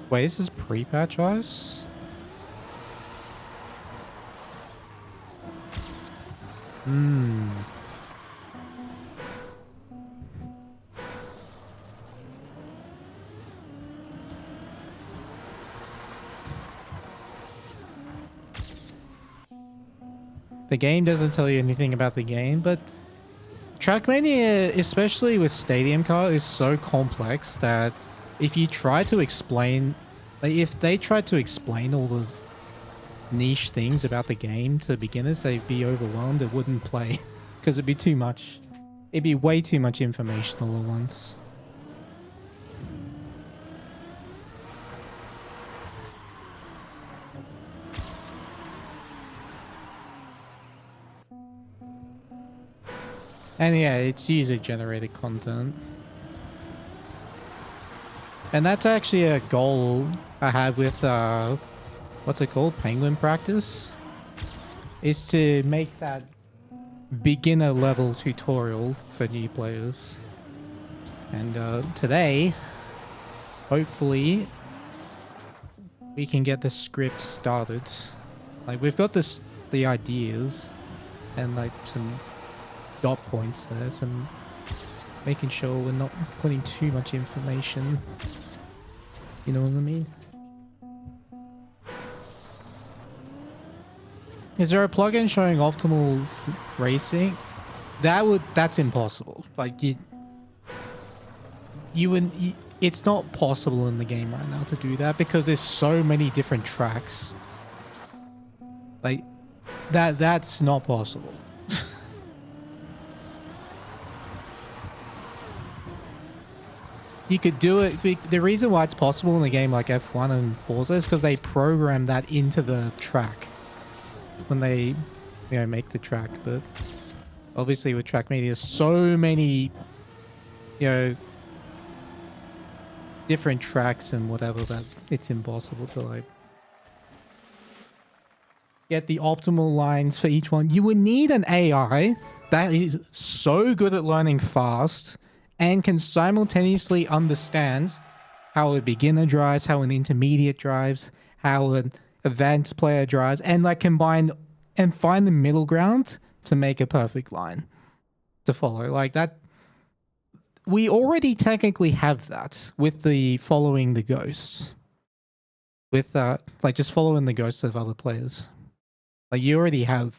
Wait, this is pre-patch ice? Hmm. The game doesn't tell you anything about the game, but Trackmania, especially with Stadium Car, is so complex that if you try to explain, like if they tried to explain all the niche things about the game to beginners, they'd be overwhelmed. It wouldn't play because it'd be too much. It'd be way too much information all at once. And yeah, it's user-generated content. And that's actually a goal I have with, what's it called? Penguin practice? Is to make that beginner level tutorial for new players. And today, hopefully, we can get the script started. Like, we've got the ideas and like some dot points there, some making sure we're not putting too much information. You know what I mean? Is there a plugin showing optimal racing? That's impossible. Like it's not possible in the game right now to do that because there's so many different tracks. Like that's not possible. You could do it. The reason why it's possible in a game like F1 and Forza is because they program that into the track when they, make the track. But obviously with Trackmania, there's so many, different tracks and whatever that it's impossible to like get the optimal lines for each one. You would need an AI that is so good at learning fast and can simultaneously understand how a beginner drives, how an intermediate drives, how an advanced player drives, and like combine and find the middle ground to make a perfect line to follow. Like that, we already technically have that with the following the ghosts. With like just following the ghosts of other players. Like you already have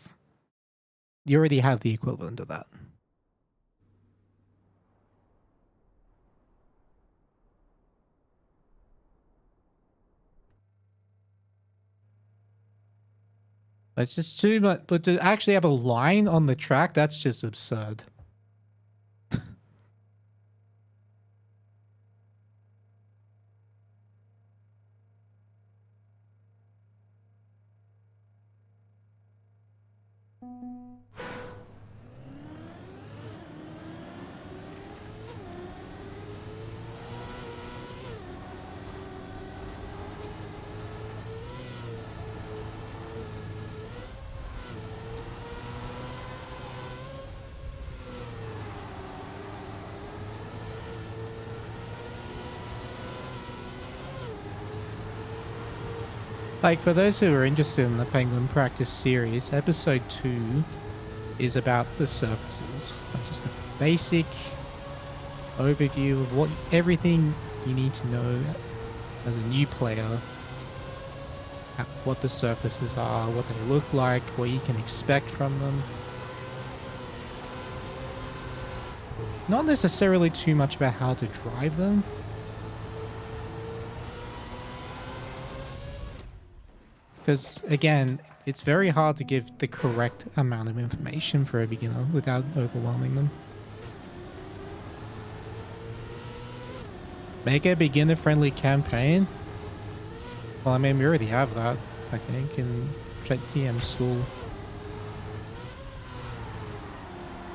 the equivalent of that. It's just too much, but to actually have a line on the track, that's just absurd. Like, for those who are interested in the Penguin Practice series, episode 2 is about the surfaces. Like just a basic overview of everything you need to know as a new player. What the surfaces are, what they look like, what you can expect from them. Not necessarily too much about how to drive them. Because, again, it's very hard to give the correct amount of information for a beginner without overwhelming them. Make a beginner-friendly campaign? Well, I mean, we already have that, I think, in TM School.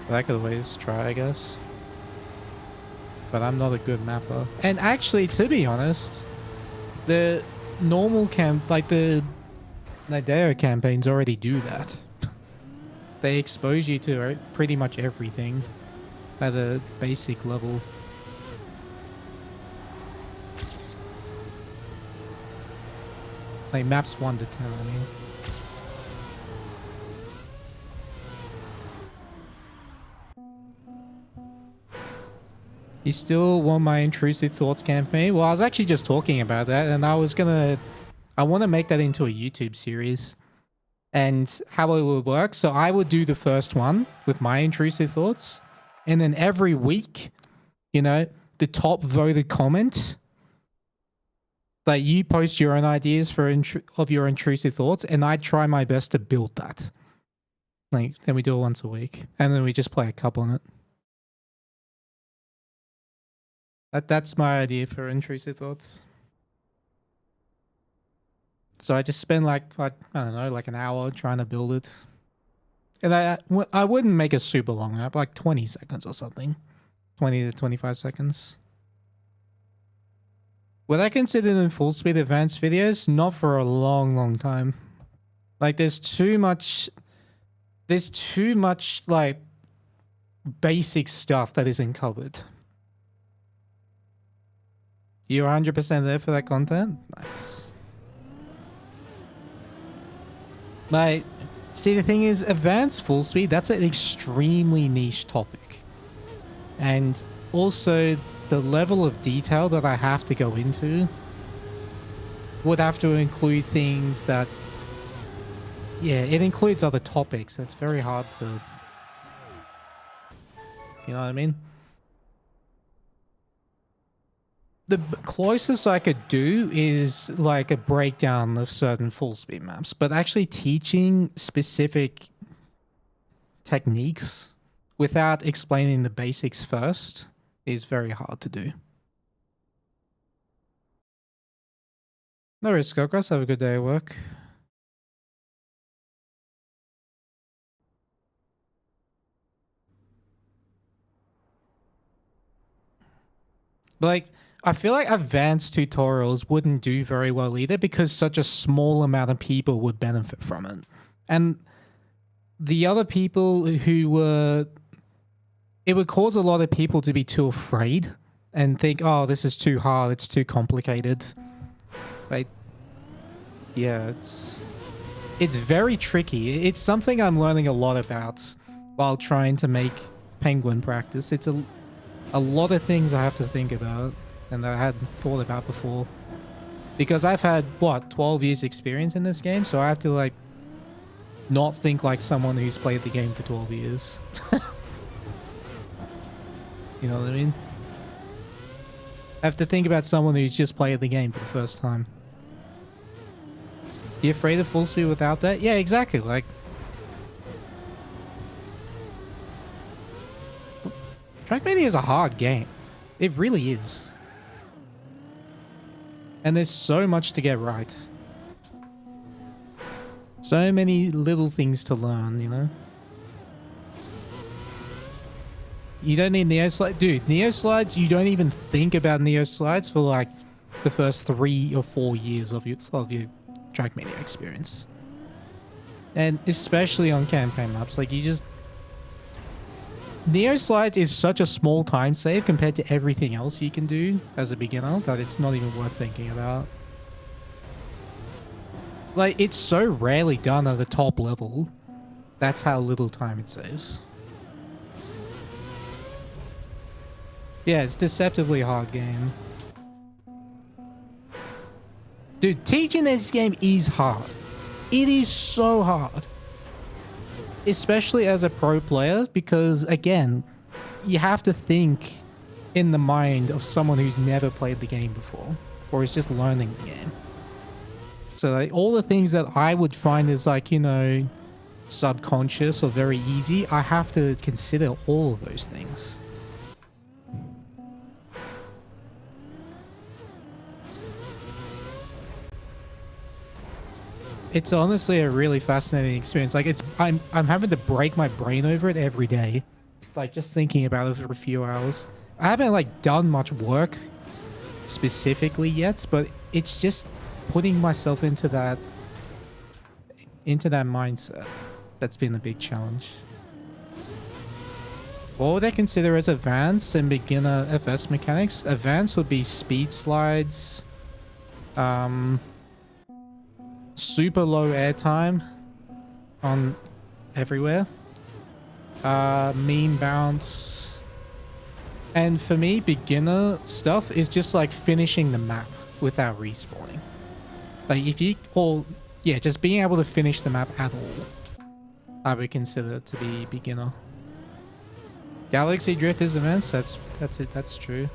That could always try, I guess. But I'm not a good mapper. And actually, to be honest, the normal like the Nideo campaigns already do that. They expose you to pretty much everything at a basic level. Like maps 1 to 10, I mean. You still want my intrusive thoughts campaign? Well, I was actually just talking about that, and I want to make that into a YouTube series. And how it would work, so I would do the first one with my intrusive thoughts, and then every week, the top voted comment, like you post your own ideas of your intrusive thoughts, and I try my best to build that. Like, then we do it once a week, and then we just play a cup on it. That's my idea for intrusive thoughts. So I just spend like I don't know, like an hour trying to build it. And I wouldn't make a super long map, like 20 seconds or something. 20 to 25 seconds. Would I consider it in full speed advanced videos? Not for a long time. Like there's too much like basic stuff that isn't covered. You're 100% there for that content? Nice. Like, see, the thing is, advanced full speed, that's an extremely niche topic. And also, the level of detail that I have to go into would have to include things that... Yeah, it includes other topics. That's very hard to... You know what I mean? The closest I could do is like a breakdown of certain full speed maps, but actually teaching specific techniques without explaining the basics first is very hard to do. No worries, Skokras. Have a good day at work. Like, I feel like advanced tutorials wouldn't do very well either because such a small amount of people would benefit from it. And the other people who were... It would cause a lot of people to be too afraid and think, oh, this is too hard, it's too complicated. Like, yeah, it's very tricky. It's something I'm learning a lot about while trying to make Penguin practice. It's a lot of things I have to think about and I hadn't thought about before. Because I've had, what, 12 years experience in this game, so I have to, like, not think like someone who's played the game for 12 years. You know what I mean? I have to think about someone who's just played the game for the first time. You afraid of full speed without that? Yeah, exactly. Like, Trackmania is a hard game. It really is. And there's so much to get right. So many little things to learn, you know? You don't need Neo Slides. Dude, Neo Slides, you don't even think about Neo Slides for like the first 3 or 4 years of your Trackmania experience. And especially on campaign maps, like you just... Neo Slides is such a small time save compared to everything else you can do as a beginner that it's not even worth thinking about. Like, it's so rarely done at the top level. That's how little time it saves. Yeah, it's a deceptively hard game. Dude, teaching this game is hard. It is so hard. Especially as a pro player, because, again, you have to think in the mind of someone who's never played the game before, or is just learning the game. So, like, all the things that I would find is, like, you know, subconscious or very easy, I have to consider all of those things. It's honestly a really fascinating experience. Like, I'm having to break my brain over it every day. Like, just thinking about it for a few hours. I haven't, like, done much work specifically yet, but it's just putting myself into that mindset that's been a big challenge. What would I consider as advanced and beginner FS mechanics? Advanced would be speed slides, super low airtime on everywhere, mean bounce, and for me, beginner stuff is just like finishing the map without respawning. Like if you, or yeah, just being able to finish the map at all, I would consider to be beginner. Galaxy Drift is immense. That's it. That's true.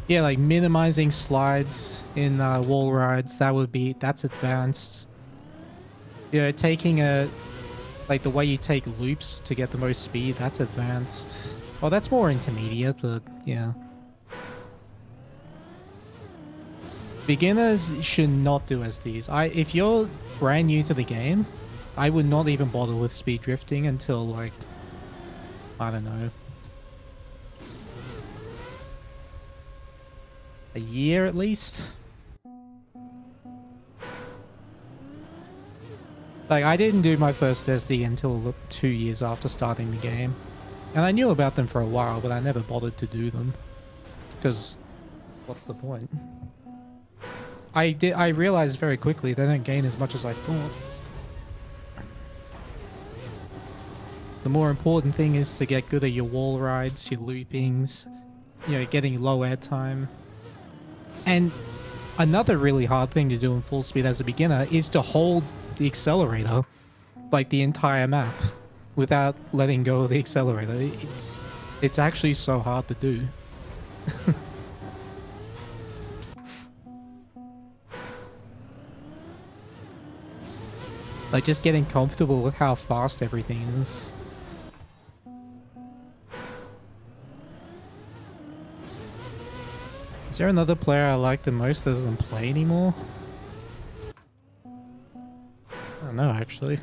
Yeah, like minimizing slides in wall rides, that's advanced. You know, taking a Like the way you take loops to get the most speed, that's advanced. Well, that's more intermediate, but yeah. Beginners should not do SDs. If you're brand new to the game, I would not even bother with speed drifting until like, I don't know, a year at least. Like, I didn't do my first SD until 2 years after starting the game. And I knew about them for a while, but I never bothered to do them. Because, what's the point? I realized very quickly they don't gain as much as I thought. The more important thing is to get good at your wall rides, your loopings, you know, getting low air time. And another really hard thing to do in full speed as a beginner is to hold the accelerator like the entire map without letting go of the accelerator. It's actually so hard to do. Like just getting comfortable with how fast everything is. Is there another player I like the most that doesn't play anymore? I don't know, actually.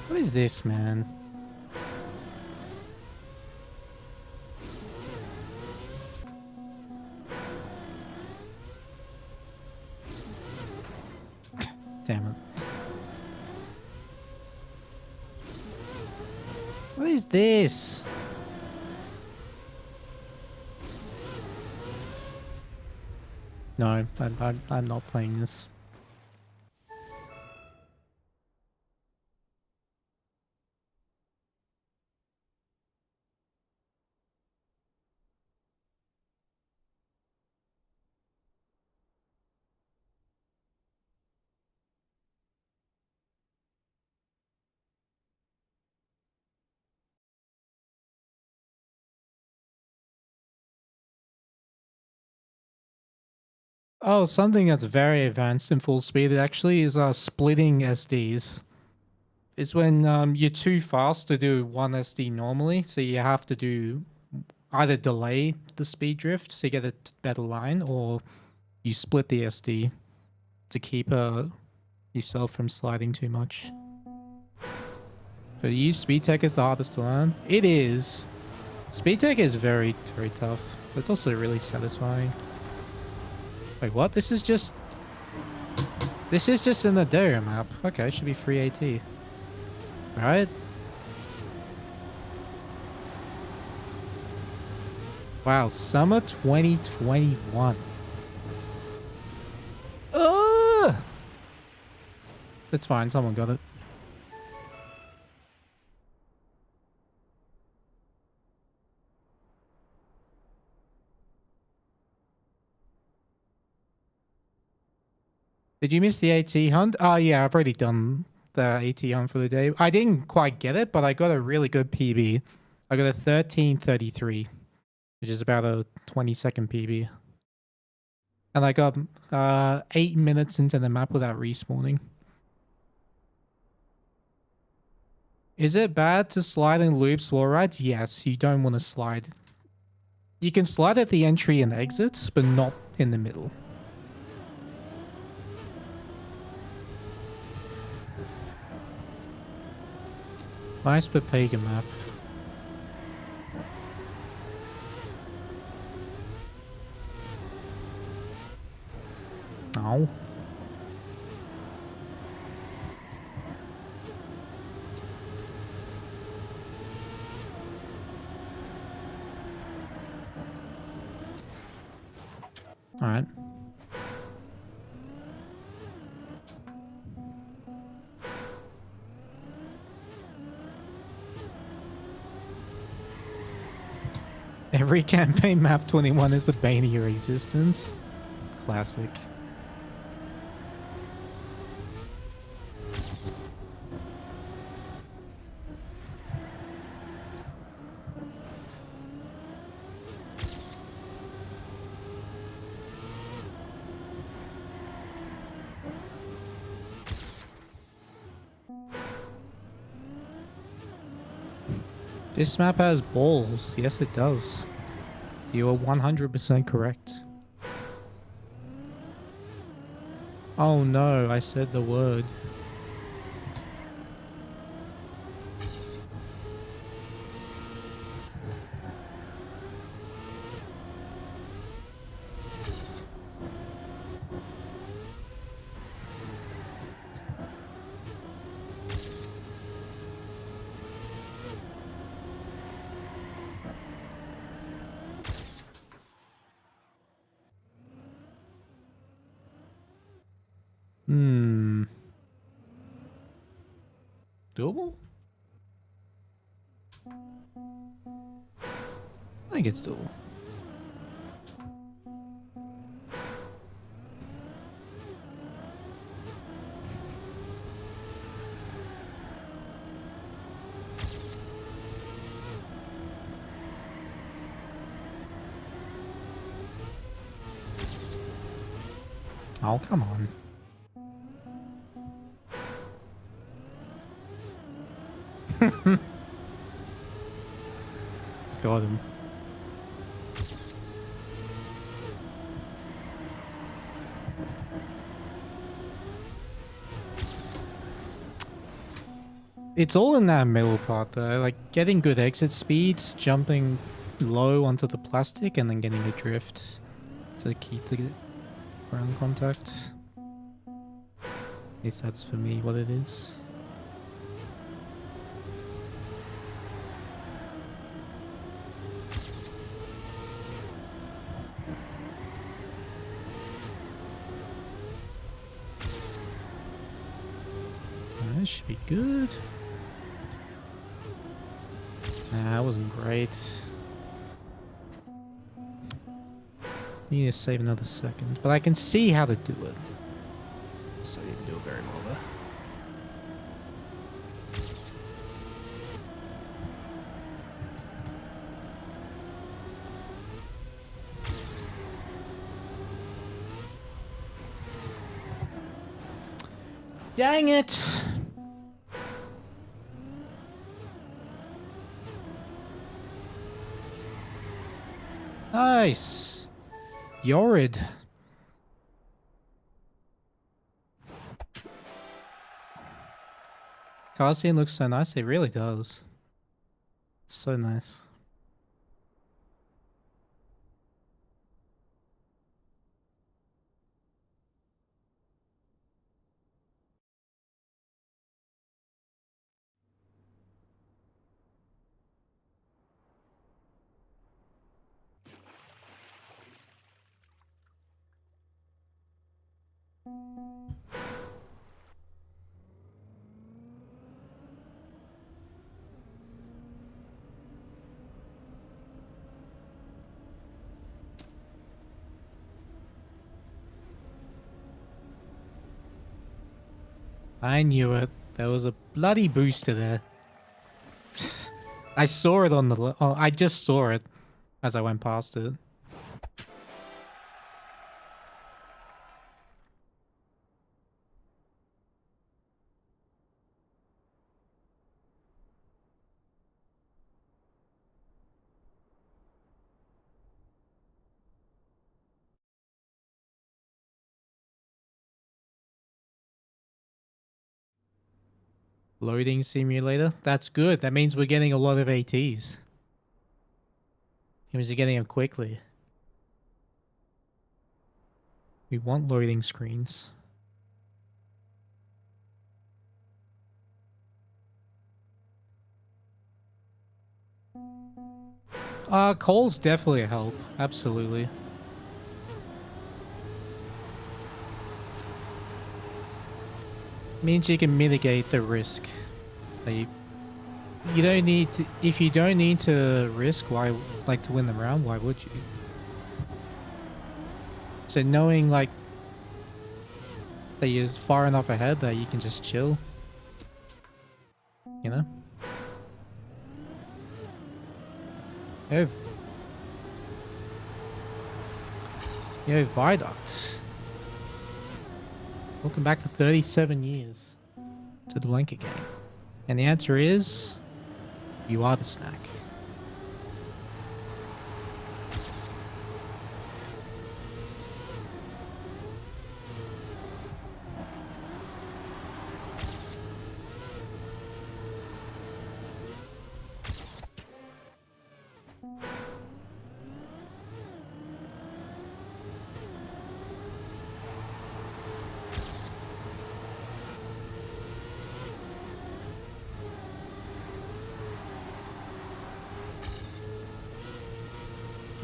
What is this, man? Damn it. What is this? No, I'm not playing this. Oh, something that's very advanced in full speed actually is splitting SDs. It's when you're too fast to do one SD normally, so you have to do either delay the speed drift so you get a better line, or you split the SD to keep yourself from sliding too much. But use speed tech is the hardest to learn. It is. Speed tech is very, very tough, but it's also really satisfying. Wait, what? This is just in the Dario map. Okay, it should be free AT. Right? Wow, summer 2021. Ugh! It's fine, someone got it. Did you miss the AT hunt? Oh yeah, I've already done the AT hunt for the day. I didn't quite get it, but I got a really good PB. I got a 13:33, which is about a 20-second PB. And I got 8 minutes into the map without respawning. Is it bad to slide in loops wall rides? Yes, you don't want to slide. You can slide at the entry and exit, but not in the middle. Nice Pepega map. Oh. All right. Every campaign map 21 is the bane of your existence. Classic. This map has balls. Yes, it does. You are 100% correct. Oh no, I said the word. Doable? I think it's doable. Oh, come on. Got him. It's all in that middle part though, like getting good exit speeds, jumping low onto the plastic and then getting the drift to keep the ground contact. At least that's for me what it is. That should be good. Nah, that wasn't great. Need to save another second, but I can see how to do it. So I didn't do it very well there. Dang it! Nice! Yorid. Car scene looks so nice, it really does. It's so nice. I knew it. There was a bloody booster there. I saw it on the... Oh, I just saw it as I went past it. Loading simulator. That's good. That means we're getting a lot of ATs. It means you're getting them quickly. We want loading screens. Coal's definitely a help. Absolutely. Means you can mitigate the risk. Like, you don't need to, if you don't need to risk, why, like, to win the round, why would you? So knowing, like, that you're far enough ahead that you can just chill. You know? Yo, Viaduct. Welcome back to 37 years to the Blanket game. And the answer is... You are the snack.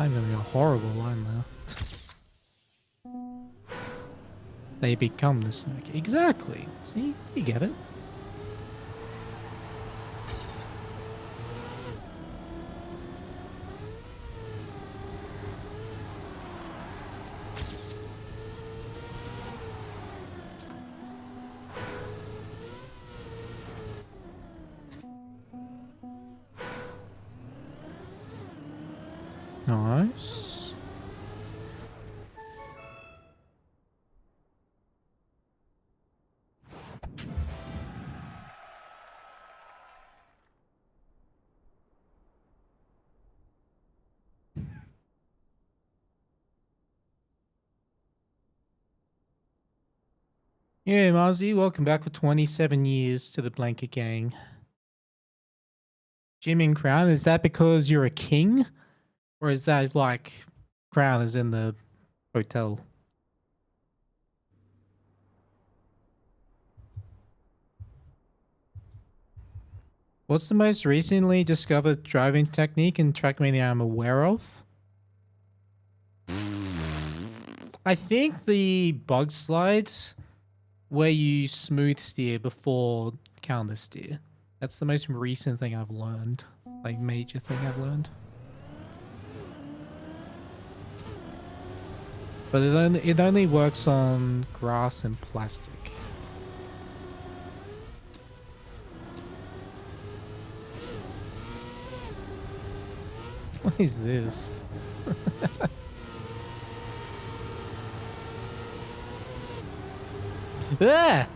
I'm gonna be a horrible line there. They become the snack. Exactly. See? You get it. Nice. Yeah, Marzi, welcome back for 27 years to the Blanket Gang. Jim and Crown, is that because you're a king? Or is that like Crown is in the hotel? What's the most recently discovered driving technique in Trackmania I'm aware of? I think the bug slides where you smooth steer before counter steer. That's the most recent thing I've learned. Like major thing I've learned. But it only works on grass and plastic. What is this? Ah!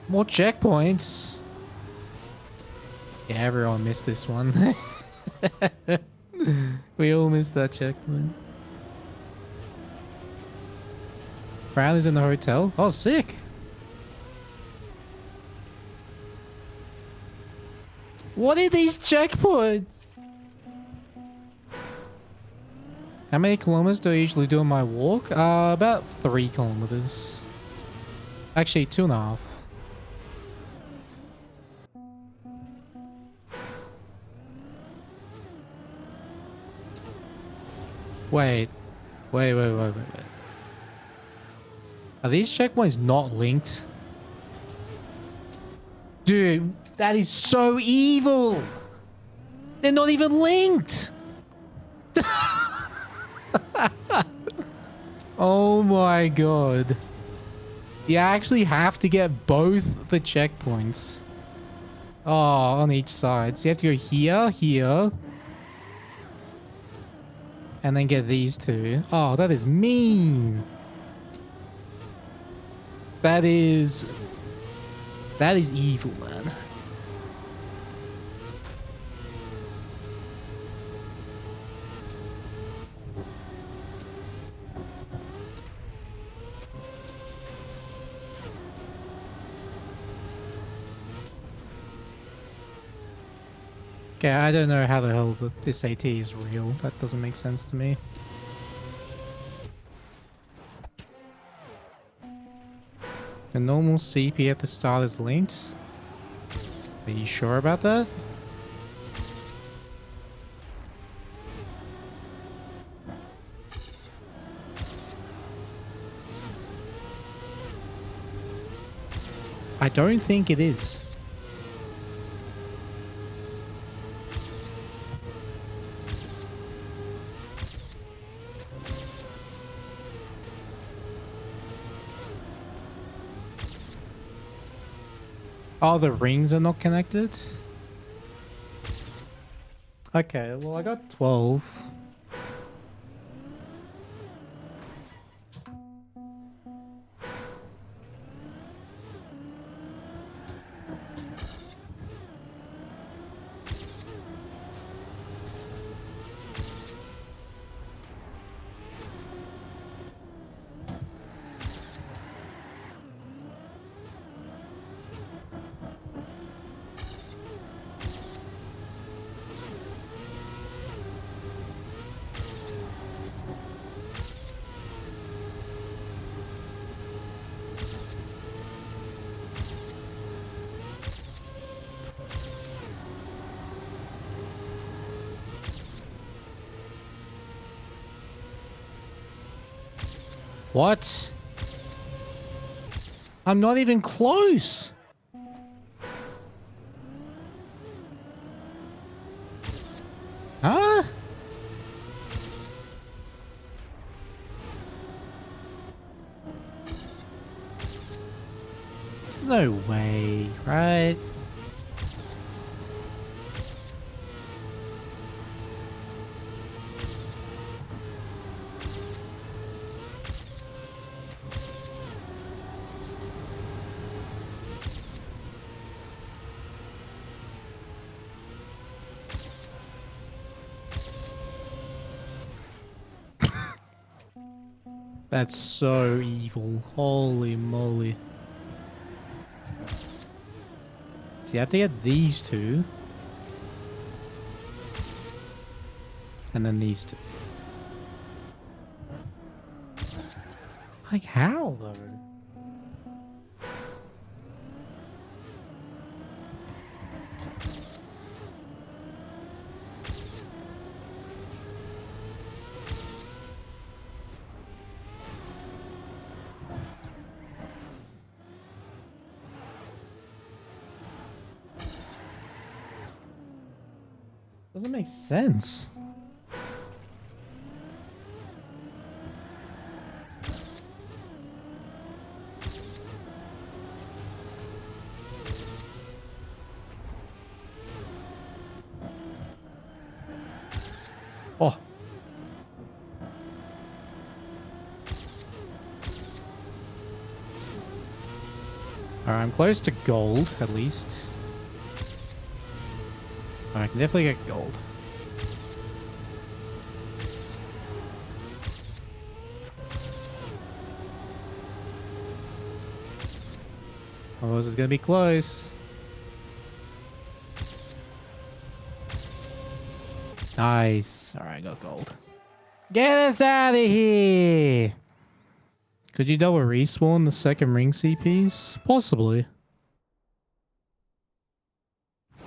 More checkpoints. Yeah, everyone missed this one. We all missed that checkpoint. Brown is in the hotel. Oh, sick. What are these checkpoints? How many kilometers do I usually do on my walk? About 3 kilometers. Actually, 2.5. Wait. Wait. Are these checkpoints not linked? Dude, that is so evil. They're not even linked. Oh my god. You actually have to get both the checkpoints. Oh, on each side. So you have to go here. And then get these two. Oh, that is mean. That is evil, man. Okay, I don't know how the hell this AT is real. That doesn't make sense to me. The normal CP at the start is linked. Are you sure about that? I don't think it is. Oh, the rings are not connected? Okay, well I got 12. What? I'm not even close. Huh? There's no way, right? That's so evil. Holy moly. So you have to get these two. And then these two. Like how though? Doesn't make sense. Oh. Alright, I'm close to gold, at least. I can definitely get gold. Oh, this is gonna be close. Nice. Alright, got gold. Get us out of here! Could you double respawn the second ring CPs? Possibly.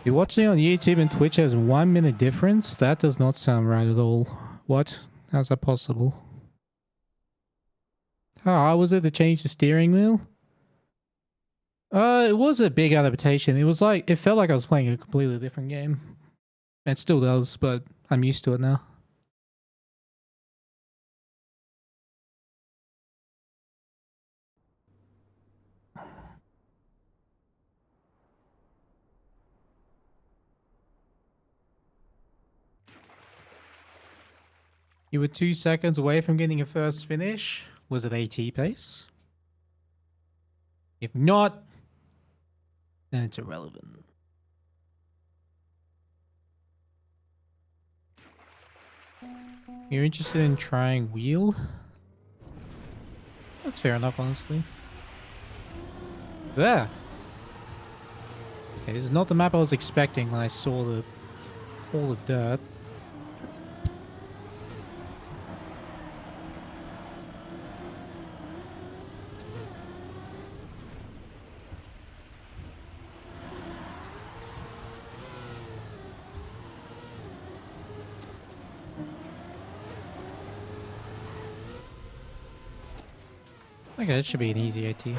You're watching on YouTube and Twitch has 1 minute difference? That does not sound right at all. What? How's that possible? How hard was it to change the steering wheel? It was a big adaptation. It was like, it felt like I was playing a completely different game. It still does, but I'm used to it now. You were 2 seconds away from getting a first finish. Was it AT pace? If not, then it's irrelevant. You're interested in trying wheel? That's fair enough, honestly. There! Okay, this is not the map I was expecting when I saw all the dirt. Okay, that should be an easy AT. If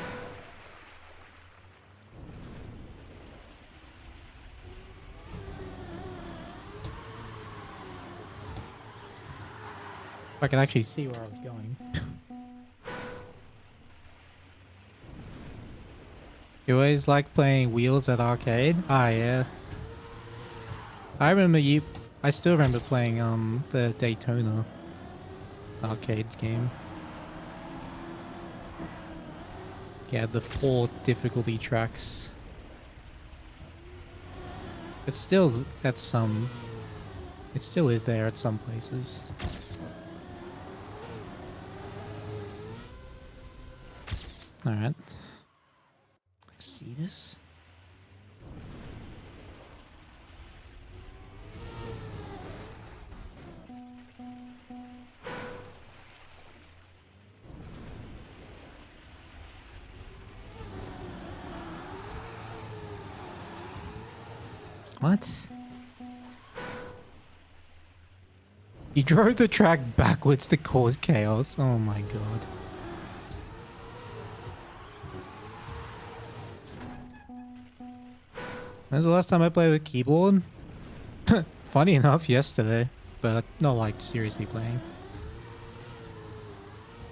I can actually see where I was going. You always like playing wheels at arcade? Ah, yeah. I remember I still remember playing the Daytona arcade game. Yeah, the 4 difficulty tracks. It's still at some... It still is there at some places. Alright. See this? What? You drove the track backwards to cause chaos. Oh my god. When's the last time I played with keyboard? Funny enough, yesterday. But not like seriously playing.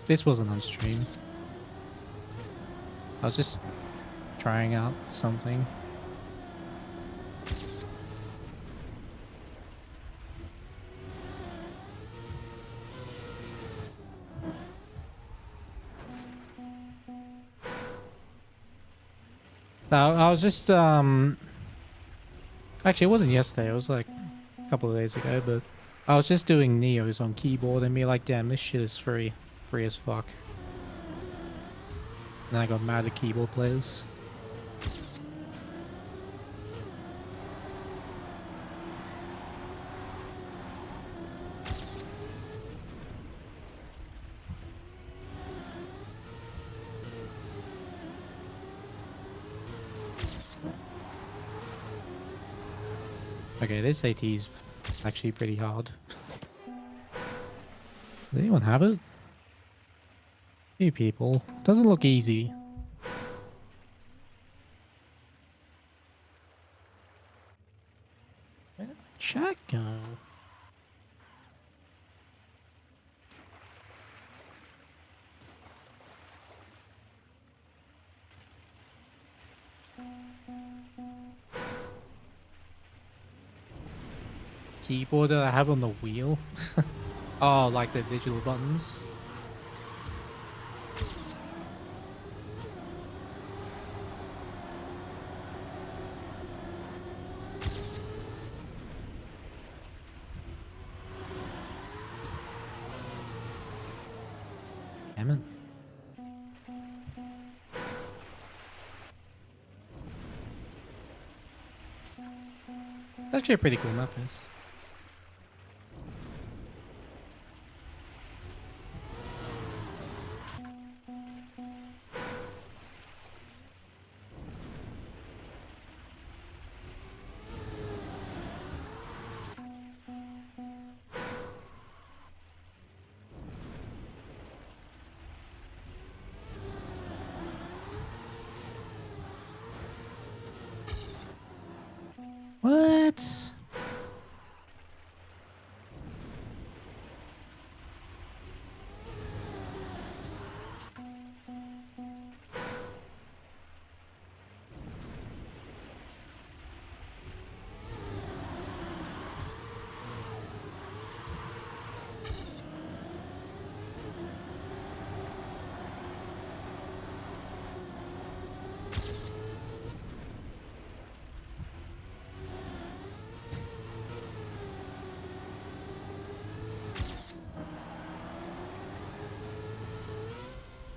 This wasn't on stream. I was just trying out something. I was just actually it wasn't yesterday, it was like a couple of days ago, but I was just doing Neos on keyboard and be like, damn, this shit is free as fuck. And I got mad at keyboard players. Okay, this AT is actually pretty hard. Does anyone have it? Few people. Doesn't look easy. Where did my chat go? Keyboard that I have on the wheel? Oh, like the digital buttons? Damn it. That's actually a pretty cool map, this. What?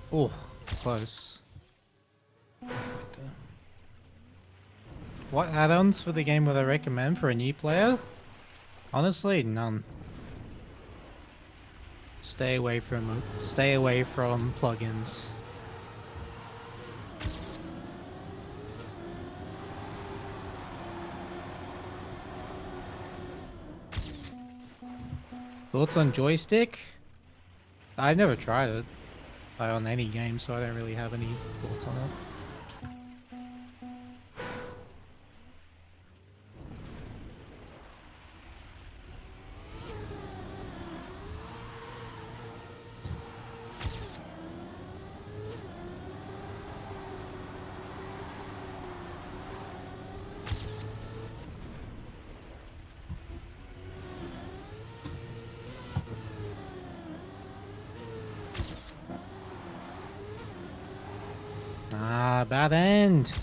Oh, close. What add-ons for the game would I recommend for a new player? Honestly, none. Stay away from plugins. Thoughts on joystick? I've never tried it. On any game, so I don't really have any thoughts on it. Ah, bad end.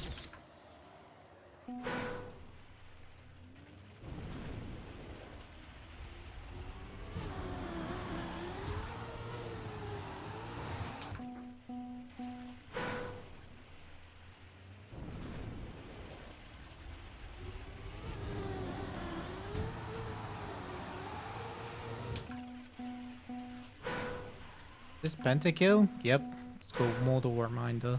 This pentakill? Yep. It's called Mortal Reminder.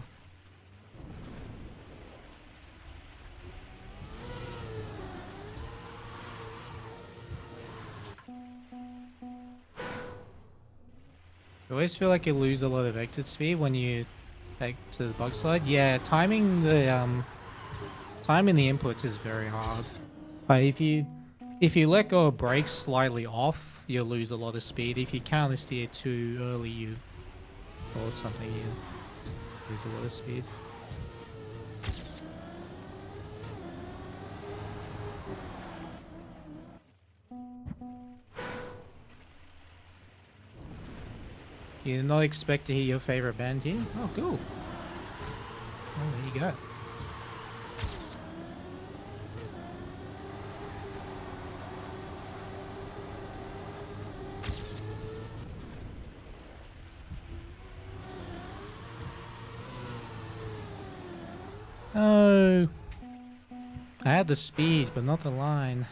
I always feel like you lose a lot of exit speed when you take to the bug slide. Yeah, timing the Timing the inputs is very hard. But if you let go of brakes slightly off, you'll lose a lot of speed. If you counter steer too early, or something, you lose a lot of speed. You did not expect to hear your favorite band here? Oh, cool. Oh, there you go. Oh, I had the speed, but not the line.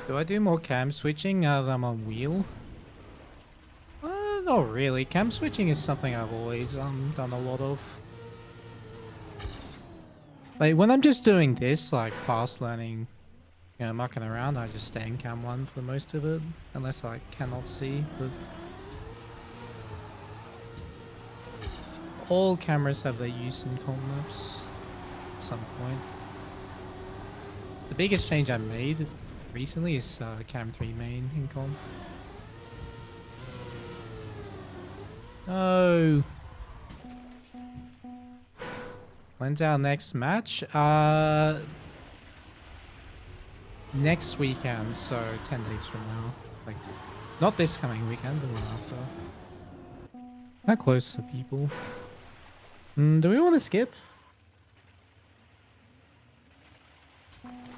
Do I do more cam switching now that I'm on wheel? Not really. Cam switching is something I've always done a lot of. Like when I'm just doing this, like fast learning, you know, mucking around, I just stay in cam 1 for most of it, unless I cannot see. But all cameras have their use in comp maps at some point. The biggest change I made recently is cam 3 main in comp. Oh. When's our next match? Next weekend, so 10 days from now. Like, not this coming weekend, the one after. How close are people? Do we want to skip?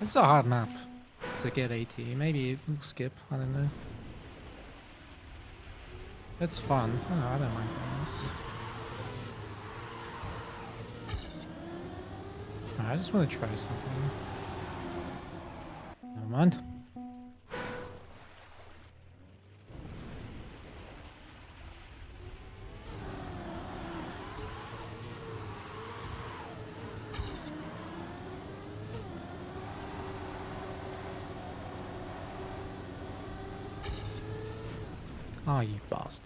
It's a hard map to get AT. Maybe we'll skip, I don't know. It's fun. Oh, I don't mind doing this. I just want to try something. Never mind. Oh, you bastard.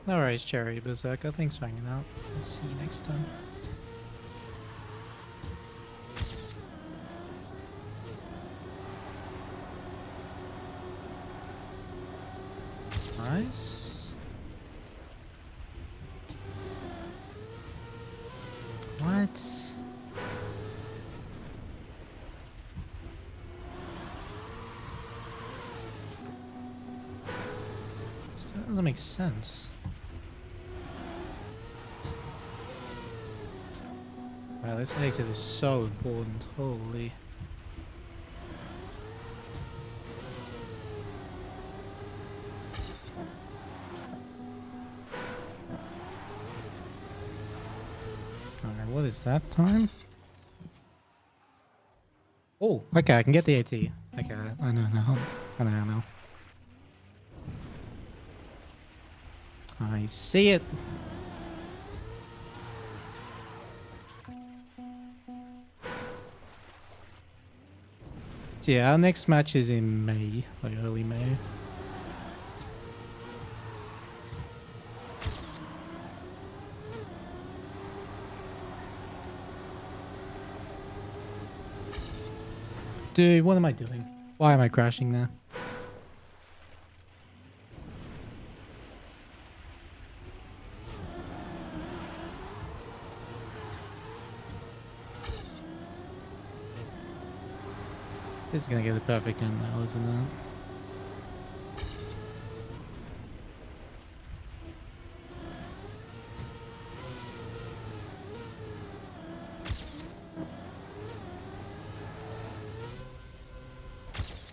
No worries, Cherry Berserker. Thanks for hanging out. I'll see you next time. Nice. What? That doesn't make sense. Wow, this exit is so important. Holy. Alright, what is that time? Oh, okay, I can get the AT. Okay, I know now. I know now. I see it. Yeah, our next match is in May, like early May. Dude, what am I doing? Why am I crashing now? This is gonna get the perfect end now, isn't it?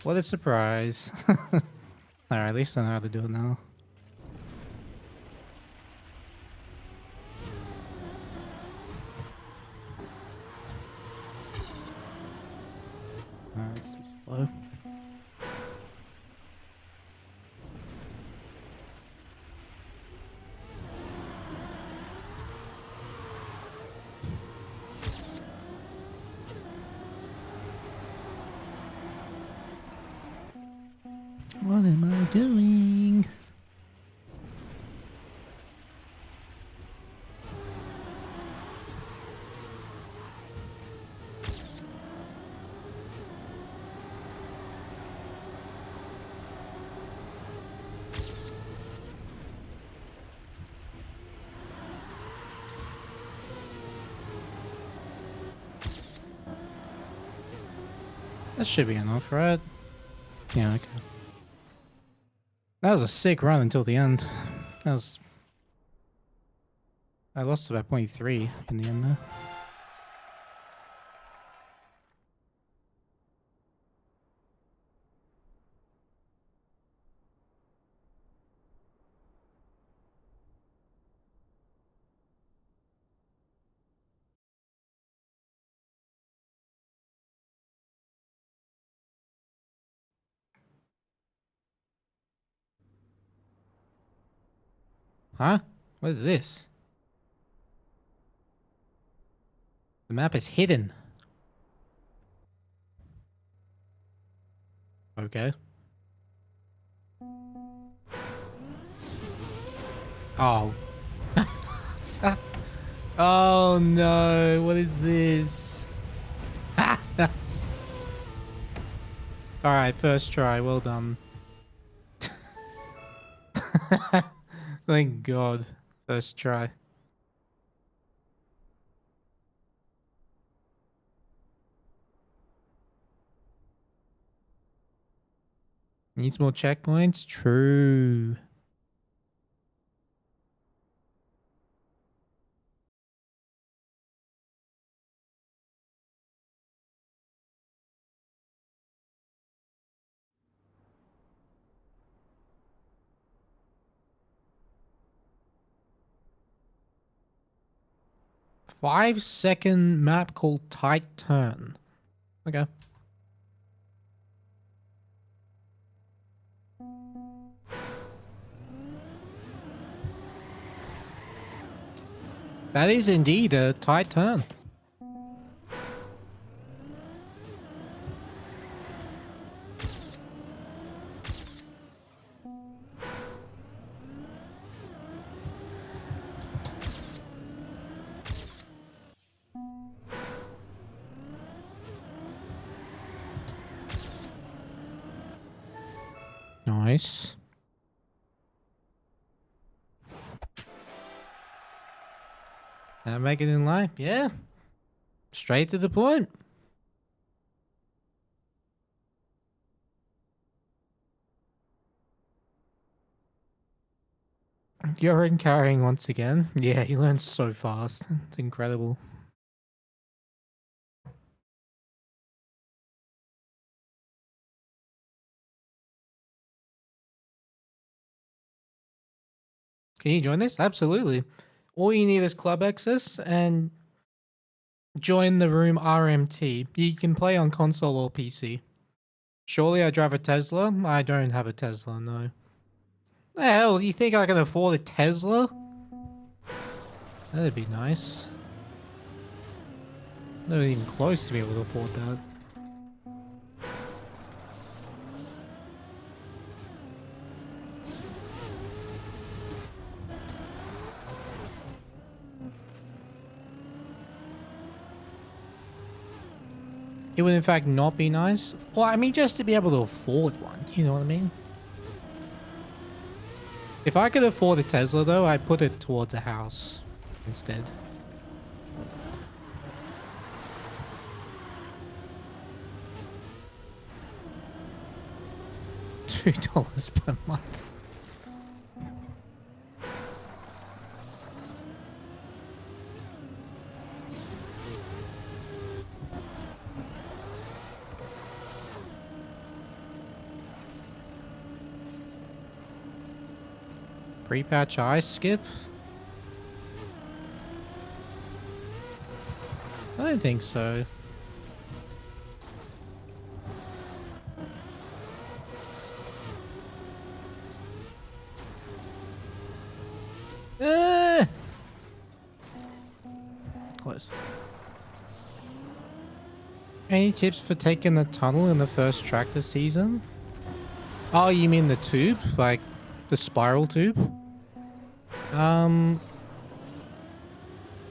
What a surprise. Alright, at least I know how to do it now. It's too slow. What am I doing? That should be enough, right? Yeah, okay. That was a sick run until the end. That was... I lost about 0.3 in the end there. Huh? What is this? The map is hidden. Okay. Oh. Oh no, what is this? Alright, first try, well done. Thank God. First try. Needs more checkpoints? True. Five-second map called Tight Turn. Okay. That is indeed a tight turn. Nice. Make it in life, yeah. Straight to the point. You're in carrying once again. Yeah, he learns so fast. It's incredible. Can you join this? Absolutely. All you need is club access and join the room RMT. You can play on console or PC. Surely I drive a Tesla? I don't have a Tesla, no. The hell, you think I can afford a Tesla? That'd be nice. Not even close to be able to afford that. It would in fact not be nice. Well, I mean, just to be able to afford one, you know what I mean? If I could afford a Tesla though, I'd put it towards a house instead. $2 per month. Pre-patch ice skip? I don't think so. Close. Any tips for taking the tunnel in the first track this season? Oh, you mean the tube? Like the spiral tube?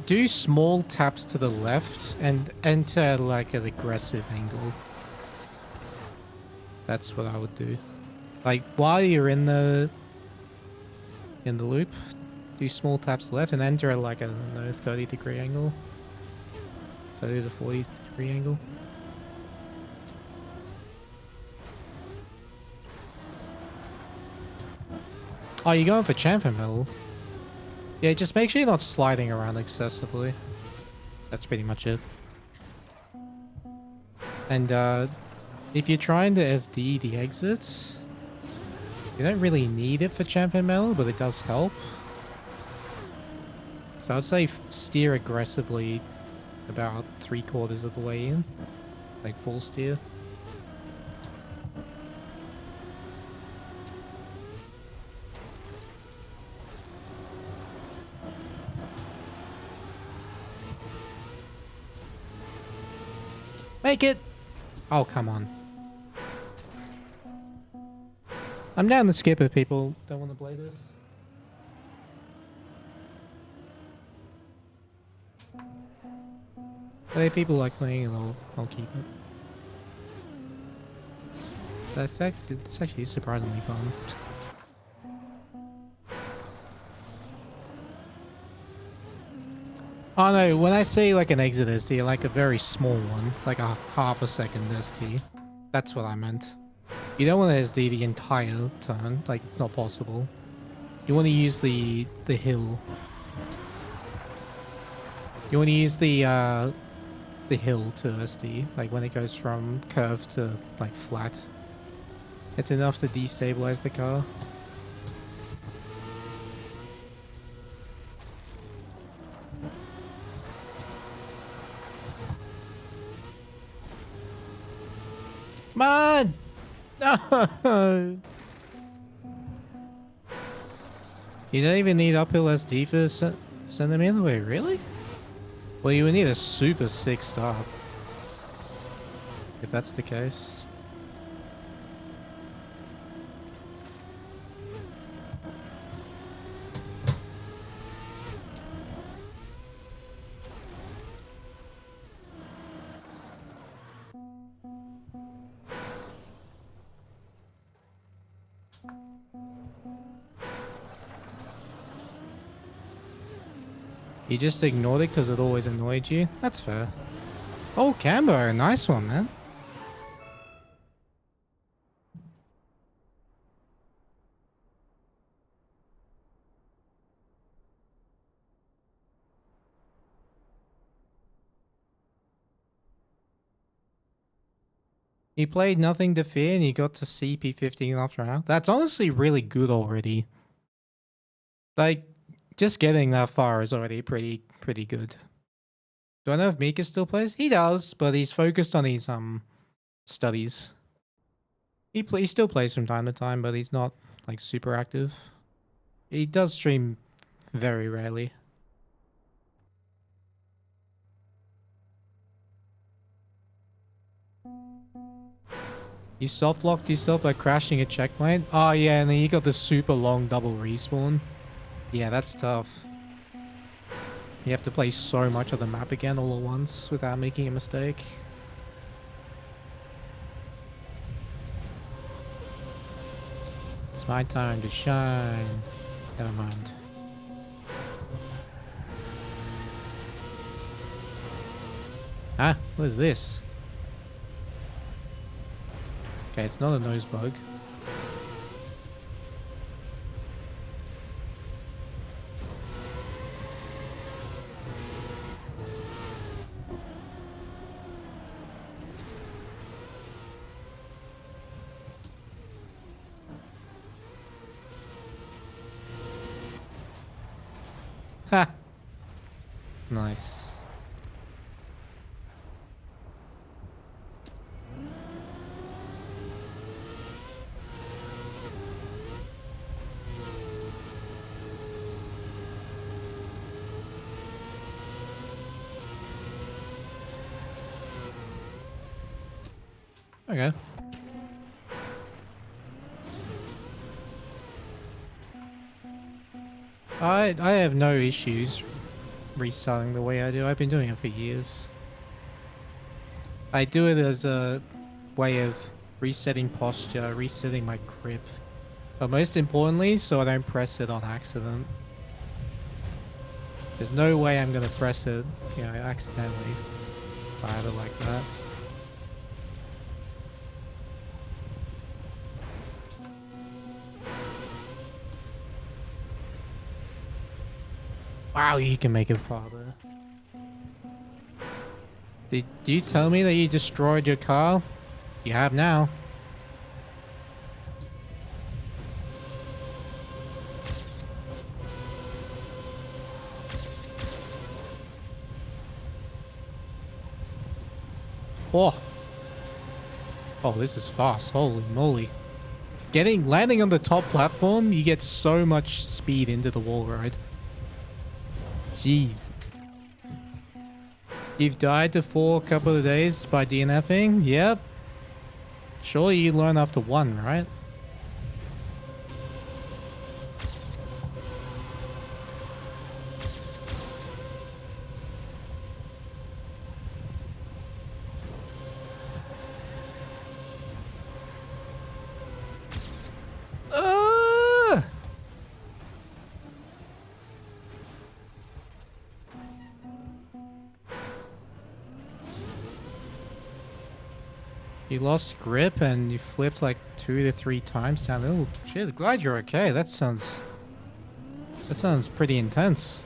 Do small taps to the left and enter like an aggressive angle. That's what I would do. Like while you're in the loop, do small taps left and enter at like, I don't know, 30-degree angle. 30 to 40-degree angle. Oh, you're going for champion medal? Yeah, just make sure you're not sliding around excessively. That's pretty much it. And if you're trying to SD the exits, you don't really need it for champion medal, but it does help. So I'd say steer aggressively about 3/4 of the way in. Like full steer. Make it! Oh, come on. I'm down to skip if people don't want to play this. But if people like playing it, I'll keep it. It's actually surprisingly fun. Oh no, when I say like an exit SD, like a very small one, like a half a second SD. That's what I meant. You don't want to SD the entire turn, like it's not possible. You want to use the hill. You want to use the hill to SD, like when it goes from curve to like flat. It's enough to destabilize the car. Come on! No! You don't even need uphill SD for send them in the way, really? Well, you would need a super sick start. If that's the case. You just ignored it because it always annoyed you? That's fair. Oh, Cambo, nice one, man. You played Nothing to Fear and you got to CP15 after an hour? That's honestly really good already. Like, just getting that far is already pretty good. Do I know if Mika still plays? He does, but he's focused on his studies. He still plays from time to time, but he's not like super active. He does stream very rarely. You soft locked yourself by crashing a checkpoint? Oh yeah, and then you got the super long double respawn. Yeah, that's tough. You have to play so much of the map again all at once without making a mistake. It's my time to shine. Never mind. Ah, what is this? Okay, it's not a nose bug. Ha! Nice. Okay. I have no issues restarting the way I do. I've been doing it for years. I do it as a way of resetting posture, resetting my grip. But most importantly, so I don't press it on accident. There's no way I'm gonna press it, you know, accidentally. If I have it like that. Wow, you can make it farther. Did you tell me that you destroyed your car? You have now. Oh. Oh, this is fast. Holy moly. Landing on the top platform, you get so much speed into the wall ride. Jesus. You've died to 4 couple of days by DNFing? Yep. Surely you learn after 1, right? You lost grip and you flipped like 2 to 3 times down. Oh shit, glad you're okay. That sounds pretty intense.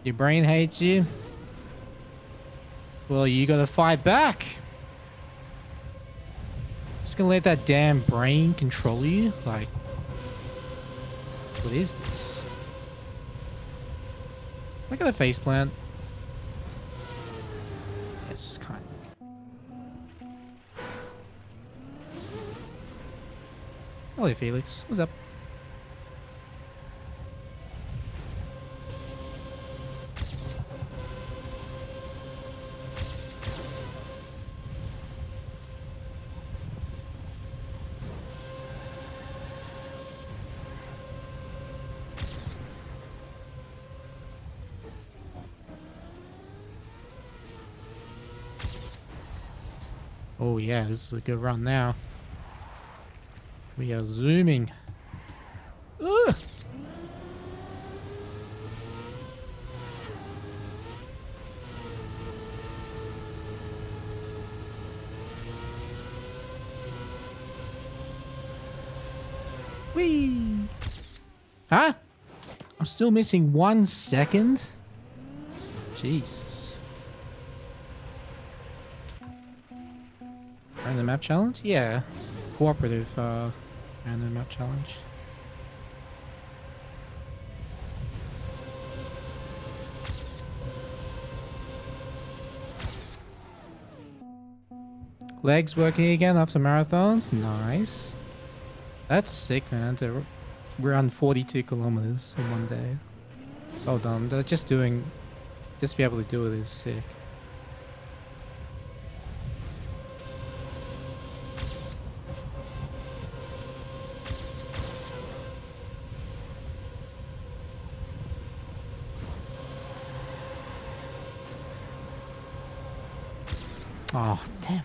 Your brain hates you? Well, you gotta fight back. Just gonna let that damn brain control you? Like, what is this? Look at the faceplant. Yes, kind of. Hello, Felix. What's up? Oh yeah, this is a good run now. We are zooming. Ugh! Whee! Huh? I'm still missing 1 second? Jeez. Random map challenge? Yeah. Cooperative random map challenge. Legs working again after marathon? Nice. That's sick, man. To run 42 kilometers in 1 day. Well done. Just be able to do it is sick. Oh, damn.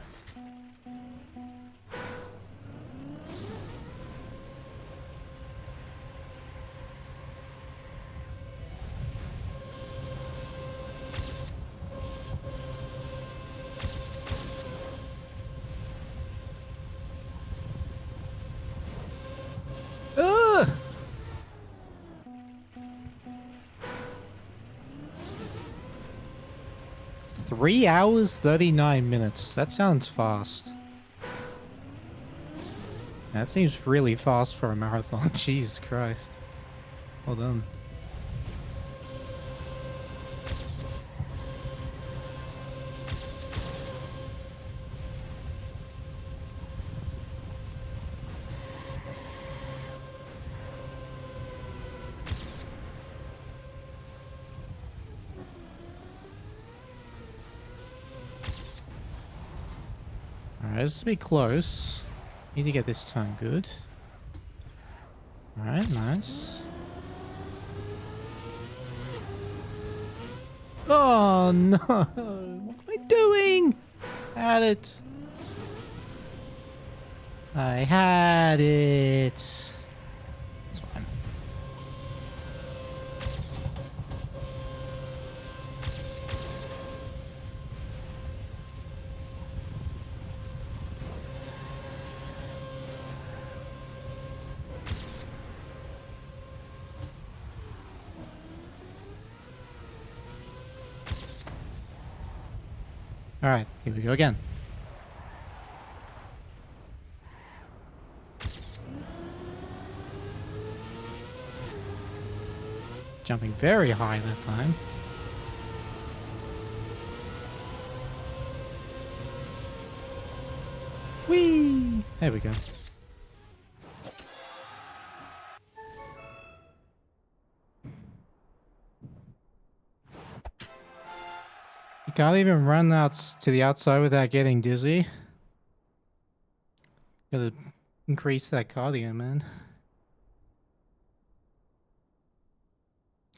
Ugh! 3 hours, 39 minutes. That sounds fast. That seems really fast for a marathon. Jesus Christ. Well done. Alright, this will be close. Need to get this turn good. Alright, nice. Oh no! What am I doing? Had it. I had it. It's fine. Alright, here we go again. Jumping very high that time. Whee! There we go. You can't even run out to the outside without getting dizzy. Gotta increase that cardio, man.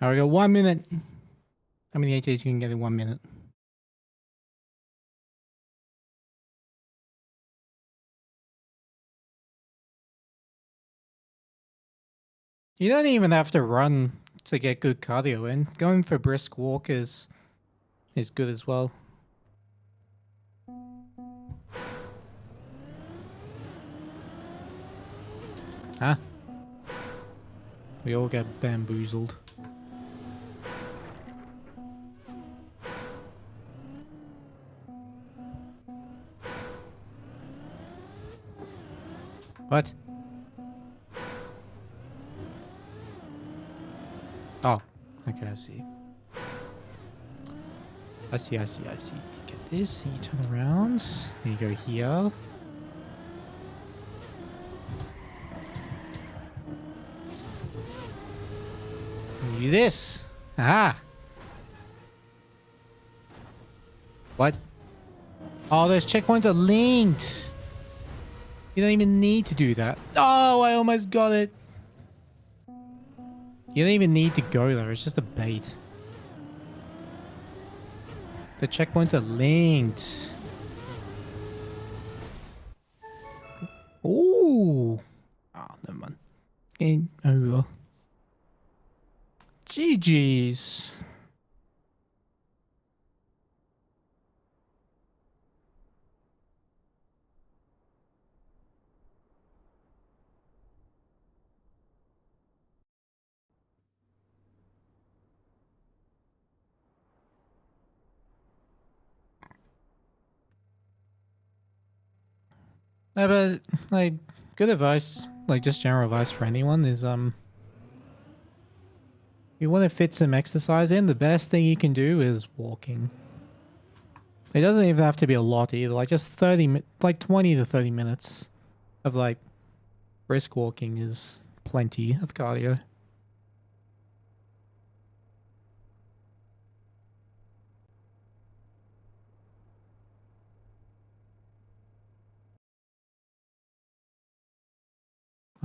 Alright, we got 1 minute. How many HAs you can get in 1 minute? You don't even have to run to get good cardio in. Going for a brisk walk is good as well. Huh? We all get bamboozled. What? Oh, okay, I see. I see. Get this, and you turn around. Then you go here. And you do this. Aha! What? Oh, those checkpoints are linked! You don't even need to do that. Oh, I almost got it. You don't even need to go there. It's just a bait. The checkpoints are linked. Ooh. Oh, never mind. Game over. GG's. No, but like good advice, like just general advice for anyone is you want to fit some exercise in, the best thing you can do is walking. It doesn't even have to be a lot either, like just 20 to 30 minutes of like brisk walking is plenty of cardio.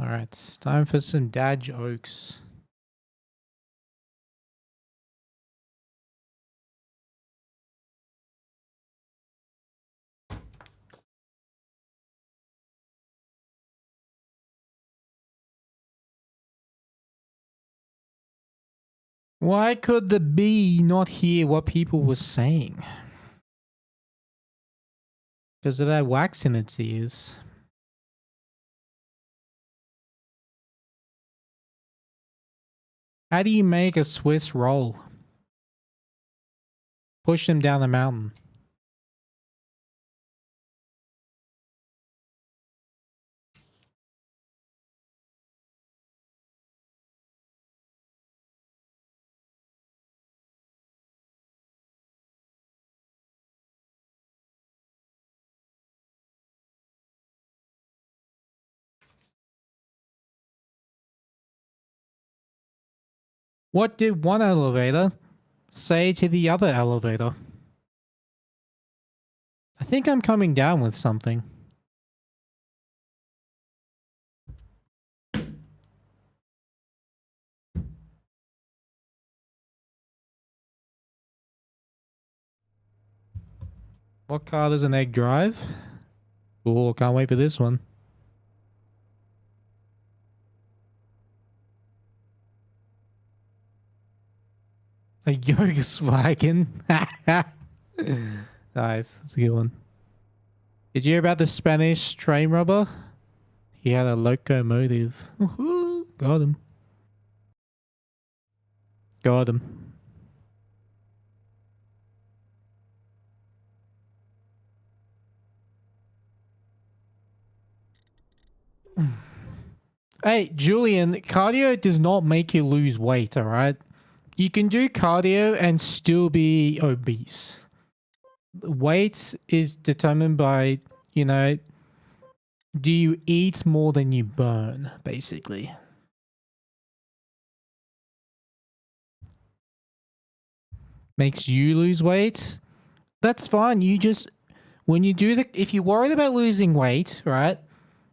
Alright, time for some dad jokes. Why could the bee not hear what people were saying? Because of that wax in its ears. How do you make a Swiss roll? Push them down the mountain. What did one elevator say to the other elevator? I think I'm coming down with something. What car does an egg drive? Oh, can't wait for this one. A Volkswagen. Nice. That's a good one. Did you hear about the Spanish train robber? He had a locomotive. Woohoo! Got him. Got him. Hey, Julian, cardio does not make you lose weight, alright? You can do cardio and still be obese. Weight is determined by, you know, do you eat more than you burn, basically. Makes you lose weight? That's fine. You just, when you do if you're worried about losing weight, right?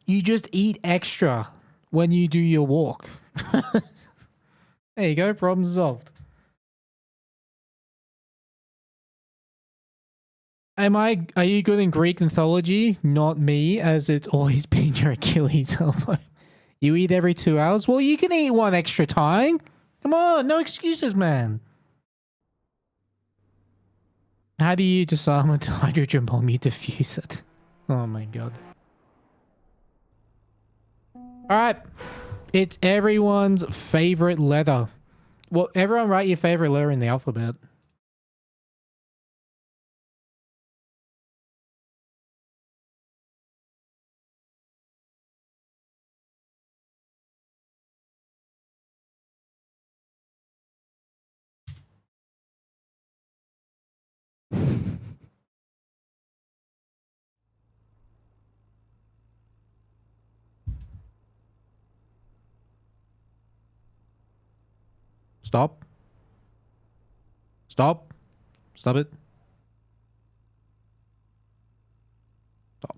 You just eat extra when you do your walk. There you go, problem solved. Are you good in Greek mythology? Not me, as it's always been your Achilles elbow. You eat every 2 hours? Well, you can eat one extra time. Come on, no excuses, man. How do you disarm a hydrogen bomb? You defuse it. Oh my god. Alright. It's everyone's favorite letter. Well, everyone write your favorite letter in the alphabet. Stop. Stop. Stop it. Stop.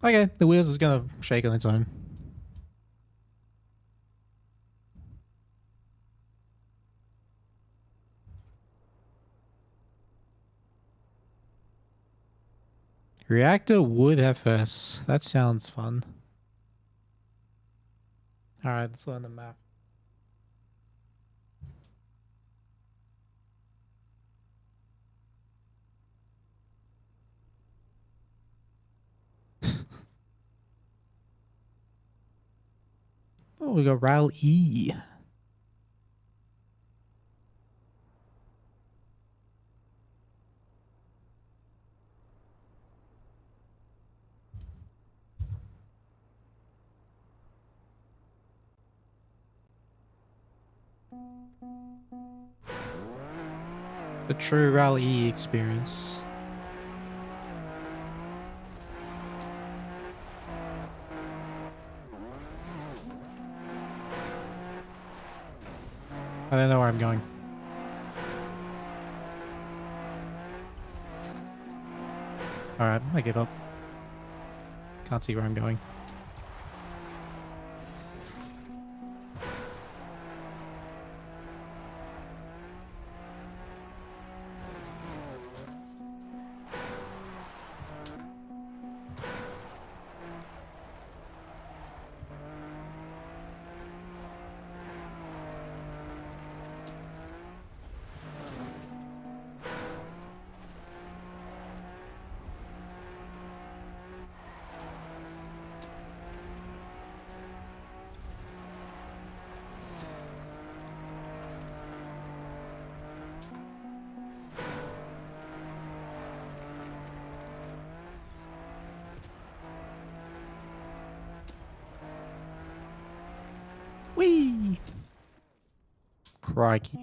Okay, the wheels is gonna shake on its own. Reactor would FS. That sounds fun. Alright, let's learn the map. Oh, we got Rail E. The true Rail E experience. I don't know where I'm going. Alright, I give up. Can't see where I'm going. Whee! Crikey.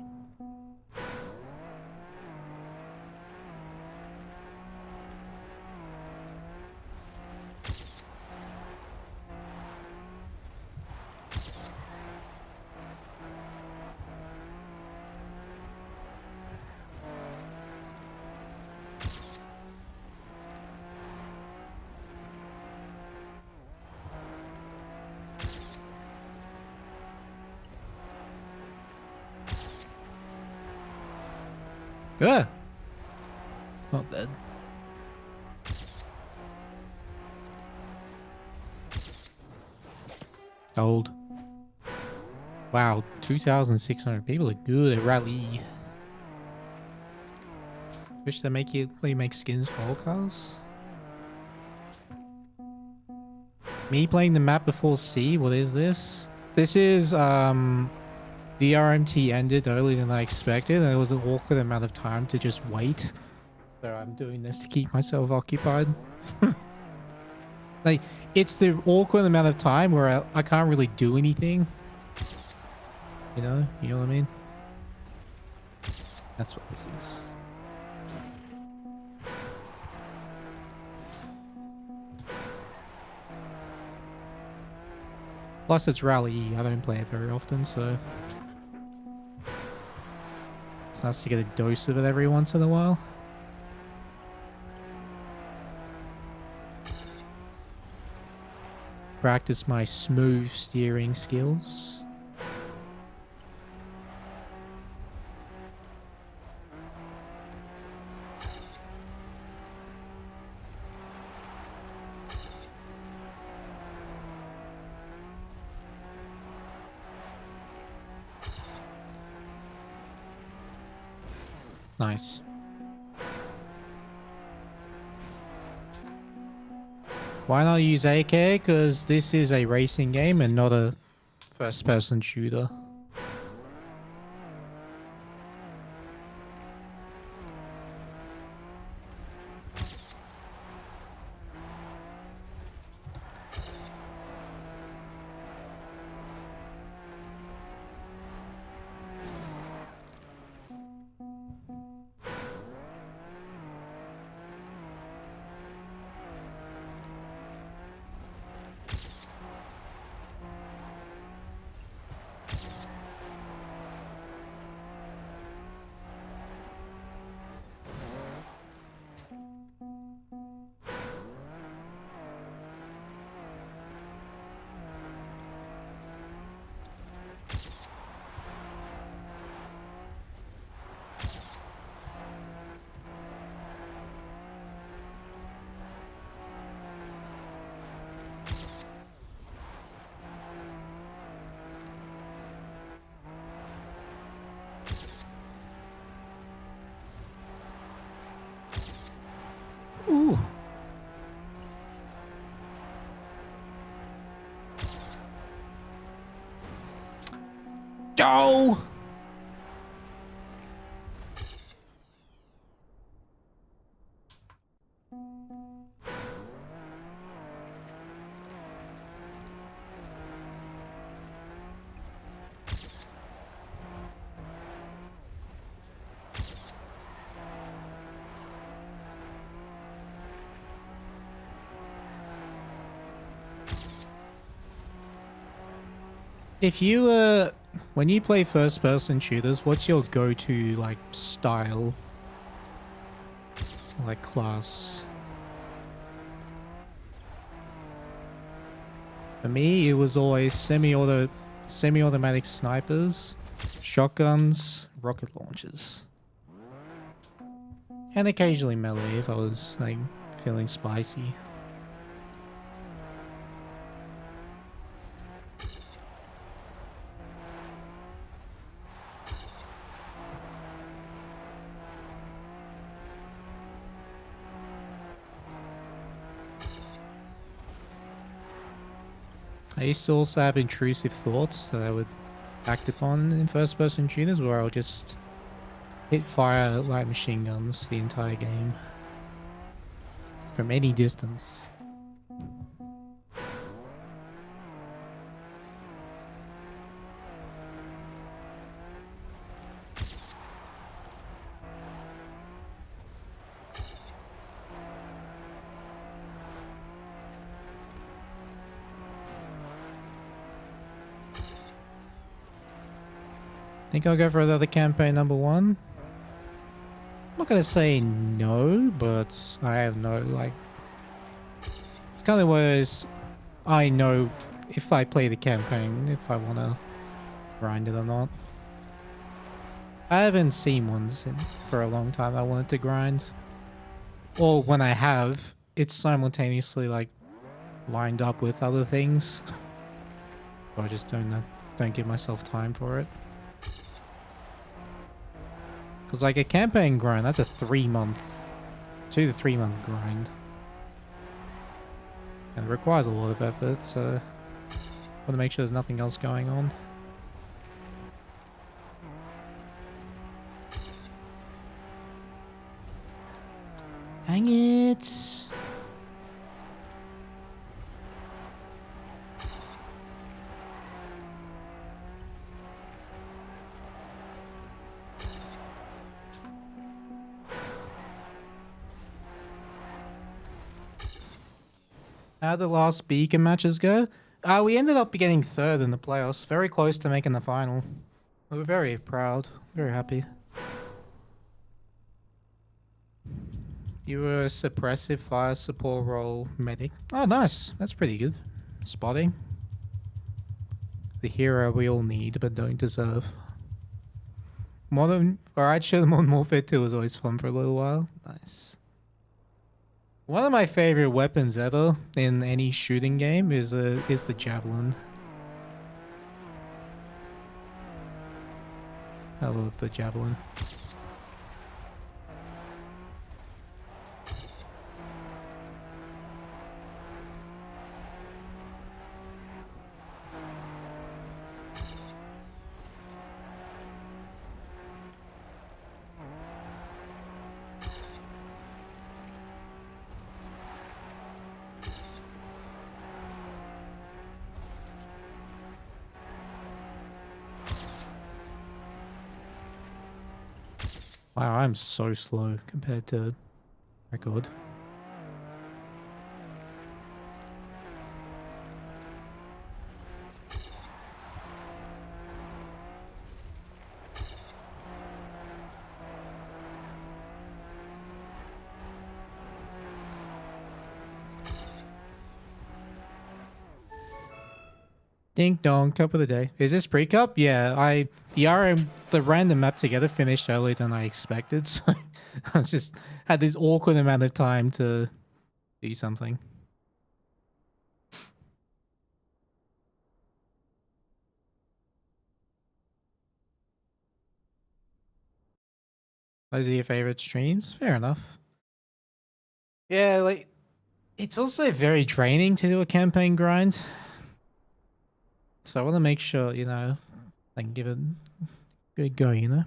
Yeah. Not dead. Old. Wow, 2,600 people are good at rally. Wish they make skins for all cars. Me playing the map before C. What is this? This is the RMT ended earlier than I expected, and it was an awkward amount of time to just wait. So I'm doing this to keep myself occupied. Like, it's the awkward amount of time where I can't really do anything. You know what I mean? That's what this is. Plus it's Rally E. I don't play it very often, so it's nice to get a dose of it every once in a while. Practice my smooth steering skills. Nice. Why not use AK? Because this is a racing game and not a first-person shooter. Ooh. Joe! If you when you play first person shooters, what's your go-to like style? Like class? For me, it was always semi-automatic snipers, shotguns, rocket launchers. And occasionally melee if I was like feeling spicy. I used to also have intrusive thoughts that I would act upon in first-person shooters where I'll just hit fire like machine guns the entire game. From any distance. Think I'll go for another campaign number 1. I'm not gonna say no, but I have no, like... It's kind of whereas I know if I play the campaign, if I want to grind it or not. I haven't seen ones for a long time I wanted to grind. Or when I have, it's simultaneously like lined up with other things. So I just don't give myself time for it. Because like a campaign grind, that's a 3-month, 2 to 3 month grind. And it requires a lot of effort, so I want to make sure there's nothing else going on. Dang it! How the last beacon matches go? We ended up getting 3rd in the playoffs, very close to making the final. We were very proud, very happy. You were a suppressive fire support role medic. Oh, nice. That's pretty good. Spotting. The hero we all need but don't deserve. Alright, sure, Modern Warfare 2 was always fun for a little while. Nice. One of my favorite weapons ever in any shooting game is the javelin. I love the javelin. Wow, I'm so slow compared to record. Ding dong, cup of the day. Is this pre-cup? Yeah, the random map together finished earlier than I expected, so I just had this awkward amount of time to do something. Those are your favorite streams? Fair enough. Yeah, like, it's also very draining to do a campaign grind. So I want to make sure, you know, I can give it a good go, you know?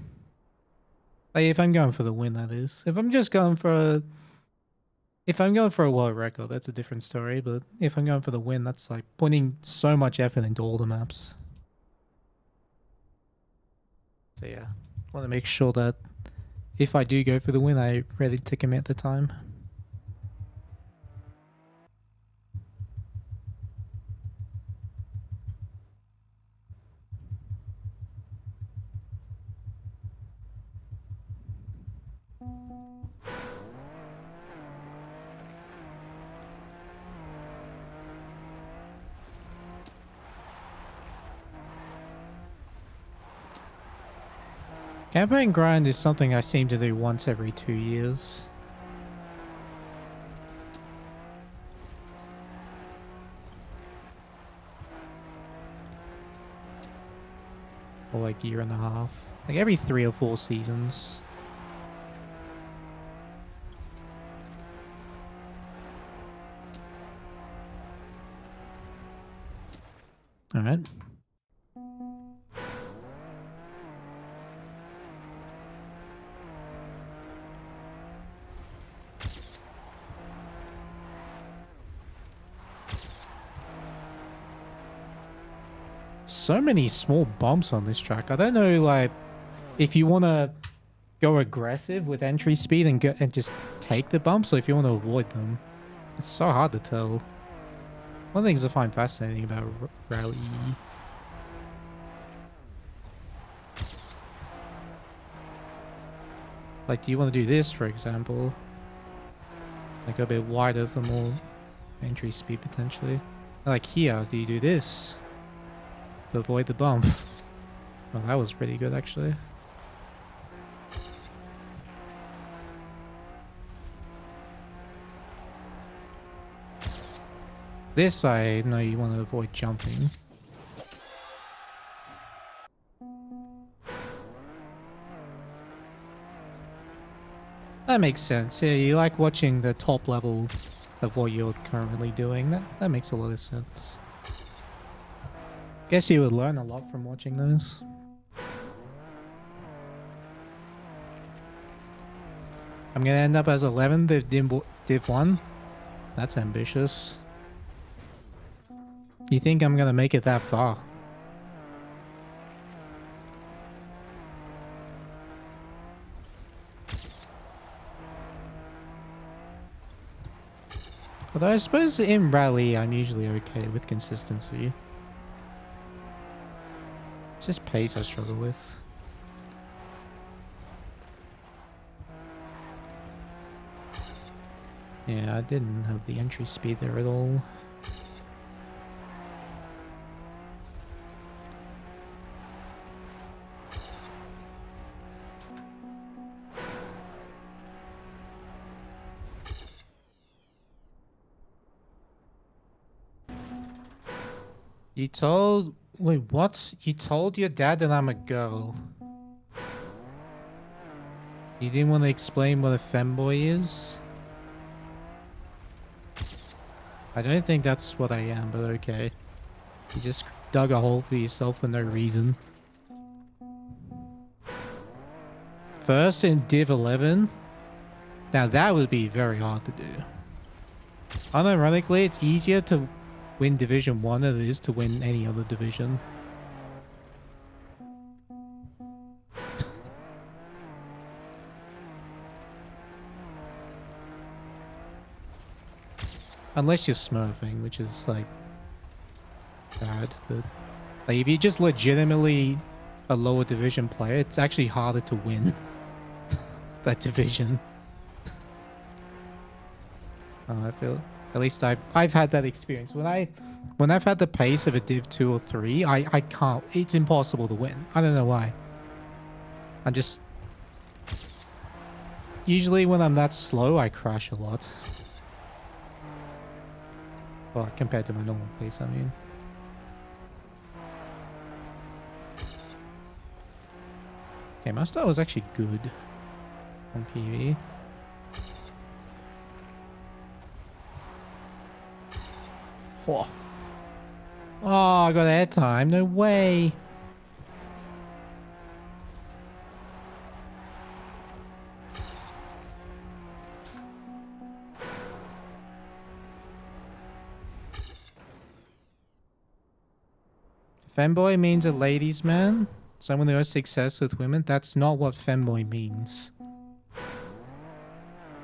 Like, if I'm going for the win, that is. If I'm just going for a... If I'm going for a world record, that's a different story. But if I'm going for the win, that's like putting so much effort into all the maps. So yeah, I want to make sure that if I do go for the win, I'm ready to commit the time. Campaign grind is something I seem to do once every 2 years. Or like year and a half. Like every 3 or 4 seasons. Alright. So many small bumps on this track. I don't know, like, if you want to go aggressive with entry speed and just take the bumps, or if you want to avoid them. It's so hard to tell. One of the things I find fascinating about Rally. Like, do you want to do this, for example? Like, a bit wider for more entry speed, potentially. Like here, do you do this? To avoid the bump. Well, that was pretty good, actually. This I know you want to avoid jumping. That makes sense. Yeah, you like watching the top level of what you're currently doing. That makes a lot of sense. Guess you would learn a lot from watching those. I'm gonna end up as 11th if Div 1. That's ambitious. You think I'm gonna make it that far? Although I suppose in rally I'm usually okay with consistency. It's just pace I struggle with. Yeah, I didn't have the entry speed there at all. You told... Wait, what? You told your dad that I'm a girl. You didn't want to explain what a femboy is? I don't think that's what I am, but okay. You just dug a hole for yourself for no reason. First in Div 11? Now that would be very hard to do. Unironically, it's easier to win Division 1 than it is to win any other division. Unless you're smurfing, which is like bad, but like if you're just legitimately a lower division player, it's actually harder to win that division. I feel at least I've had that experience. When I've had the pace of a Div 2 or 3, I can't. It's impossible to win. I don't know why. I'm just usually when I'm that slow, I crash a lot. Well, compared to my normal pace, I mean. Okay, my start was actually good on PV. Oh, I got air time. No way. Femboy means a ladies' man. Someone who has success with women. That's not what femboy means.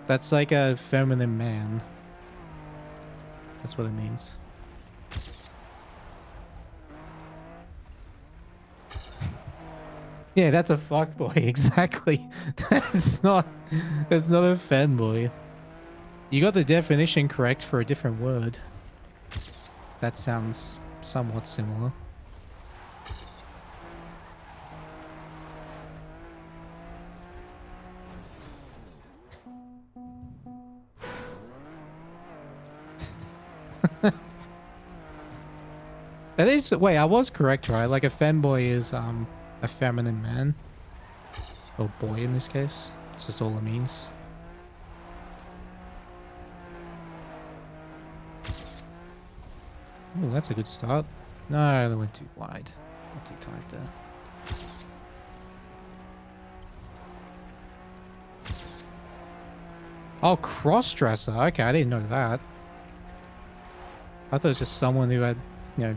That's like a feminine man. That's what it means. Yeah, that's a fuckboy, exactly. That's not a fanboy. You got the definition correct for a different word. That sounds somewhat similar. That is, wait, I was correct, right? Like a femboy is a feminine man. Or boy in this case. It's just all it means. Ooh, that's a good start. No, they went too wide. Not too tight there. Oh, cross-dresser. Okay, I didn't know that. I thought it was just someone who had, you know,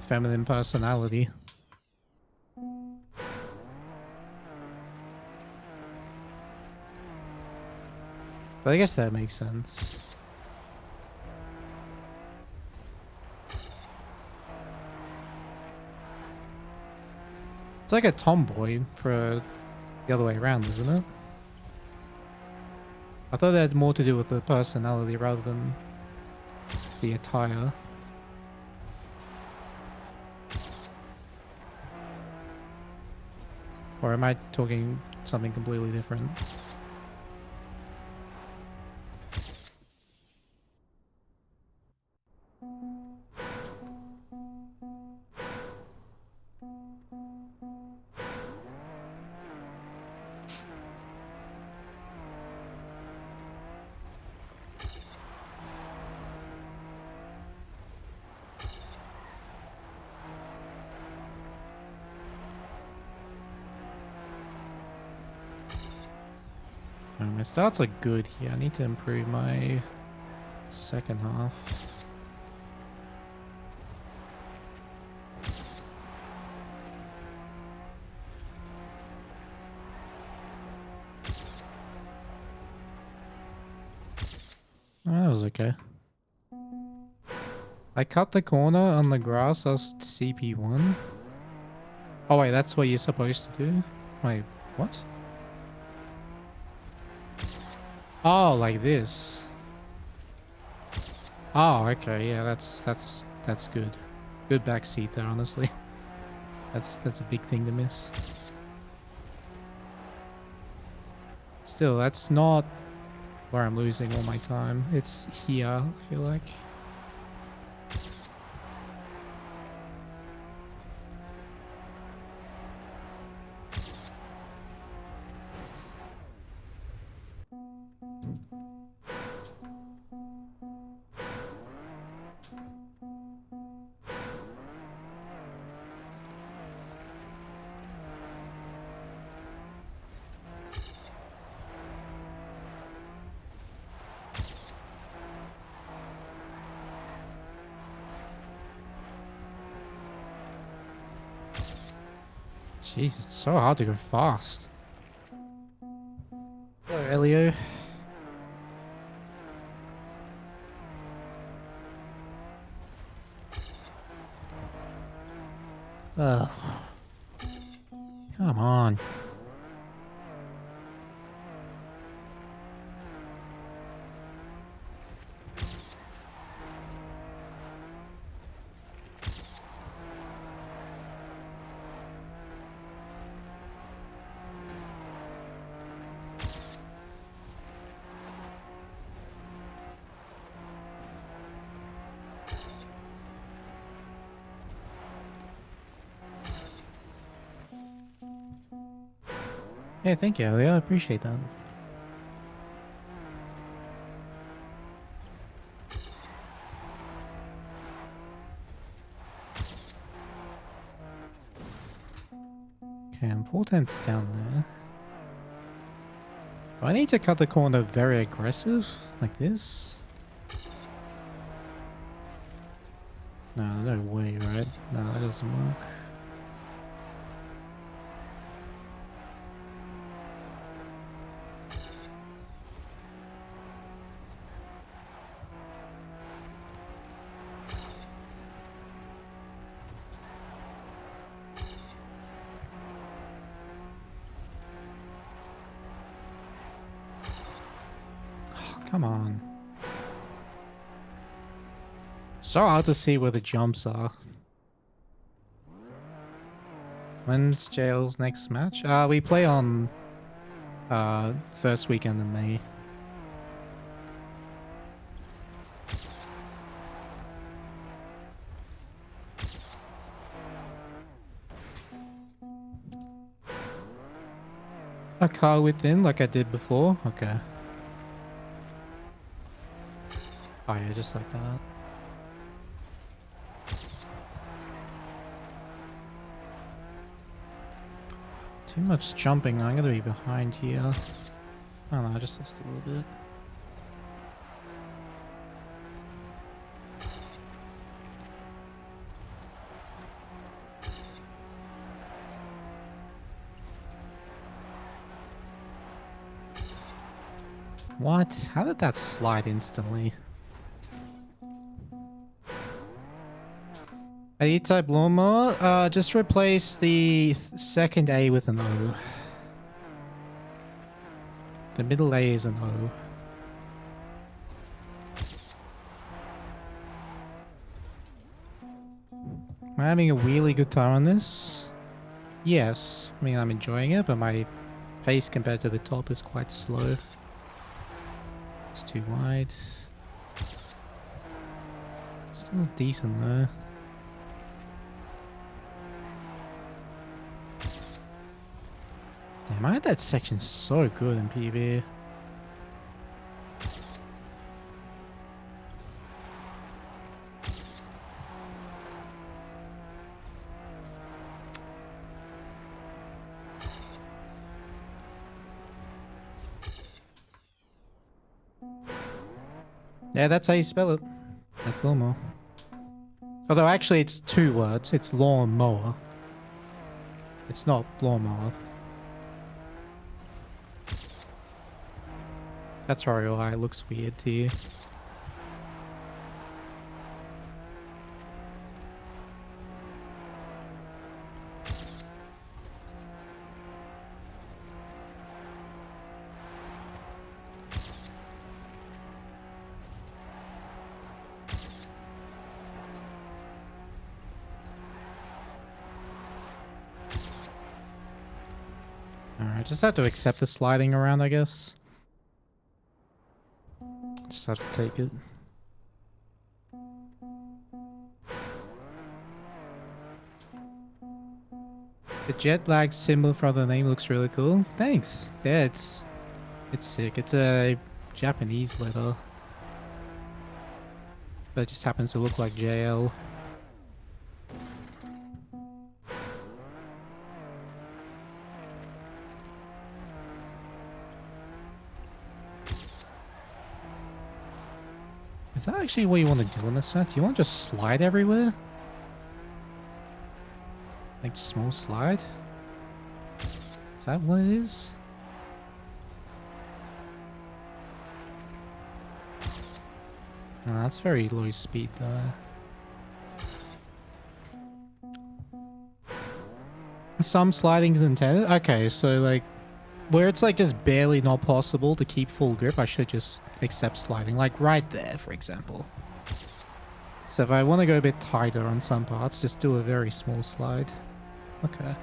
feminine personality. But I guess that makes sense. It's like a tomboy for the other way around, isn't it? I thought that had more to do with the personality rather than the attire. Or am I talking something completely different? starts are good here. I need to improve my second half. Oh, that was okay. I cut the corner on the grass. I was CP1. Oh wait, that's what you're supposed to do? Wait, what? Oh, like this. Oh, okay, yeah, that's good. Good backseat there, honestly. That's a big thing to miss. Still, that's not where I'm losing all my time. It's here, I feel like. Jeez, it's so hard to go fast. Hello, Elio. Ugh. Come on. Yeah, thank you, Elio. I appreciate that. Okay, I'm 4/10 down there. Do I need to cut the corner very aggressive? Like this? No, no way, right? No, that doesn't work. Come on. So hard to see where the jumps are. When's Jail's next match? We play on first weekend in May. A car within like I did before? Okay. Oh yeah, just like that. Too much jumping. I'm gonna be behind here. Oh no, I just lost a little bit. What? How did that slide instantly? A E-type lawnmower? Just replace the second A with an O. The middle A is an O. Am I having a really good time on this? Yes. I mean, I'm enjoying it, but my pace compared to the top is quite slow. It's too wide. Still decent though. Damn, I had that section so good in PB. Yeah, that's how you spell it. That's lawnmower. Although actually it's 2 words. It's lawnmower. It's not lawnmower. That's probably why it looks weird to you. Alright, just have to accept the sliding around, I guess. Just have to take it. The jet lag symbol for the name looks really cool. Thanks. Yeah, it's sick. It's a Japanese letter. But it just happens to look like JL. Is that actually what you want to do on this set? Do you want to just slide everywhere? Like small slide? Is that what it is? Oh, that's very low speed though. Some sliding is intended? Okay, so like where it's like just barely not possible to keep full grip, I should just accept sliding. Like right there, for example. So if I want to go a bit tighter on some parts, just do a very small slide. Okay.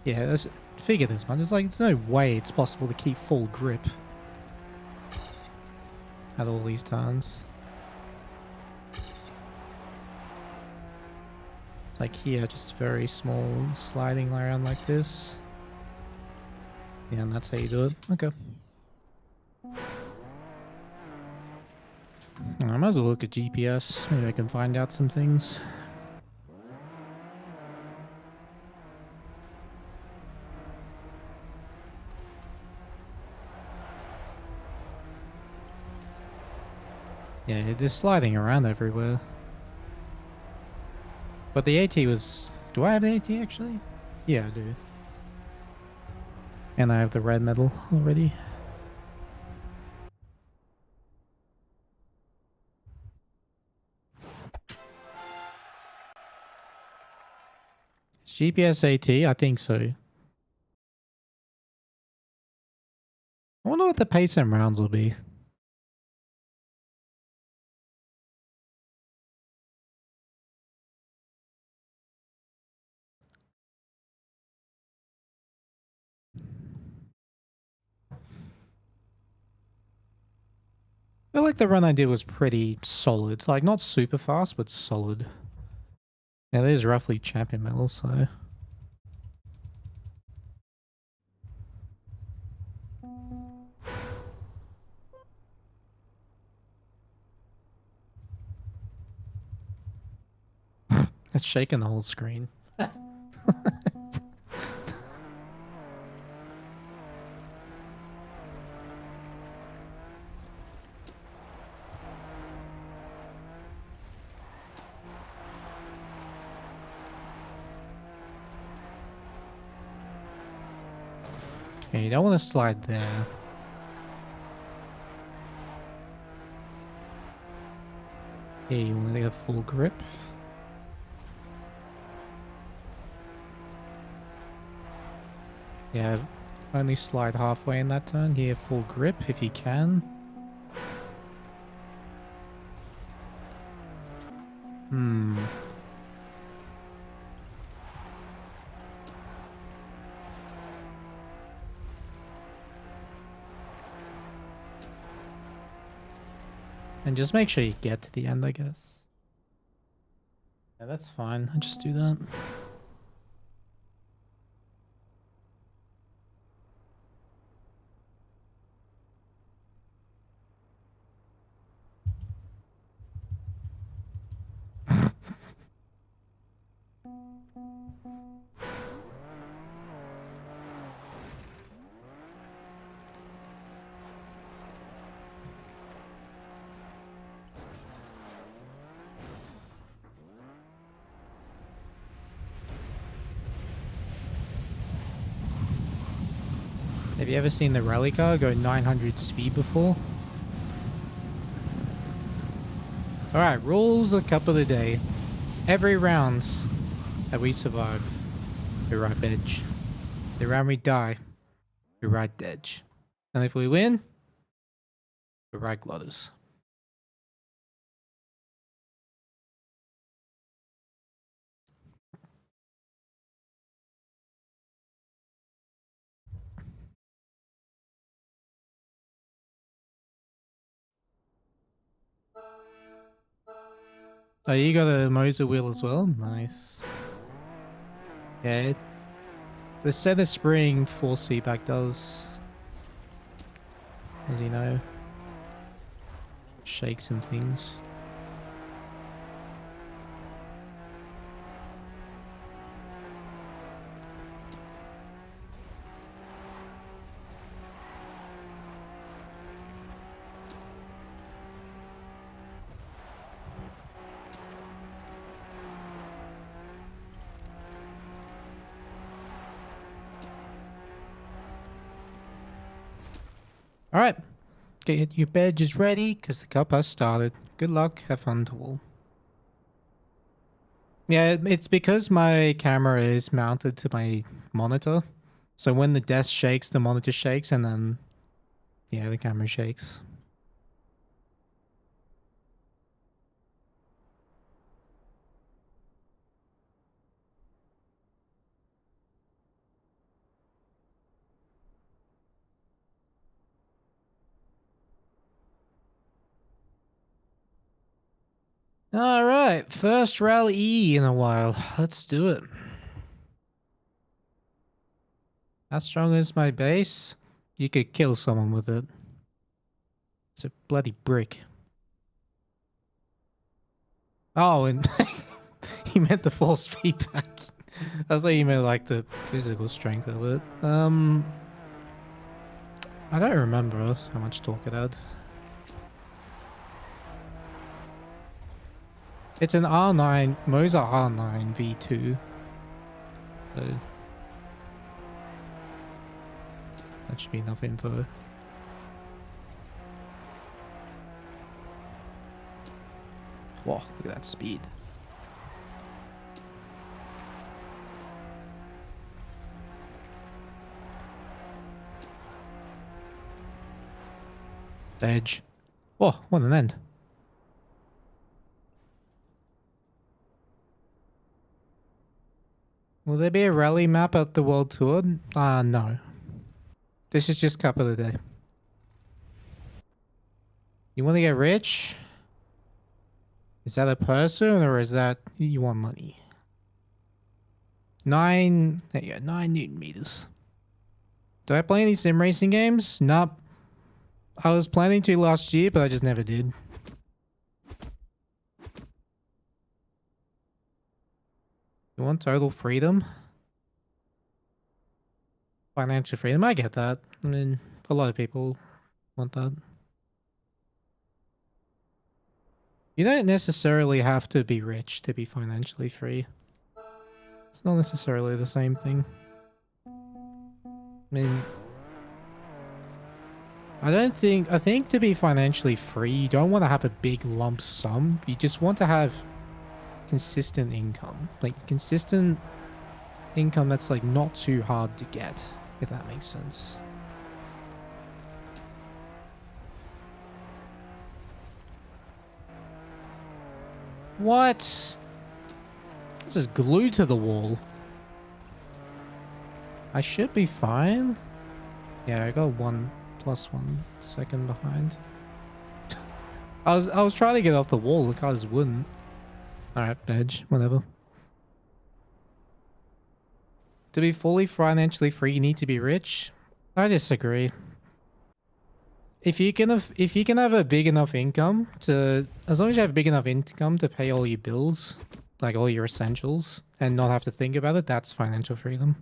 Yeah, I figured as much. It's like, there's no way it's possible to keep full grip at all these turns. It's like here, just very small sliding around like this. Yeah, and that's how you do it. Okay. I might as well look at GPS. Maybe I can find out some things. Yeah, they're sliding around everywhere. But the AT was... Do I have an AT actually? Yeah, I do. And I have the red medal already. GPS AT? I think so. I wonder what the pace and rounds will be. I feel like the run I did was pretty solid. Like, not super fast, but solid. Yeah, there's roughly champion medals, so... It's shaking the whole screen. Okay, you don't want to slide there. Okay, you want to get full grip. Yeah, only slide halfway in that turn. Here, full grip if you can. And just make sure you get to the end, I guess. Yeah, that's fine. I'll just do that. Have you ever seen the rally car go 900 speed before? Alright, rules of cup of the day. Every round that we survive, we ride Bedge. The round we die, we ride Dedge. And if we win, we ride Glottis. Oh, you got a Moser wheel as well? Nice. Yeah. The center spring force feedback does, as you know, shake some things. Alright, get your badges ready because the cup has started. Good luck, have fun to all. Yeah, it's because my camera is mounted to my monitor. So when the desk shakes, the monitor shakes, and then, yeah, the camera shakes. Alright, first rally E in a while. Let's do it. How strong is my base? You could kill someone with it. It's a bloody brick. Oh, and he meant the force feedback. I thought you meant like the physical strength of it. I don't remember how much torque it had. It's an R9, Moser R9 V2. So that should be enough info. Whoa, look at that speed. Edge. Oh, what an end. Will there be a rally map at the World Tour? No. This is just cup of the day. You want to get rich? Is that a person or is that you want money? 9, there you go, 9 Newton meters. Do I play any sim racing games? Nope. I was planning to last year, but I just never did. You want total freedom? Financial freedom, I get that. I mean, a lot of people want that. You don't necessarily have to be rich to be financially free. It's not necessarily the same thing. I mean, I think to be financially free, you don't want to have a big lump sum. You just want to have consistent income. Like, consistent income that's, like, not too hard to get, if that makes sense. What? Just glued to the wall. I should be fine. Yeah, I got 1 plus 1 second behind. I was trying to get off the wall, the car just wouldn't. Alright, edge, whatever. To be fully financially free, you need to be rich? I disagree. If you can have a big enough income to, as long as you have big enough income to pay all your bills, like all your essentials, and not have to think about it, that's financial freedom.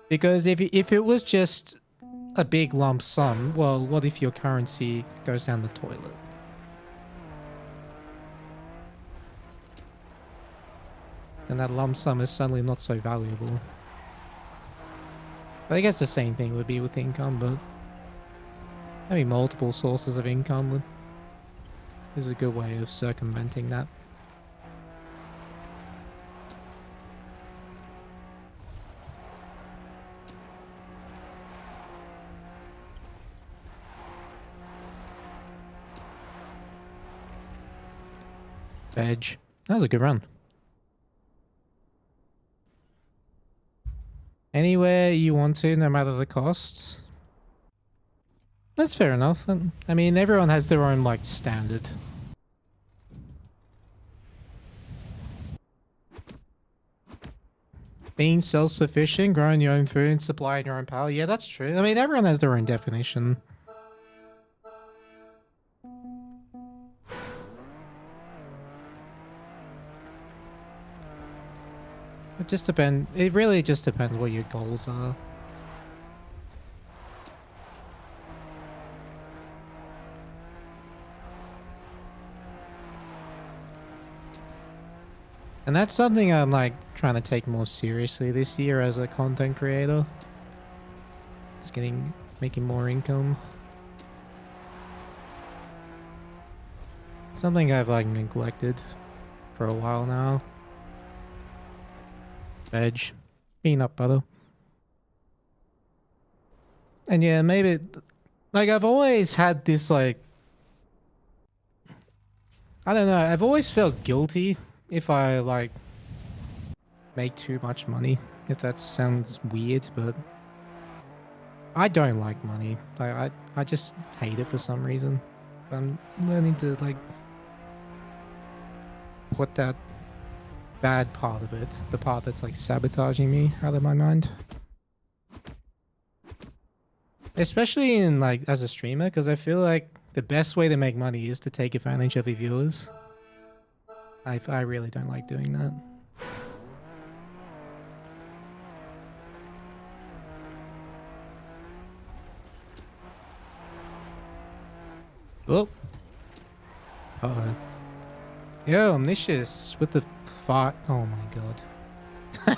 Because if it was just a big lump sum, well, what if your currency goes down the toilet? And that lump sum is suddenly not so valuable. But I guess the same thing would be with income, but having multiple sources of income is a good way of circumventing that. Edge. That was a good run. Anywhere you want to, no matter the costs. That's fair enough. I mean, everyone has their own, like, standard. Being self-sufficient, growing your own food, supplying your own power. Yeah, that's true. I mean, everyone has their own definition. It just depends. It really just depends what your goals are. And that's something I'm like trying to take more seriously this year as a content creator. It's making more income. Something I've like neglected for a while now. Veg, peanut butter. And yeah, maybe like I've always had this like, I don't know, I've always felt guilty if I like make too much money. If that sounds weird, but I don't like money. Like I just hate it for some reason. I'm learning to like put that bad part of it, the part that's like sabotaging me, out of my mind. Especially in like as a streamer, because I feel like the best way to make money is to take advantage of your viewers. I really don't like doing that. Oh. Uh-oh. Yo, Omniscious with the fart. Oh my god.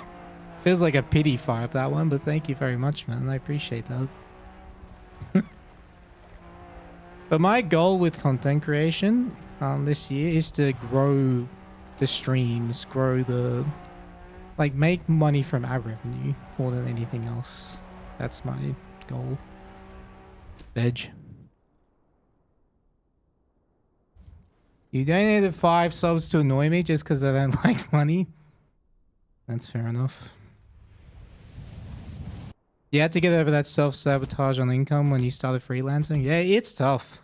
Feels like a pity fire, that one, but thank you very much, man. I appreciate that. But my goal with content creation this year is to grow the streams, grow the... like, make money from ad revenue more than anything else. That's my goal. Veg. You donated 5 subs to annoy me just because I don't like money? That's fair enough. You had to get over that self-sabotage on income when you started freelancing? Yeah, it's tough.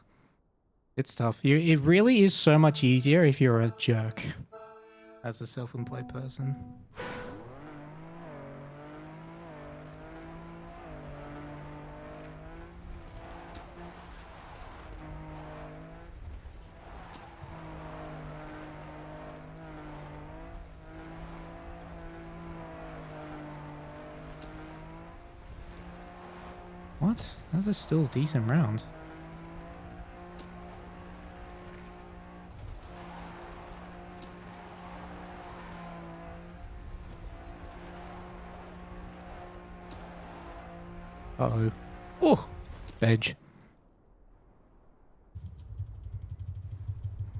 It's tough. It really is so much easier if you're a jerk as a self-employed person. What? That is still a decent round. Uh-oh. Oh! Veg.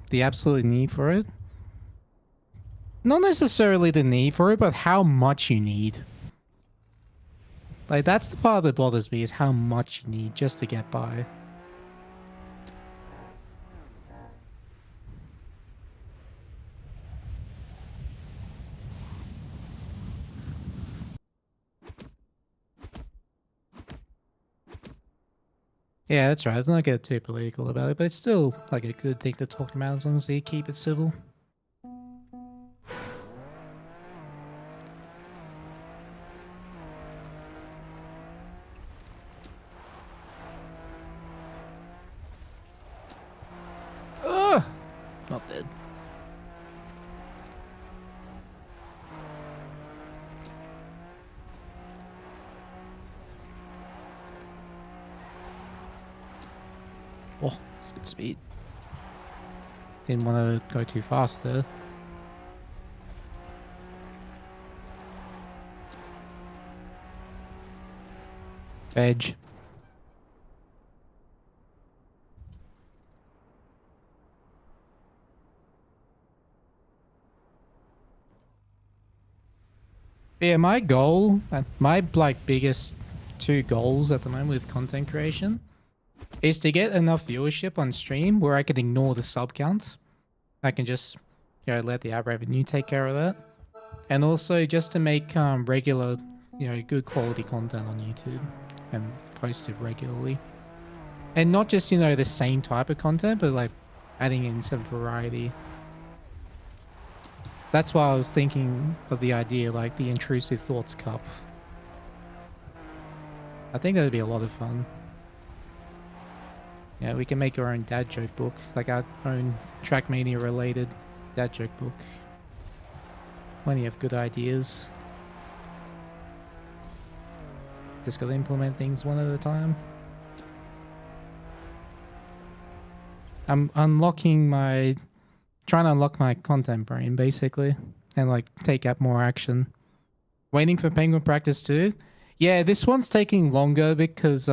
The absolute need for it? Not necessarily the need for it, but how much you need. Like, that's the part that bothers me, is how much you need just to get by. Yeah, that's right. Let's not get too political about it, but it's still like a good thing to talk about as long as you keep it civil. Ugh! Not dead. Oh, it's good speed. Didn't want to go too fast there. Veg. Yeah, my goal, my like biggest two goals at the moment with content creation is to get enough viewership on stream where I can ignore the sub count. I can just, you know, let the ad revenue take care of that. And also just to make regular, you know, good quality content on YouTube and post it regularly. And not just, you know, the same type of content, but like adding in some variety. That's why I was thinking of the idea, like the Intrusive Thoughts Cup. I think that'd be a lot of fun. Yeah, we can make our own dad joke book, like our own Trackmania related dad joke book. Plenty of good ideas. Just gotta implement things one at a time. I'm trying to unlock my content brain basically and like take up more action. Waiting for Penguin Practice 2. Yeah, this one's taking longer because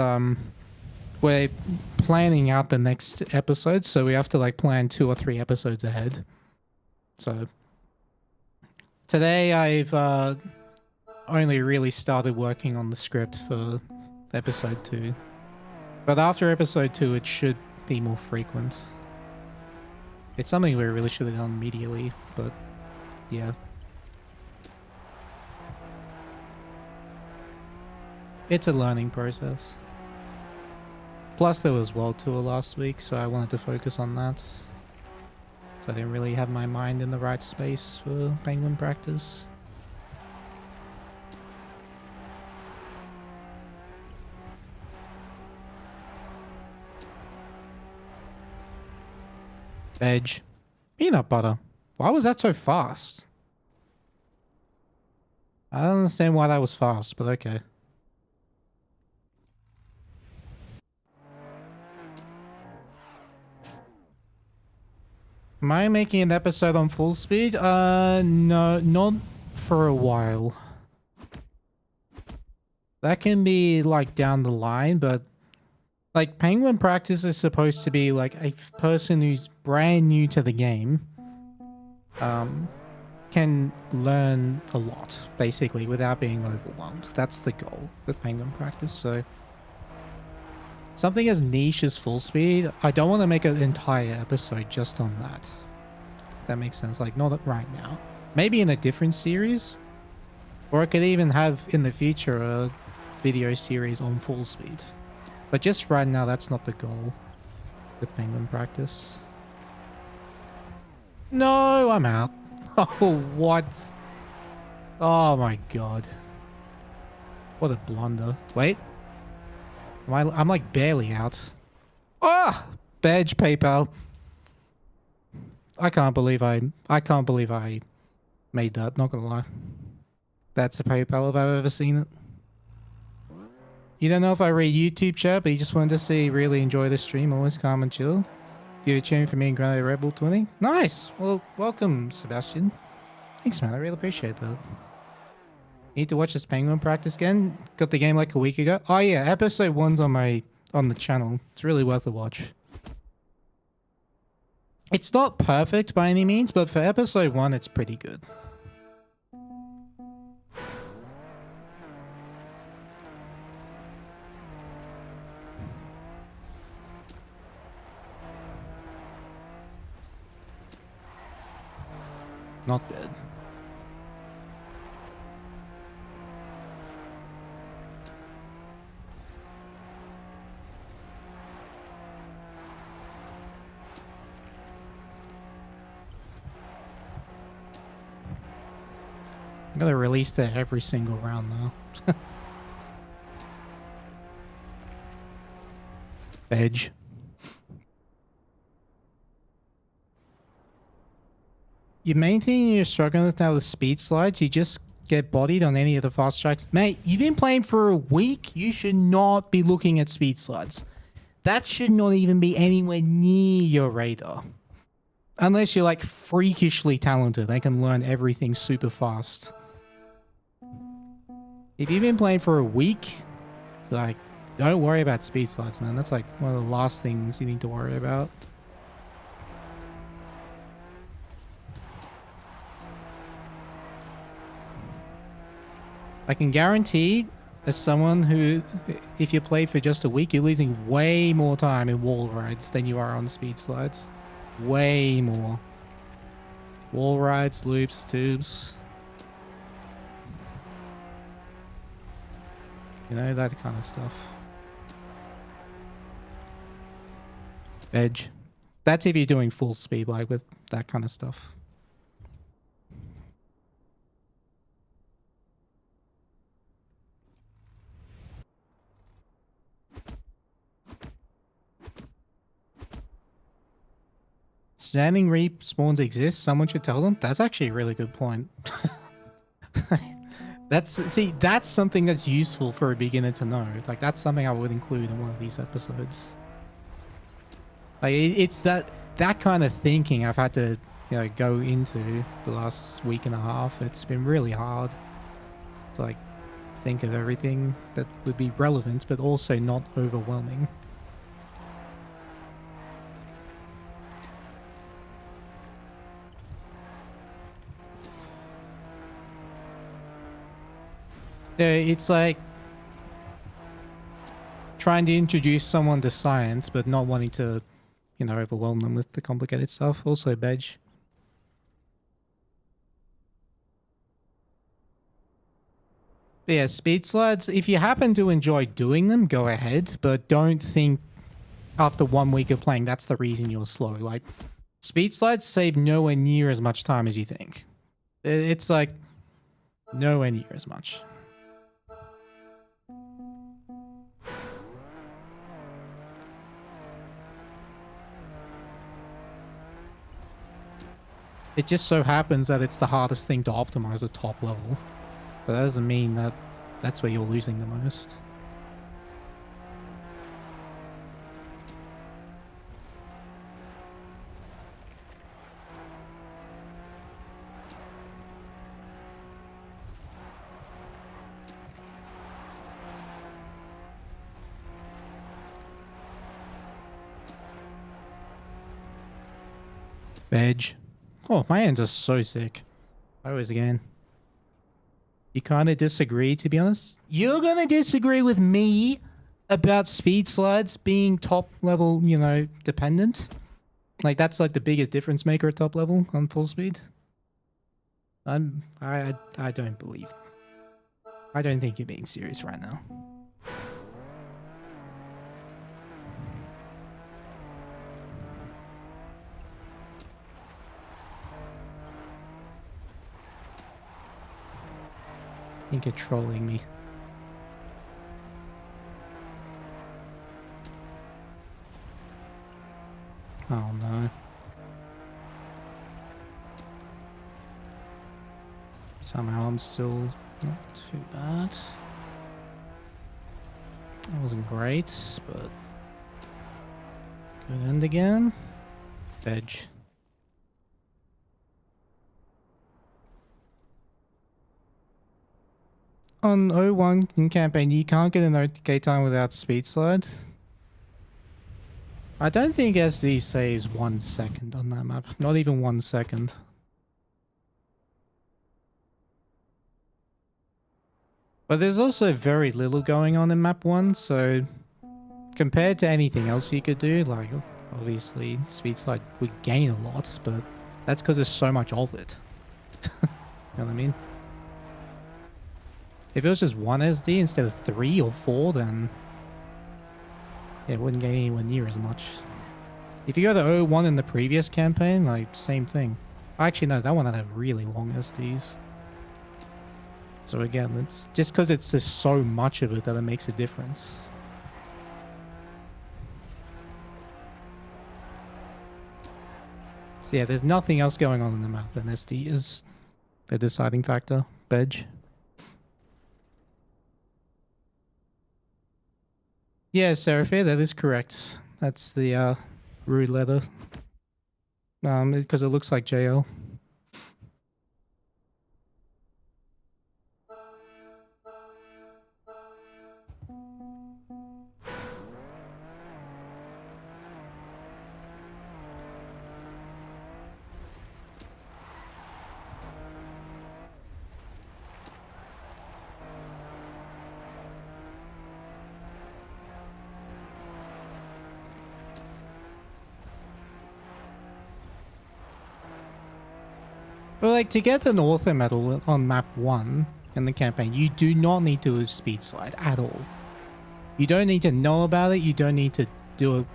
we're planning out the next episode, so we have to like plan 2 or 3 episodes ahead. So today I've only really started working on the script for episode 2. But after episode 2 it should be more frequent. It's something we really should have done immediately, but yeah. It's a learning process. Plus there was World Tour last week, so I wanted to focus on that. So I didn't really have my mind in the right space for Penguin Practice. Veg. Peanut butter. Why was that so fast? I don't understand why that was fast, but okay. Am I making an episode on full speed? No, not for a while. That can be like down the line, but like Penguin Practice is supposed to be like a person who's brand new to the game can learn a lot basically without being overwhelmed. That's the goal with Penguin Practice. So something as niche as full speed, I don't want to make an entire episode just on that. If that makes sense. Like not right now. Maybe in a different series, or I could even have in the future a video series on full speed. But just right now, that's not the goal with Penguin Practice. No, I'm out. Oh, what? Oh my god. What a blunder. Wait. I'm like barely out. Ah! Badge PayPal. I can't believe I made that, not gonna lie. That's a PayPal if I've ever seen it. You don't know if I read YouTube chat, but you just wanted to see really enjoy the stream, always calm and chill. Do you tune for me and Granny Rebel 20? Nice! Well, welcome, Sebastian. Thanks, man. I really appreciate that. Need to watch this Penguin Practice again. Got the game like a week ago. Oh yeah, episode 1's on the channel. It's really worth a watch. It's not perfect by any means, but for episode 1, it's pretty good. Not dead. I'm gonna release that every single round now. Edge. Your main thing you're struggling with now the speed slides, you just get bodied on any of the fast tracks. Mate, you've been playing for a week. You should not be looking at speed slides. That should not even be anywhere near your radar. Unless you're like freakishly talented. They can learn everything super fast. If you've been playing for a week, like, Don't worry about speed slides, man. That's like one of the last things you need to worry about. I can guarantee, as someone who, if you play for just a week, you're losing way more time in wall rides than you are on speed slides. Way more. Wall rides, loops, tubes. You know, that kind of stuff. Edge. That's if you're doing full speed, like with that kind of stuff. Standing reap spawns exist. Someone should tell them. That's actually a really good point. That's something that's useful for a beginner to know. Like, that's something I would include in one of these episodes. Like, it's that kind of thinking I've had to, you know, go into the last week and a half. It's been really hard to, like, think of everything that would be relevant, but also not overwhelming. Yeah, it's like trying to introduce someone to science, but not wanting to, you know, overwhelm them with the complicated stuff. Also, Bedge. But yeah, speed slides, if you happen to enjoy doing them, go ahead, but don't think after 1 week of playing that's the reason you're slow. Like, speed slides save nowhere near as much time as you think. It's like nowhere near as much. It just so happens that it's the hardest thing to optimize at top level. But that doesn't mean that that's where you're losing the most. Veg. Oh, my hands are so sick. I always again. You kind of disagree, to be honest. You're gonna disagree with me about speed slides being top level, you know, dependent. Like, that's like the biggest difference maker at top level on full speed. I don't believe. I don't think you're being serious right now. I think you're trolling me. Oh no. Somehow I'm still not too bad. That wasn't great, but good end again. Veg. On 01 in campaign, you can't get an OTK time without speed slide. I don't think SD saves 1 second on that map. Not even 1 second. But there's also very little going on in map 1, so compared to anything else you could do, like, obviously speed slide would gain a lot, but that's because there's so much of it. You know what I mean? If it was just 1 SD instead of 3 or 4, then yeah, it wouldn't gain anywhere near as much. If you go to 01 in the previous campaign, like, same thing. Actually, no, that one had really long SDs. So again, it's just because it's just so much of it that it makes a difference. So yeah, there's nothing else going on in the map than SD is the deciding factor. Bedge. Yeah, Seraphia, that is correct. That's the rude leather. Because it looks like JL. But like to get an author medal on map 1 in the campaign, you do not need to do speed slide at all. You don't need to know about it. You don't need to do it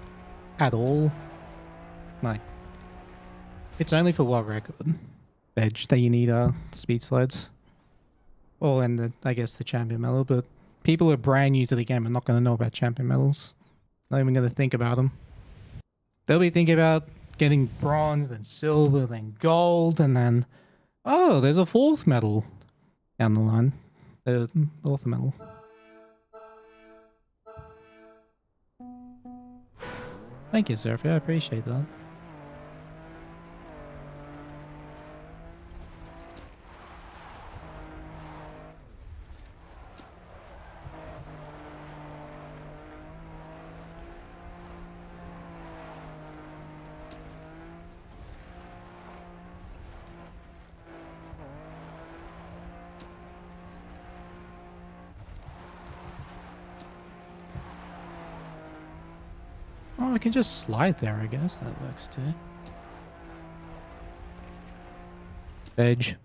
at all. Like, it's only for world record badge that you need speed slides. Well, and I guess the champion medal, but people who are brand new to the game are not going to know about champion medals. Not even going to think about them. They'll be thinking about getting bronze, then silver, then gold, and then, oh, there's a 4th medal down the line. The 4th medal. Thank you, Surfy. I appreciate that. Oh, I can just slide there, I guess. That works too. Edge.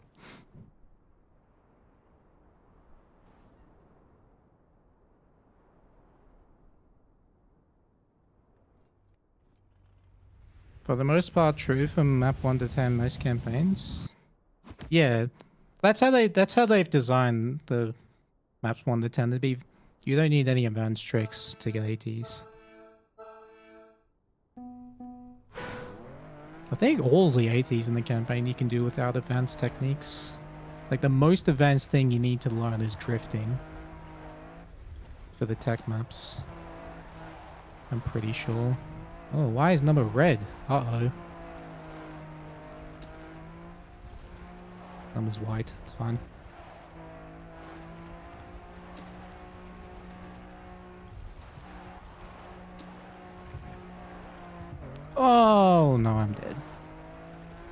For the most part, true from map 1 to 10 most campaigns. Yeah, that's how they've designed the maps 1 to 10 to be. You don't need any advanced tricks to get ATs. I think all the ATs in the campaign you can do without advanced techniques. Like the most advanced thing you need to learn is drifting. For the tech maps. I'm pretty sure. Oh, why is number red? Uh-oh. Number's white, it's fine. Oh, no, I'm dead.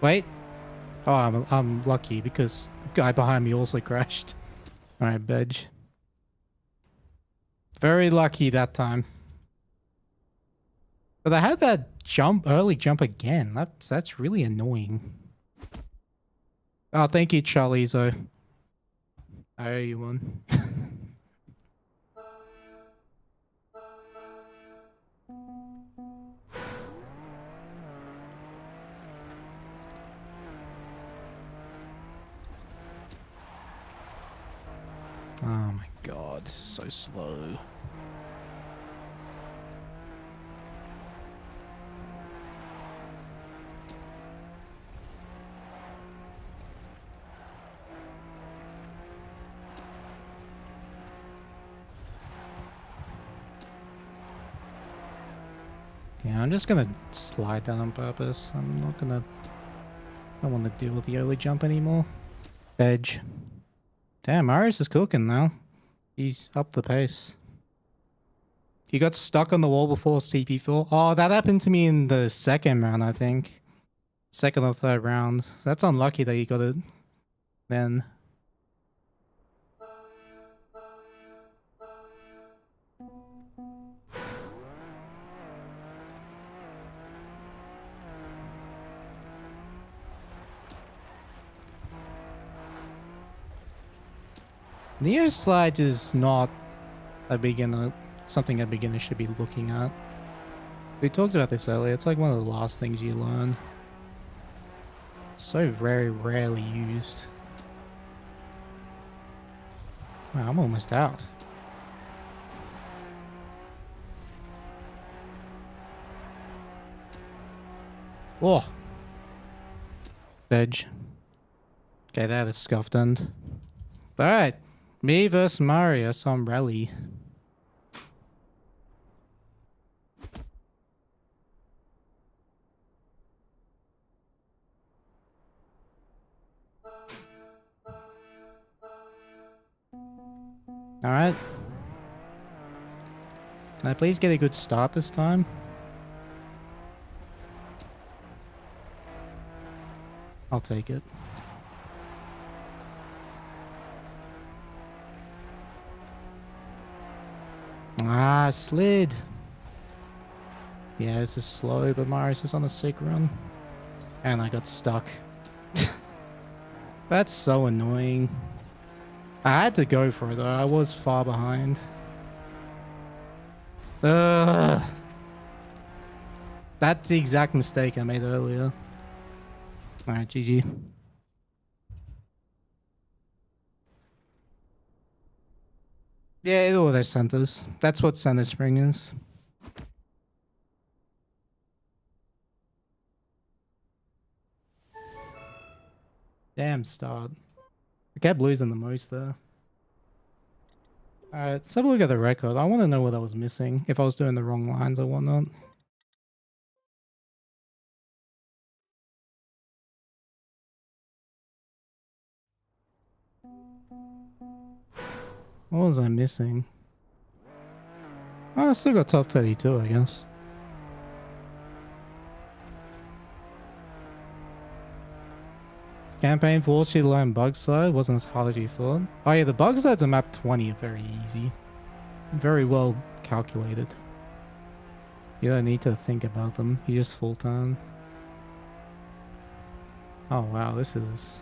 Wait. Oh, I'm lucky because the guy behind me also crashed. Alright, Bedge. Very lucky that time. But I had that early jump again. That's really annoying. Oh, thank you, Charlizo. I owe you one. Oh my god, this is so slow. Yeah, I'm just gonna slide down on purpose. I'm not gonna... I don't want to deal with the early jump anymore. Edge. Damn, Marius is cooking now. He's up the pace. He got stuck on the wall before CP4. Oh, that happened to me in the second round, I think. Second or third round. That's unlucky that you got it then. Neo slide is not something a beginner should be looking at. We talked about this earlier. It's like one of the last things you learn. It's so very rarely used. Wow, I'm almost out. Whoa. Edge. Okay, that is scuffed end. Alright. Me versus Mario, some rally. Alright. Can I please get a good start this time? I'll take it. Ah, slid. Yeah, this is slow, but Marius is on a sick run. And I got stuck. That's so annoying. I had to go for it though. I was far behind. Ugh. That's the exact mistake I made earlier. Alright, GG. Yeah, all those centers. That's what center spring is. Damn start. I kept losing the most there. Alright, let's have a look at the record. I want to know what I was missing. If I was doing the wrong lines or whatnot. What was I missing? Oh, I still got top 32, I guess. Campaign for all sheet line bug slide wasn't as hard as you thought. Oh yeah, the bug slides on map 20 are very easy. Very well calculated. You don't need to think about them. You just full turn. Oh wow, this is...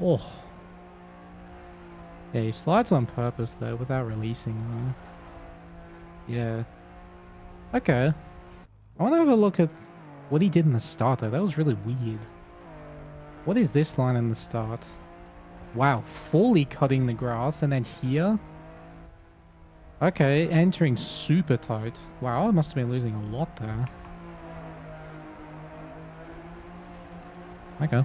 Oh. Yeah, he slides on purpose though, without releasing though. Yeah. Okay. I want to have a look at what he did in the start though. That was really weird. What is this line in the start? Wow, fully cutting the grass and then here? Okay, entering super tight. Wow, I must have been losing a lot there. Okay.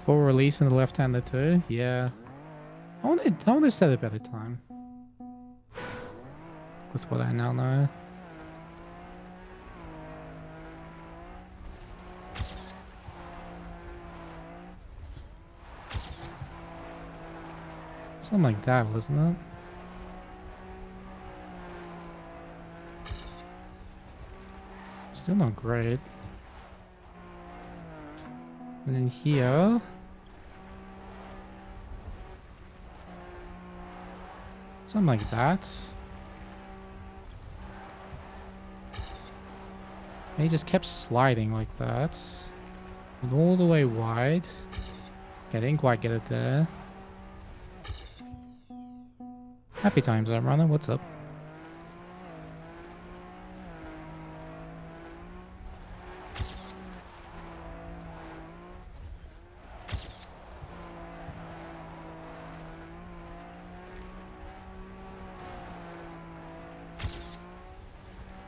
Full release in the left-hander too? Yeah. I want to set a better time. That's what I now know. Something like that, wasn't it? Still not great. And then here... Something like that. And he just kept sliding like that. And all the way wide. Okay, I didn't quite get it there. Happy times, I'm running. What's up?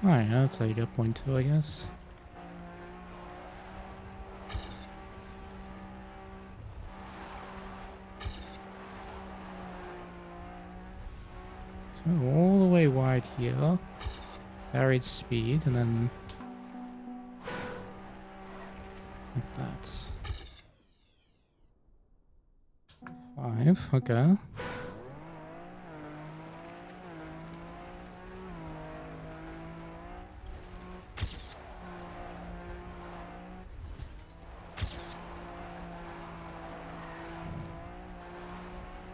Alright, that's how you get point 2, I guess. So all the way wide here. Varied speed, and then... like that. 5, okay.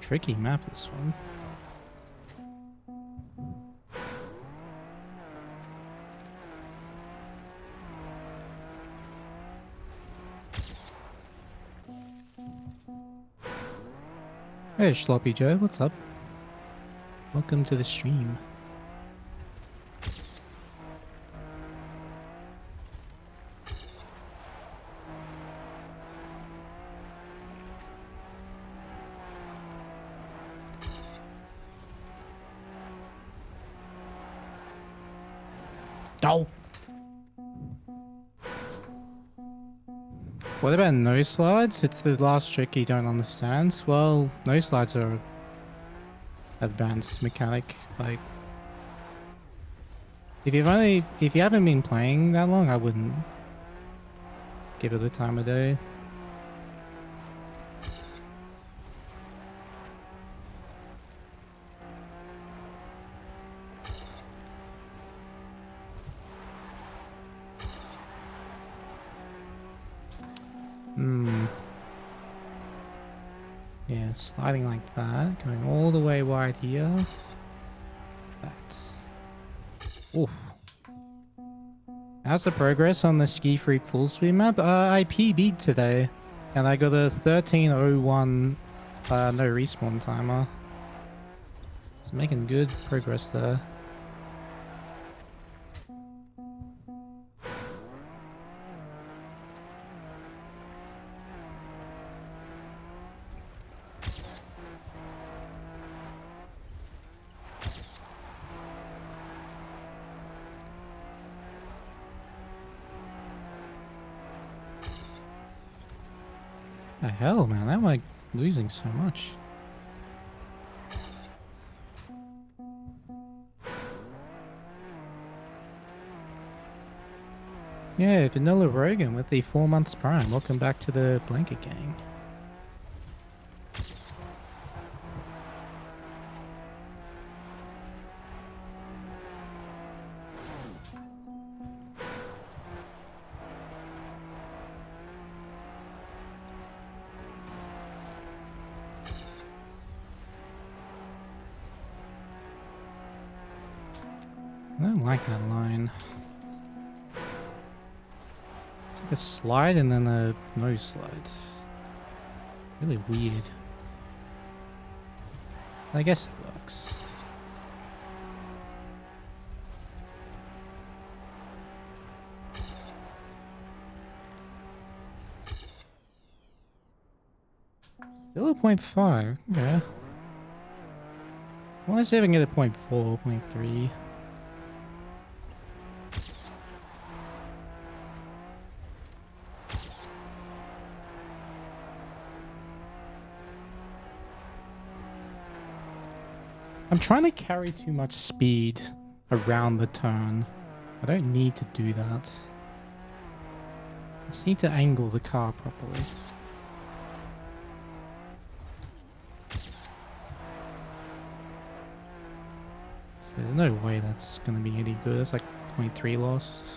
Tricky map, this one. Hey, Sloppy Joe, what's up? Welcome to the stream. Oh. What about no slides? It's the last trick you don't understand. Well, no slides are advanced mechanic. Like, if you haven't been playing that long, I wouldn't give it the time of day. Yeah, sliding like that, going all the way wide here. That. Oof. How's the progress on the Ski Freak Full Speed map? I PB'd today, and I got a 13:01 no respawn timer. So making good progress there. The hell, man? How am I losing so much? Yeah, Vanilla Rogan with the 4 months prime. Welcome back to the Blanket Gang. I don't like that line. It's like a slide and then a no slide. Really weird. I guess it works. Still a 0.5. Okay. Well, let's see if I can get a 0.4, 0.3. I'm trying to carry too much speed around the turn. I don't need to do that. I just need to angle the car properly. So there's no way that's going to be any good. It's like 0.3 lost.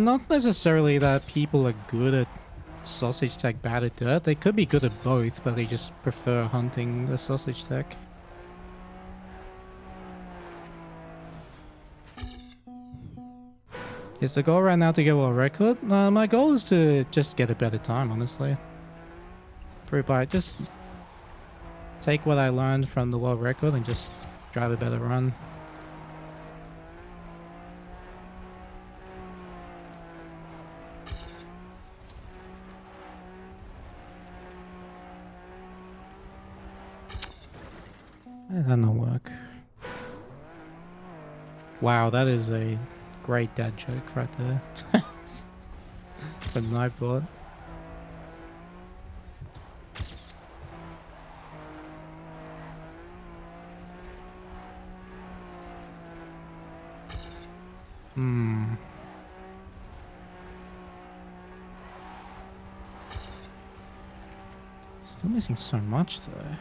Not necessarily that people are good at sausage tech, bad at dirt. They could be good at both, but they just prefer hunting the sausage tech. Is the goal right now to get a world record? My goal is to just get a better time, honestly. Just take what I learned from the world record and just drive a better run. That'll not work. Wow, that is a great dad joke right there. For the Nightbot. Still missing so much though.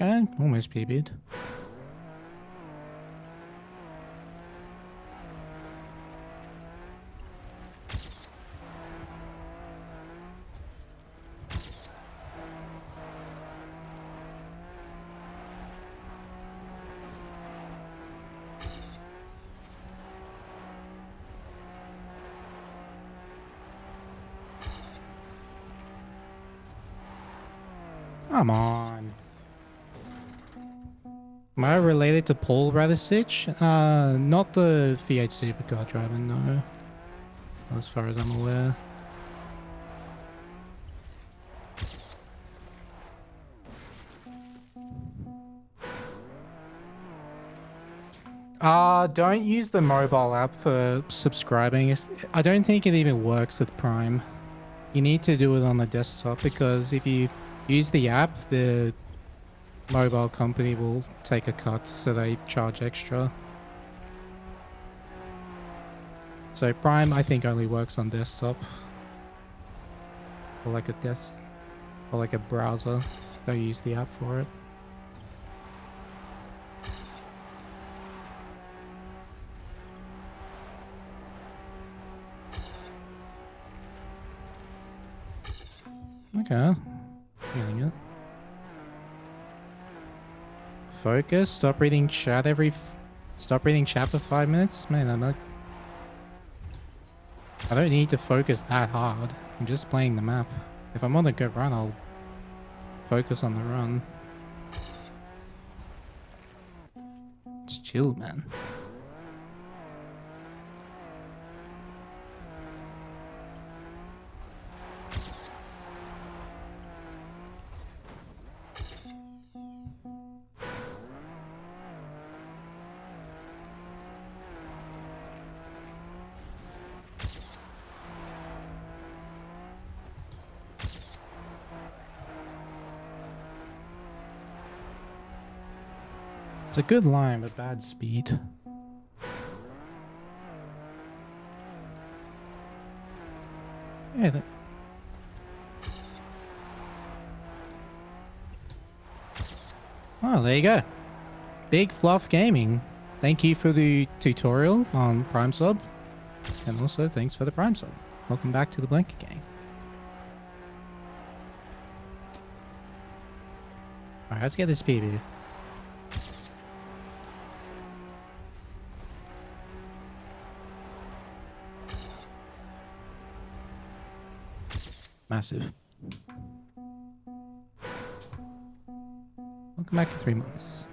Okay, almost PB'd. Come on. Am I related to Paul Radisich? Not the V8 supercar driver, no. As far as I'm aware. Don't use the mobile app for subscribing. I don't think it even works with Prime. You need to do it on the desktop because if you use the app, the mobile company will take a cut, so they charge extra. So Prime, I think, only works on desktop. Or like a or like a browser. Go use the app for it. Okay. Feeling it. Focus. Stop reading chat Stop reading chat for 5 minutes? Man, I don't need to focus that hard. I'm just playing the map. If I'm on a good run, I'll focus on the run. It's chill, man. It's a good line, but bad speed. Yeah, oh, there you go. Big Fluff Gaming. Thank you for the tutorial on Prime Sub. And also, thanks for the Prime Sub. Welcome back to the Blanket Gang. Alright, let's get this PB. Massive. Welcome back to 3 months.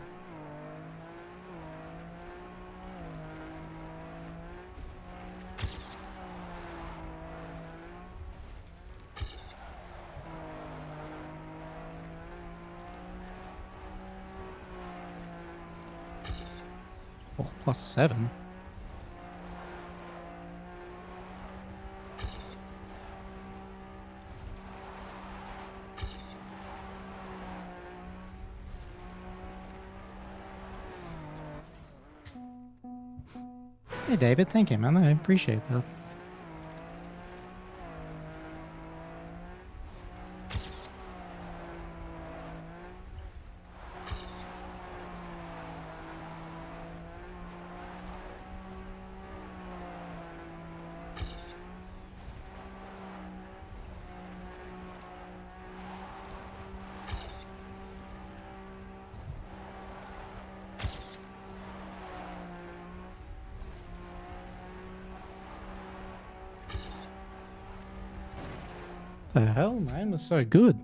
Oh, +7. Hey David, thank you, man. I appreciate that. The hell, man, was so good.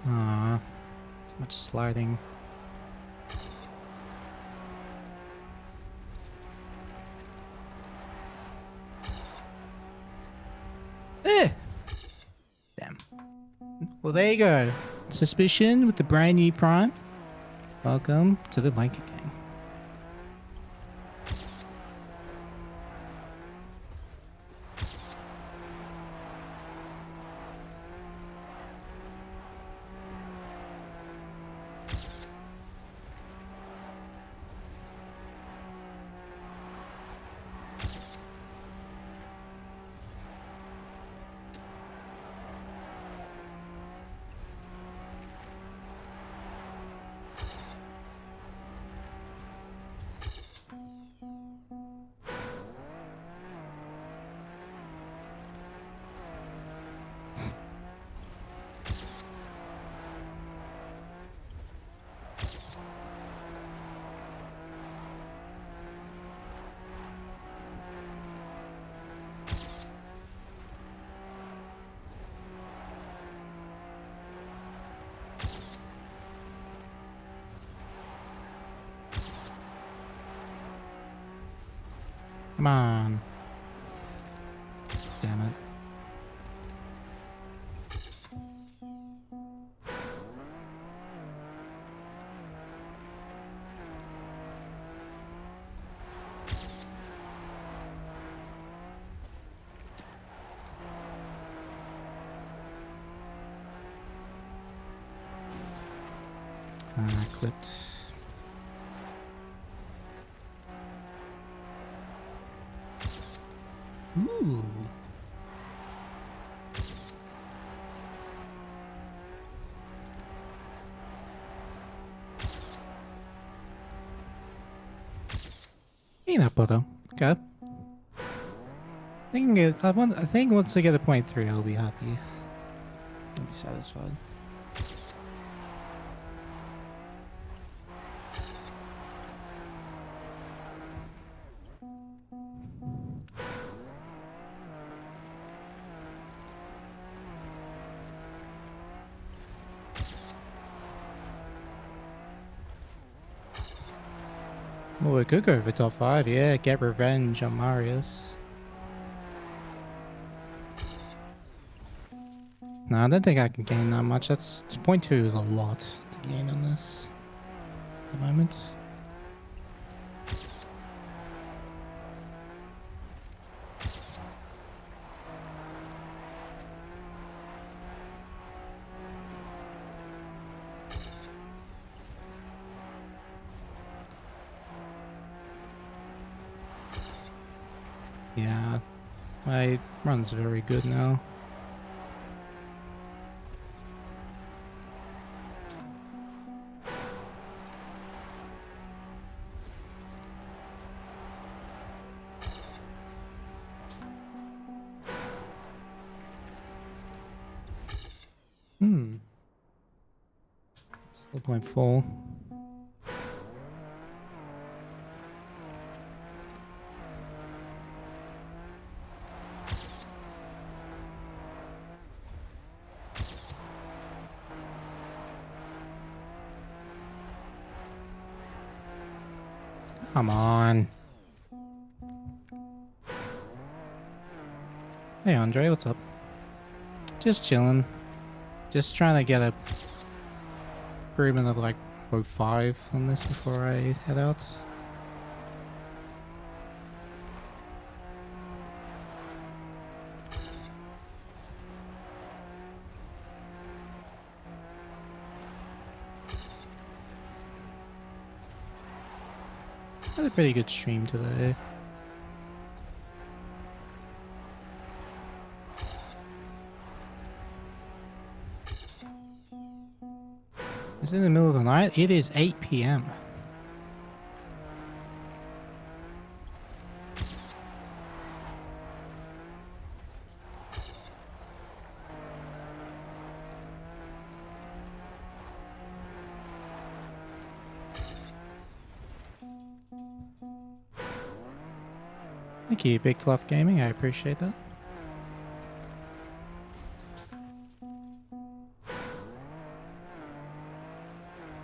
Ah, too much sliding. Eh! Damn. Well, there you go. Suspicion with the brand new Prime. Welcome to the Blanket Gang. Come on. Damn it. Clipped. Ooh. Peanut butter. Okay. I think once I get a point 3, I'll be happy. I'll be satisfied. Oh, we could go for top 5. Yeah, get revenge on Marius. No, I don't think I can gain that much. That's 0.2 is a lot to gain on this at the moment. Yeah, my run's very good now. Still 0.4. Come on. Hey Andre, what's up? Just chilling. Just trying to get a improvement of like 0.5 on this before I head out. Had a pretty good stream today. Is it in the middle of the night? It is 8 PM. Thank you, Big Fluff Gaming. I appreciate that.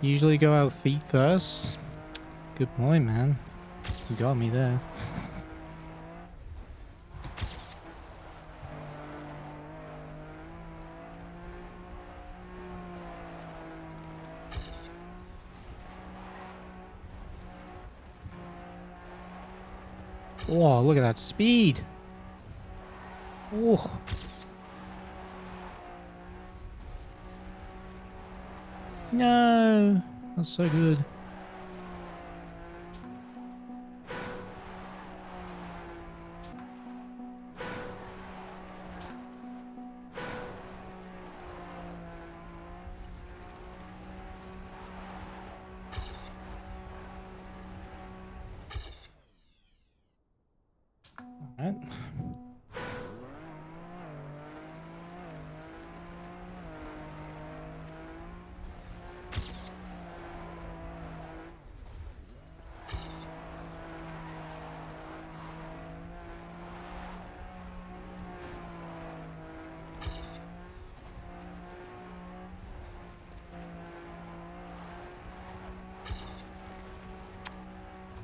Usually go out feet first. Good point, man. You got me there. Oh, look at that speed. Oh. No. That's so good. Alright.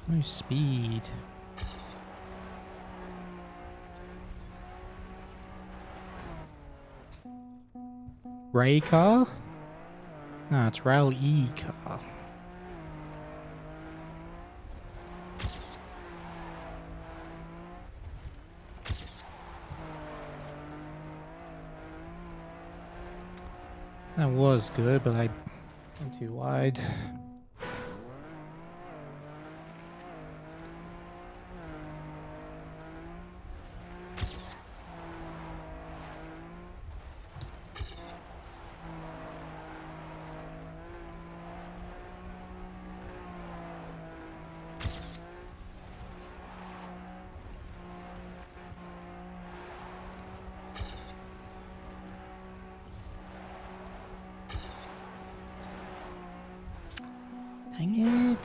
No speed. Ray car? No, it's Rail E car. That was good, but I And too wide. Dang it.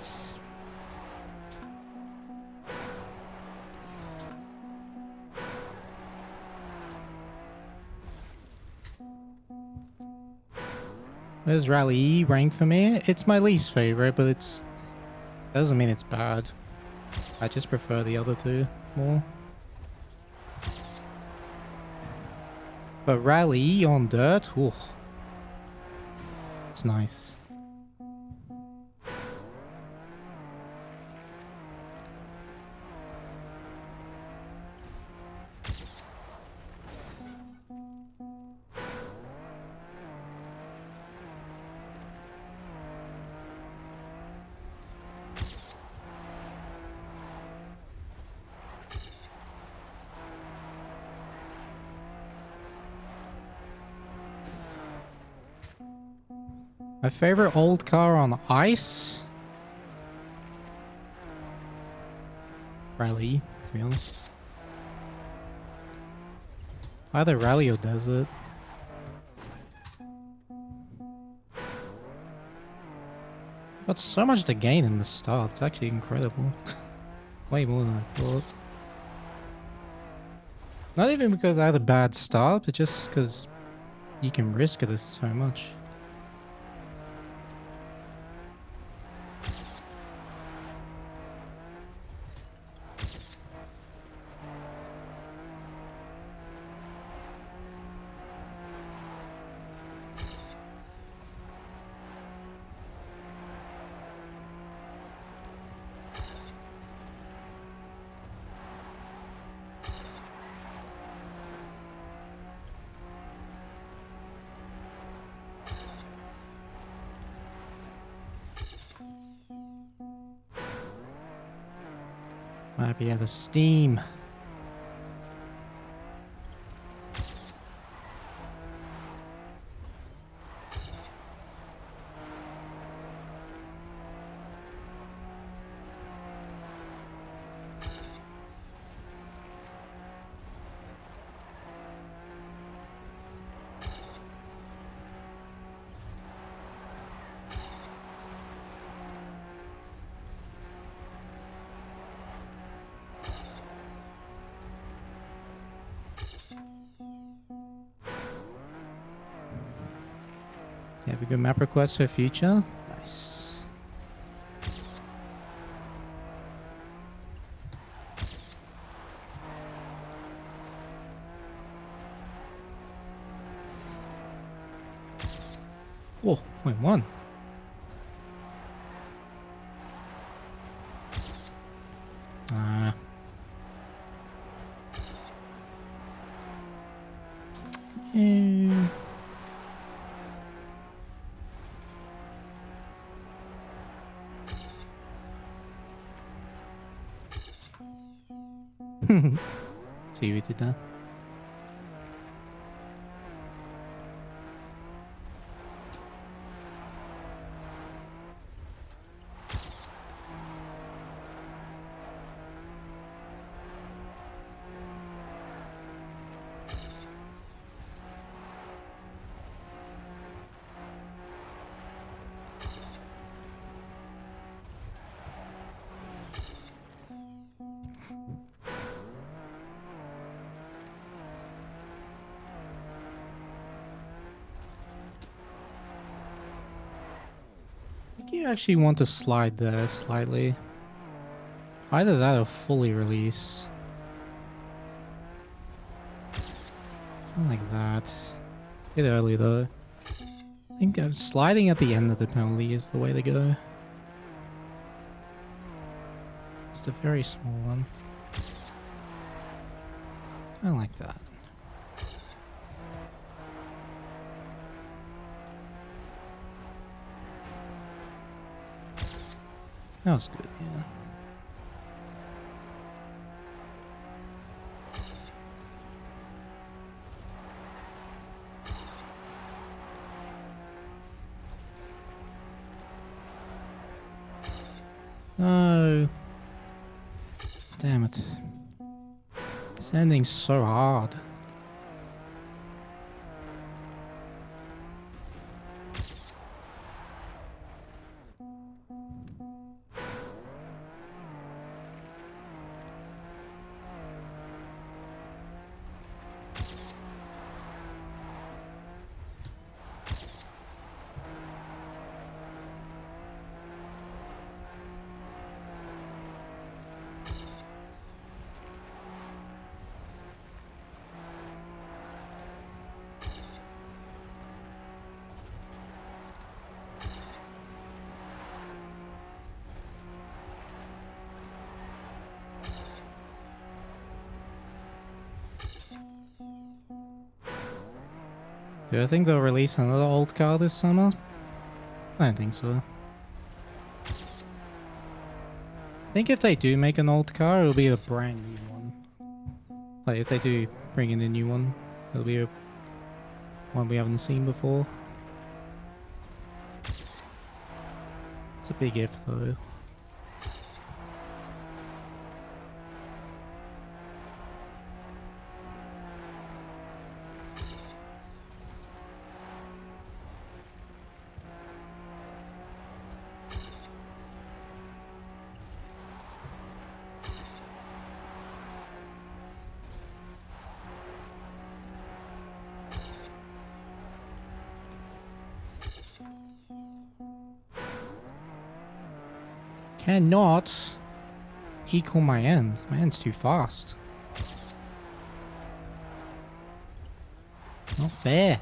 Where's Rally E rank for me? It's my least favorite, but it's doesn't mean it's bad. I just prefer the other two more. But Rally E on dirt, ooh, it's nice. My favorite old car on ice? Rally, to be honest. Either rally or desert. Got so much to gain in the start, it's actually incredible. Way more than I thought. Not even because I had a bad start, but just because you can risk it so much. Might be out of steam. You have a good map request for future? Nice. Oh, wait, one. See what we did there? I think you actually want to slide there slightly. Either that or fully release. Not like that. Bit early though. I think sliding at the end of the penalty is the way to go. Just a very small one. Kind of like that. That was good, yeah. No. Damn it. This ending's so hard. Do I think they'll release another old car this summer? I don't think so. I think if they do make an old car, it'll be a brand new one. Like if they do bring in a new one, it'll be a one we haven't seen before. It's a big if though. Cannot equal my end. My end's too fast. Not fair.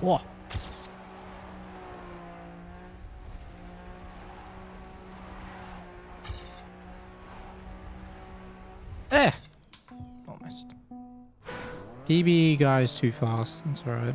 What? Eh! Almost. PB guy's too fast. That's alright.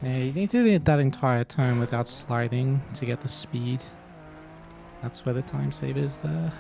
Yeah, you need to do that entire turn without sliding to get the speed. That's where the time save is there.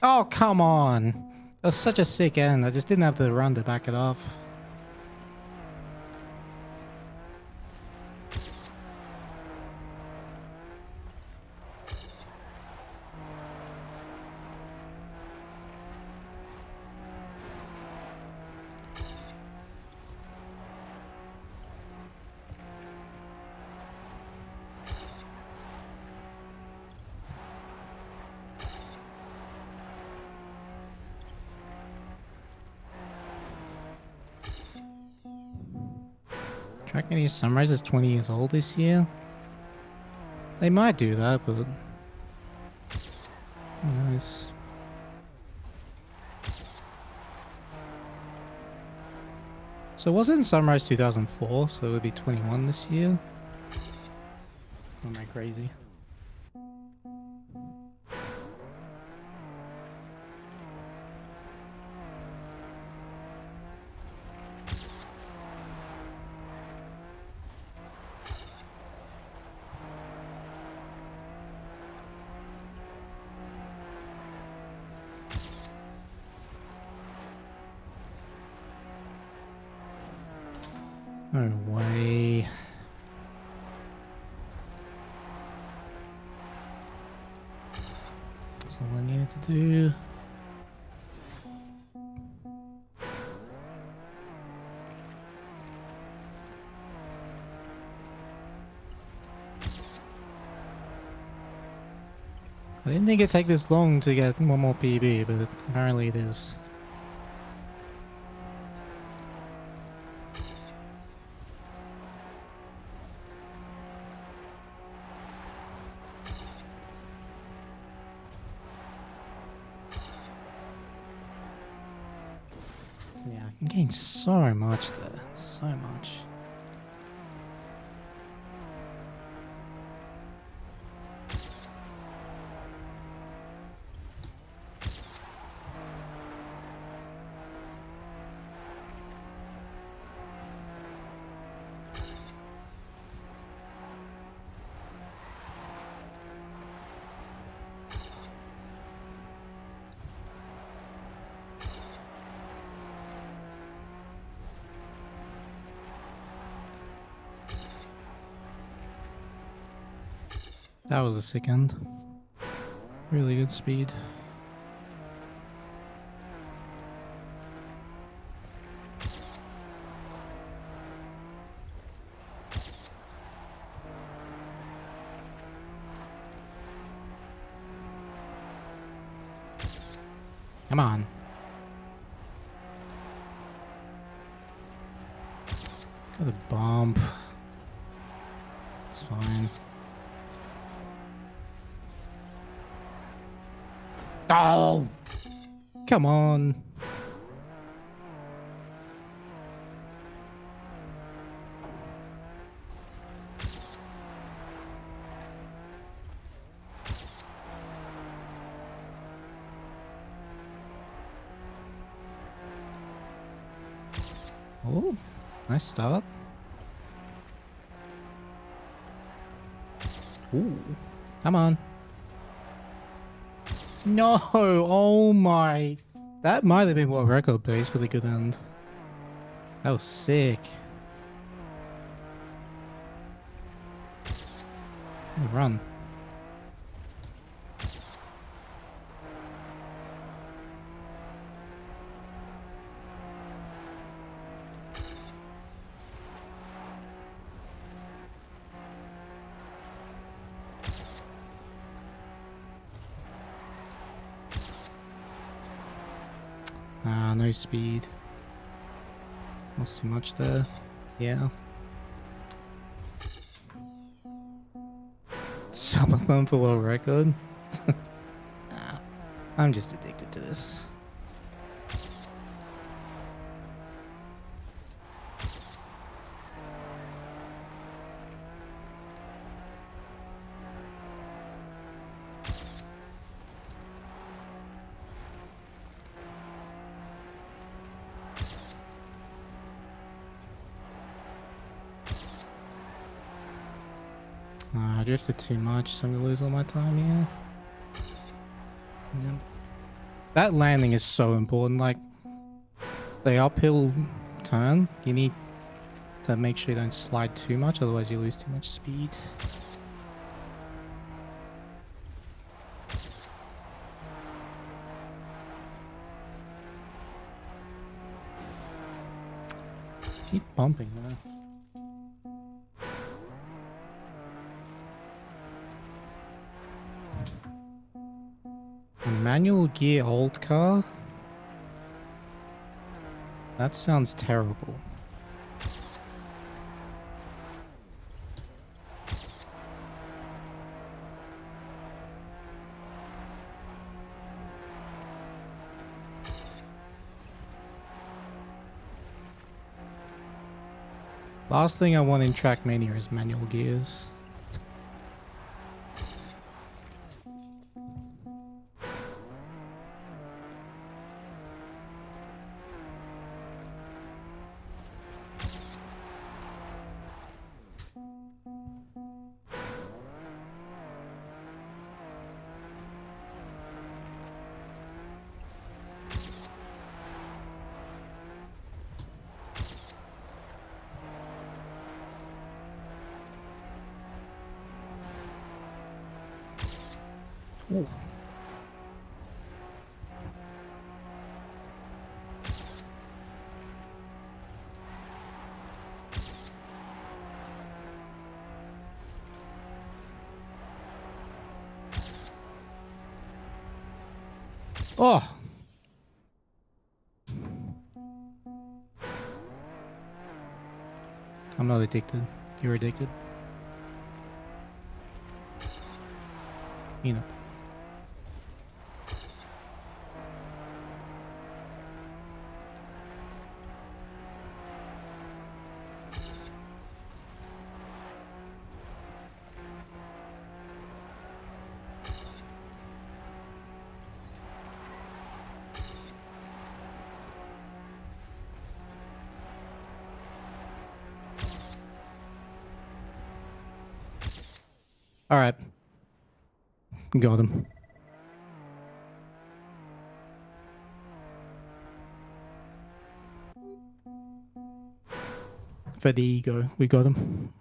Oh, come on. That was such a sick end. I just didn't have the run to back it off. Trackmania Sunrise is 20 years old this year. They might do that, but who knows? So wasn't Sunrise 2004, so it would be 21 this year? Or am I crazy? No way. That's all I needed to do. I didn't think it'd take this long to get one more PB, but apparently it is. Yeah, I can gain so much there. So much. That was a sick end. Really good speed. Come on. Got a bump. It's fine. Oh! Come on. Oh, nice start. Ooh, come on. No, oh my. That might have been what record base for the good end. That was sick. Run. Ah, no speed. Lost too much there. Yeah. Subathon for world record? Nah, I'm just addicted to this. I drifted too much, so I'm gonna lose all my time here. Yep. That landing is so important. Like, the uphill turn, you need to make sure you don't slide too much, otherwise you lose too much speed. Keep bumping there. Manual gear old car? That sounds terrible. Last thing I want in Trackmania is manual gears. Ooh. Oh. I'm not addicted. You're addicted. You know. All right. Got him. For the ego, we got him.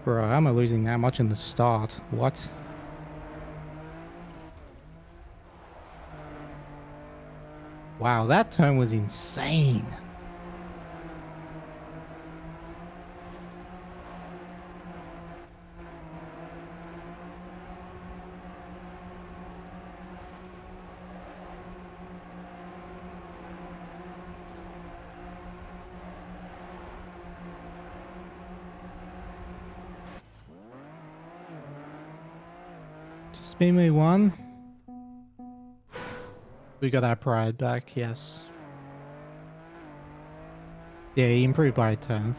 Bro, how am I losing that much in the start? What? Wow, that turn was insane. Just spin me one. We got our pride back, yes. Yeah, he improved by a 10th.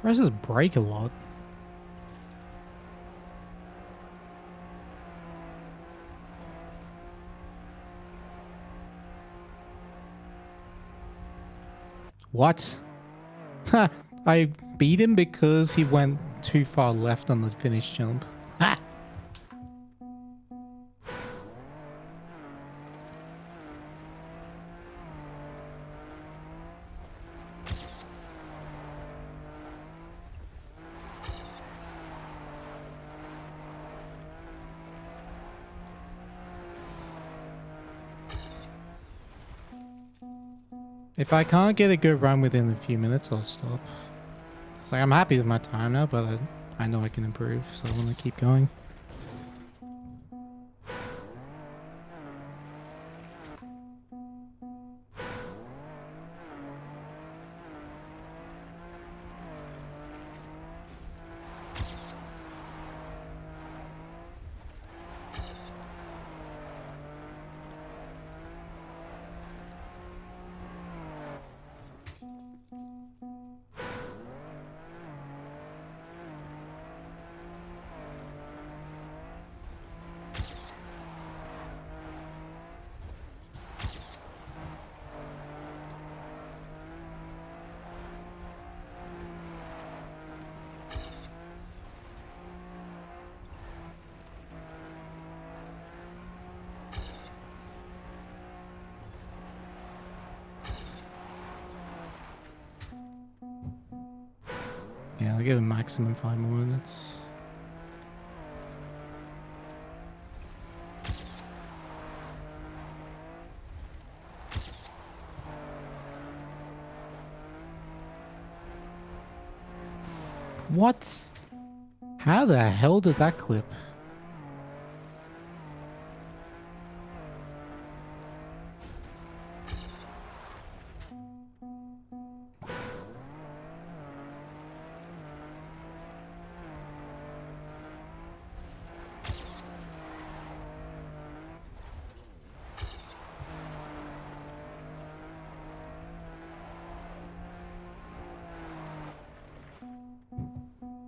Presses break a lot. What? Ha! I beat him because he went too far left on the finish jump. Ha! If I can't get a good run within a few minutes, I'll stop. It's like I'm happy with my time now, but I know I can improve, so I want to keep going. Yeah, I'll give him maximum 5 more minutes. What? How the hell did that clip?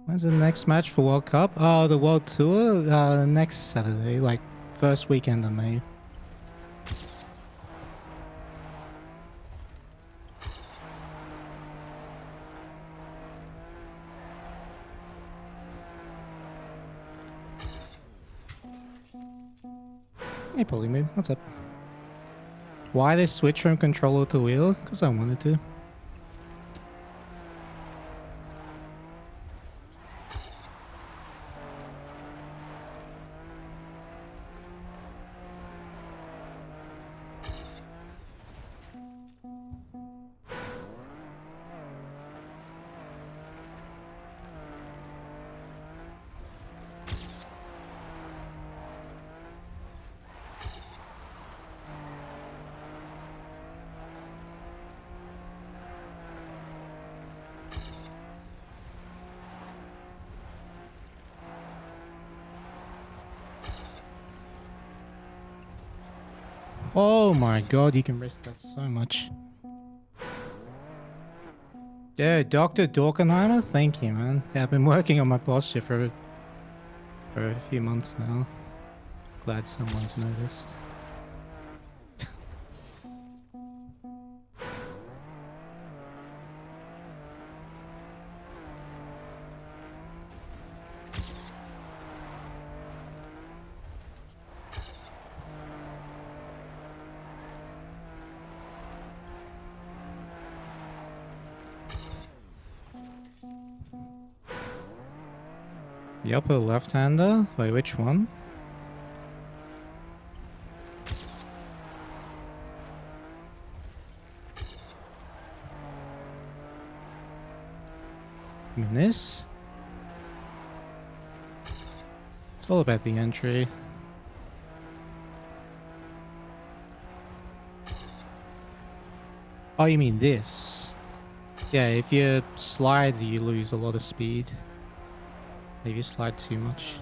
When's the next match for World Cup? Oh, the World Tour? Next Saturday, like first weekend of May. Hey, Polymoon, what's up? Why they switch from controller to wheel? Because I wanted to. Oh my god, you can risk that so much. Yeah, Dr. Dorkenheimer, thank you, man. Yeah, I've been working on my posture for a few months now. Glad someone's noticed. The upper left-hander? Wait, which one? I mean this? It's all about the entry. Oh, you mean this? Yeah, if you slide, you lose a lot of speed. If you slide too much.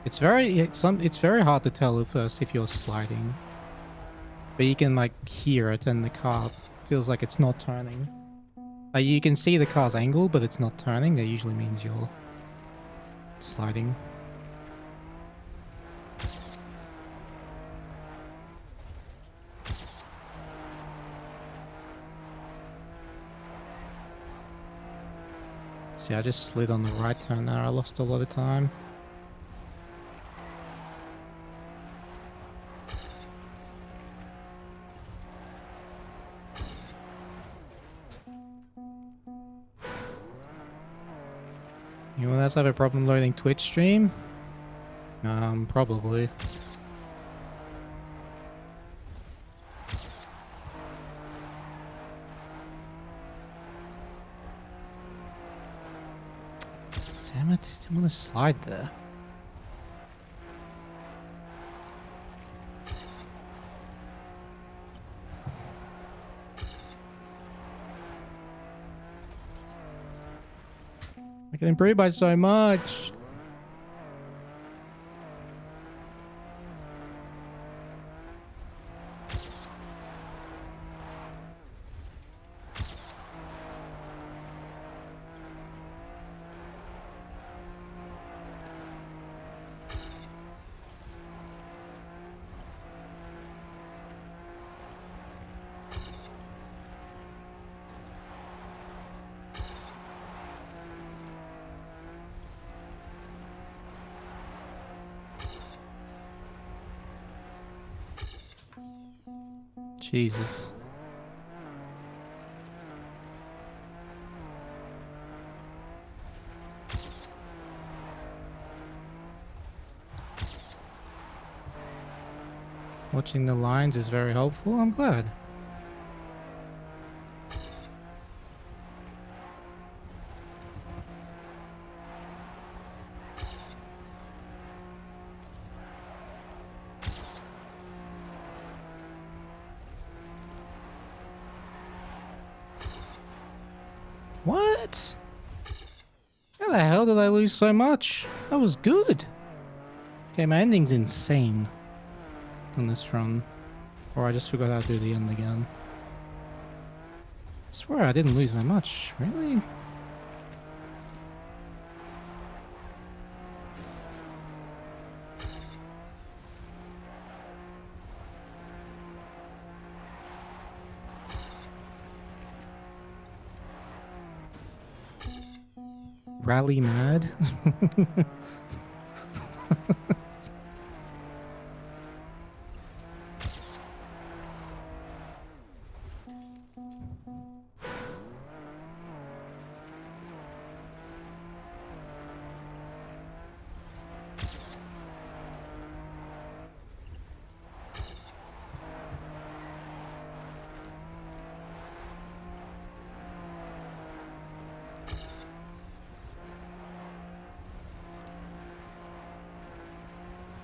It's very hard to tell at first if you're sliding. But you can like hear it and the car feels like it's not turning. Like you can see the car's angle, but it's not turning. That usually means you're sliding. See, I just slid on the right turn there. I lost a lot of time. Anyone else have a problem loading Twitch stream? Probably. Damn it, still want to slide there. I can improve by so much. Jesus. Watching the lines is very helpful. I'm glad. What? How the hell did I lose so much? That was good. Okay, my ending's insane on this run. Or I just forgot how to do the end again. I swear I didn't lose that much. Really? rally mad?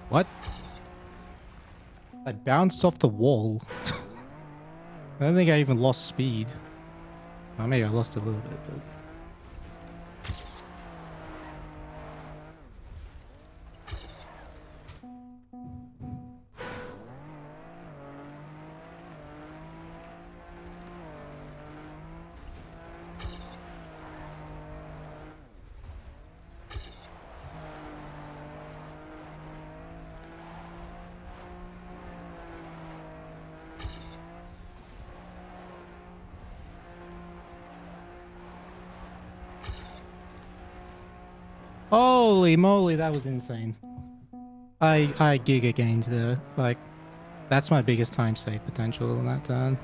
What? I bounced off the wall. I don't think I even lost speed. Well, maybe I lost a little bit, but... Holy moly, that was insane. I giga gained there. Like, that's my biggest time save potential in that turn.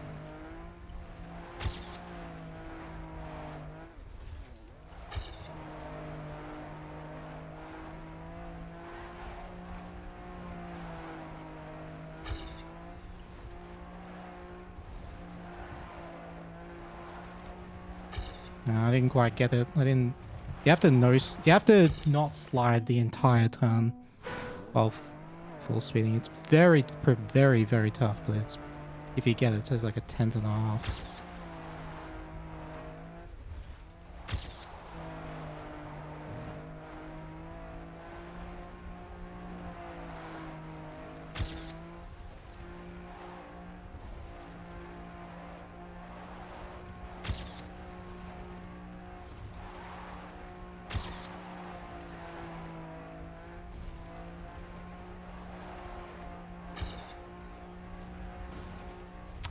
No, I didn't quite get it. I didn't... You have to you have to not slide the entire turn while full speeding. It's very, very tough, but it's... If you get it, it says like a 10.5.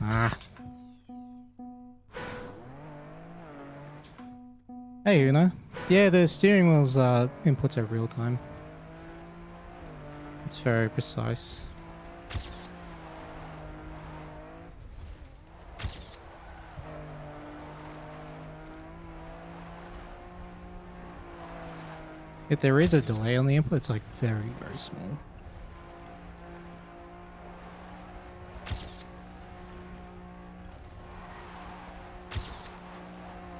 Ah. Hey, Una. Yeah, the steering wheel's inputs are real time. It's very precise. If there is a delay on the input, it's like very small.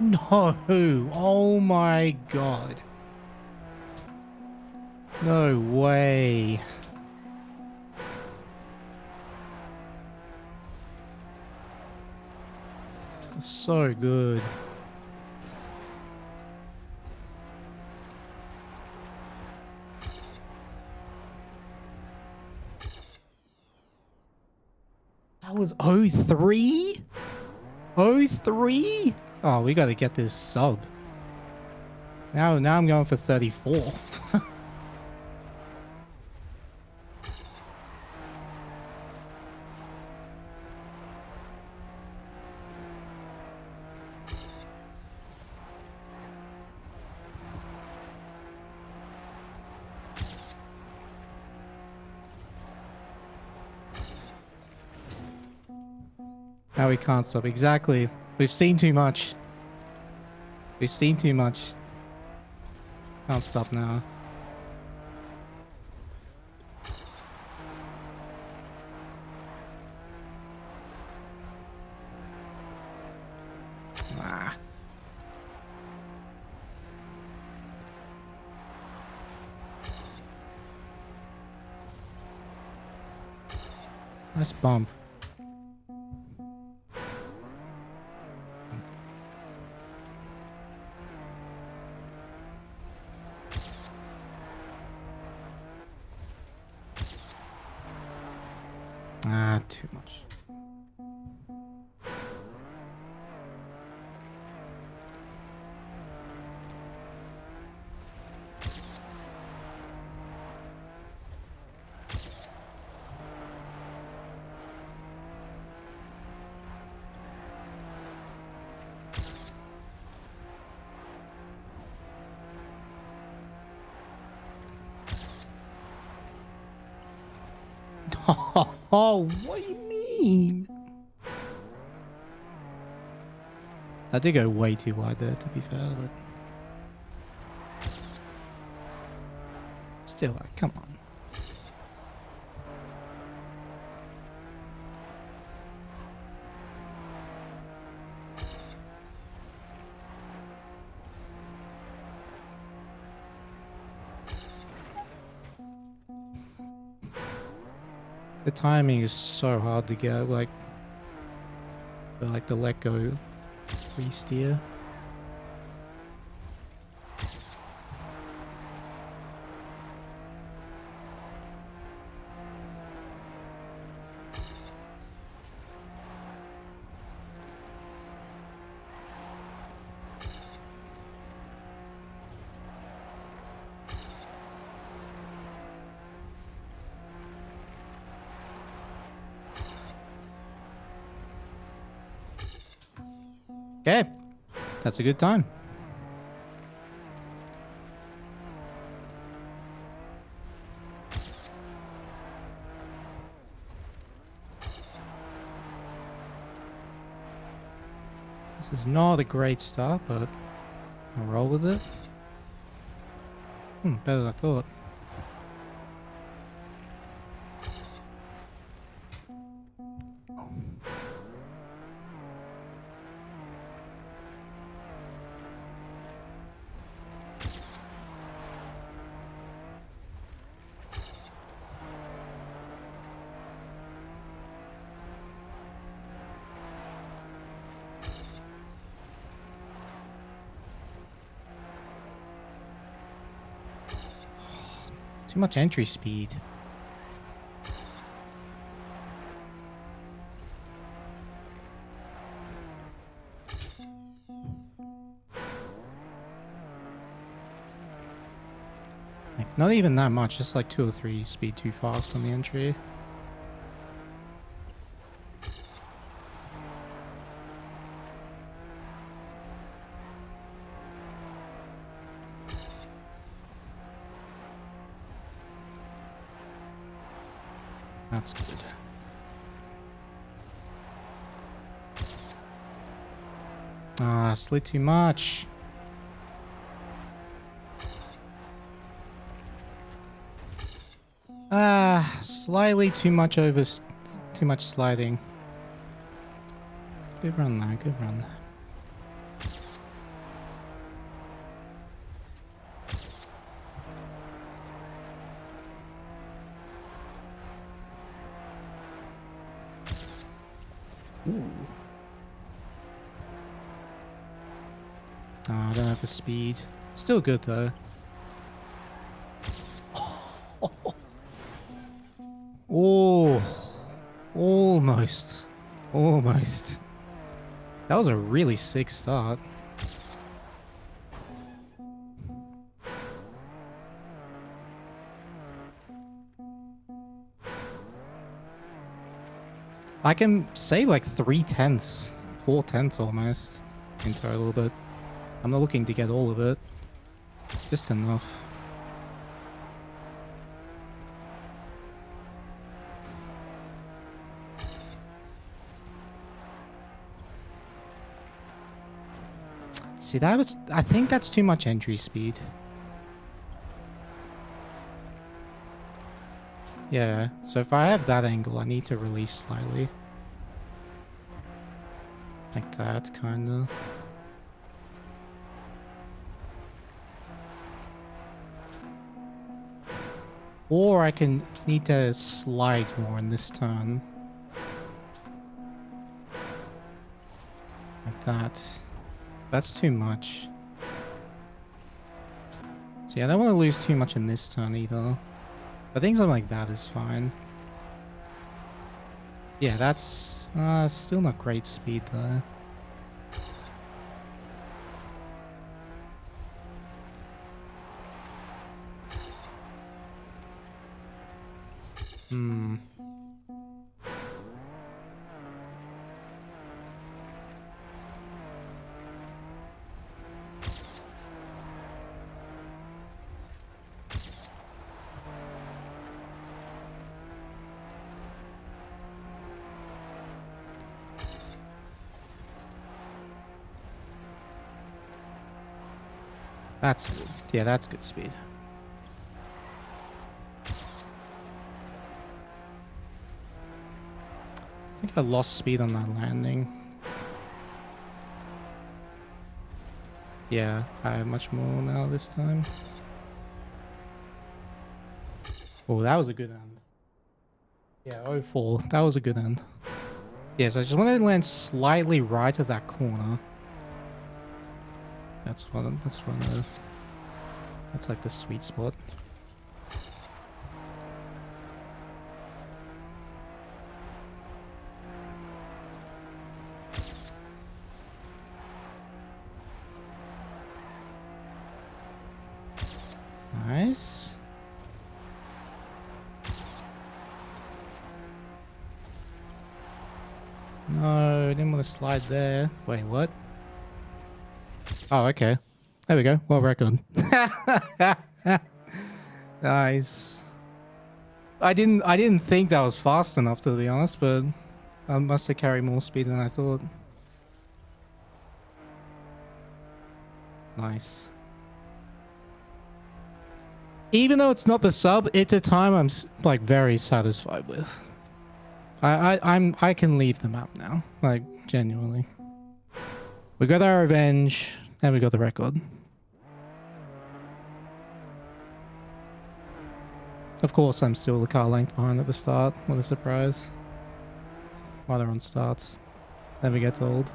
No! Oh my god. No way. So good. That was 03? 03? Oh, we gotta get this sub. Now I'm going for 34. Now we can't stop. Exactly. We've seen too much. We've seen too much. Can't stop now. Ah. Nice bump. Ah, too much. Oh, what do you mean? I did go way too wide there, to be fair, but still, like, come on. The timing is so hard to get, like the let go free steer. Okay, that's a good time. This is not a great start, but I'll roll with it. Better than I thought. Too much entry speed. Like, not even that much, just like 2 or 3 speed too fast on the entry. That's good. Ah, slid too much. Ah, slightly too much too much sliding. Good run though, good run. Oh, I don't have the speed. Still good though. Oh, almost. Almost. That was a really sick start. I can say like 3/10, 4/10 almost in total, but I'm not looking to get all of it. Just enough. See, I think that's too much entry speed. Yeah, so if I have that angle, I need to release slightly. Like that, kinda. Or I can need to slide more in this turn. Like that. That's too much. So yeah, I don't want to lose too much in this turn either. I think something like that is fine. Yeah, that's still not great speed though. That's good. Yeah, that's good speed. I think I lost speed on that landing. Yeah, I have much more now this time. Oh, that was a good end. Yeah, 0-4. That was a good end. Yes, I just wanted to land slightly right of that corner. That's like the sweet spot. Nice. No, I didn't want to slide there. Wait, what? Oh, okay. There we go. World record. Nice. I didn't think that was fast enough, to be honest, but I must have carried more speed than I thought. Nice. Even though it's not the sub, it's a time I'm like very satisfied with. I can leave the map now, like genuinely. We got our revenge, and we got the record. Of course, I'm still the car length behind at the start. What a surprise! While they're on starts, never gets old.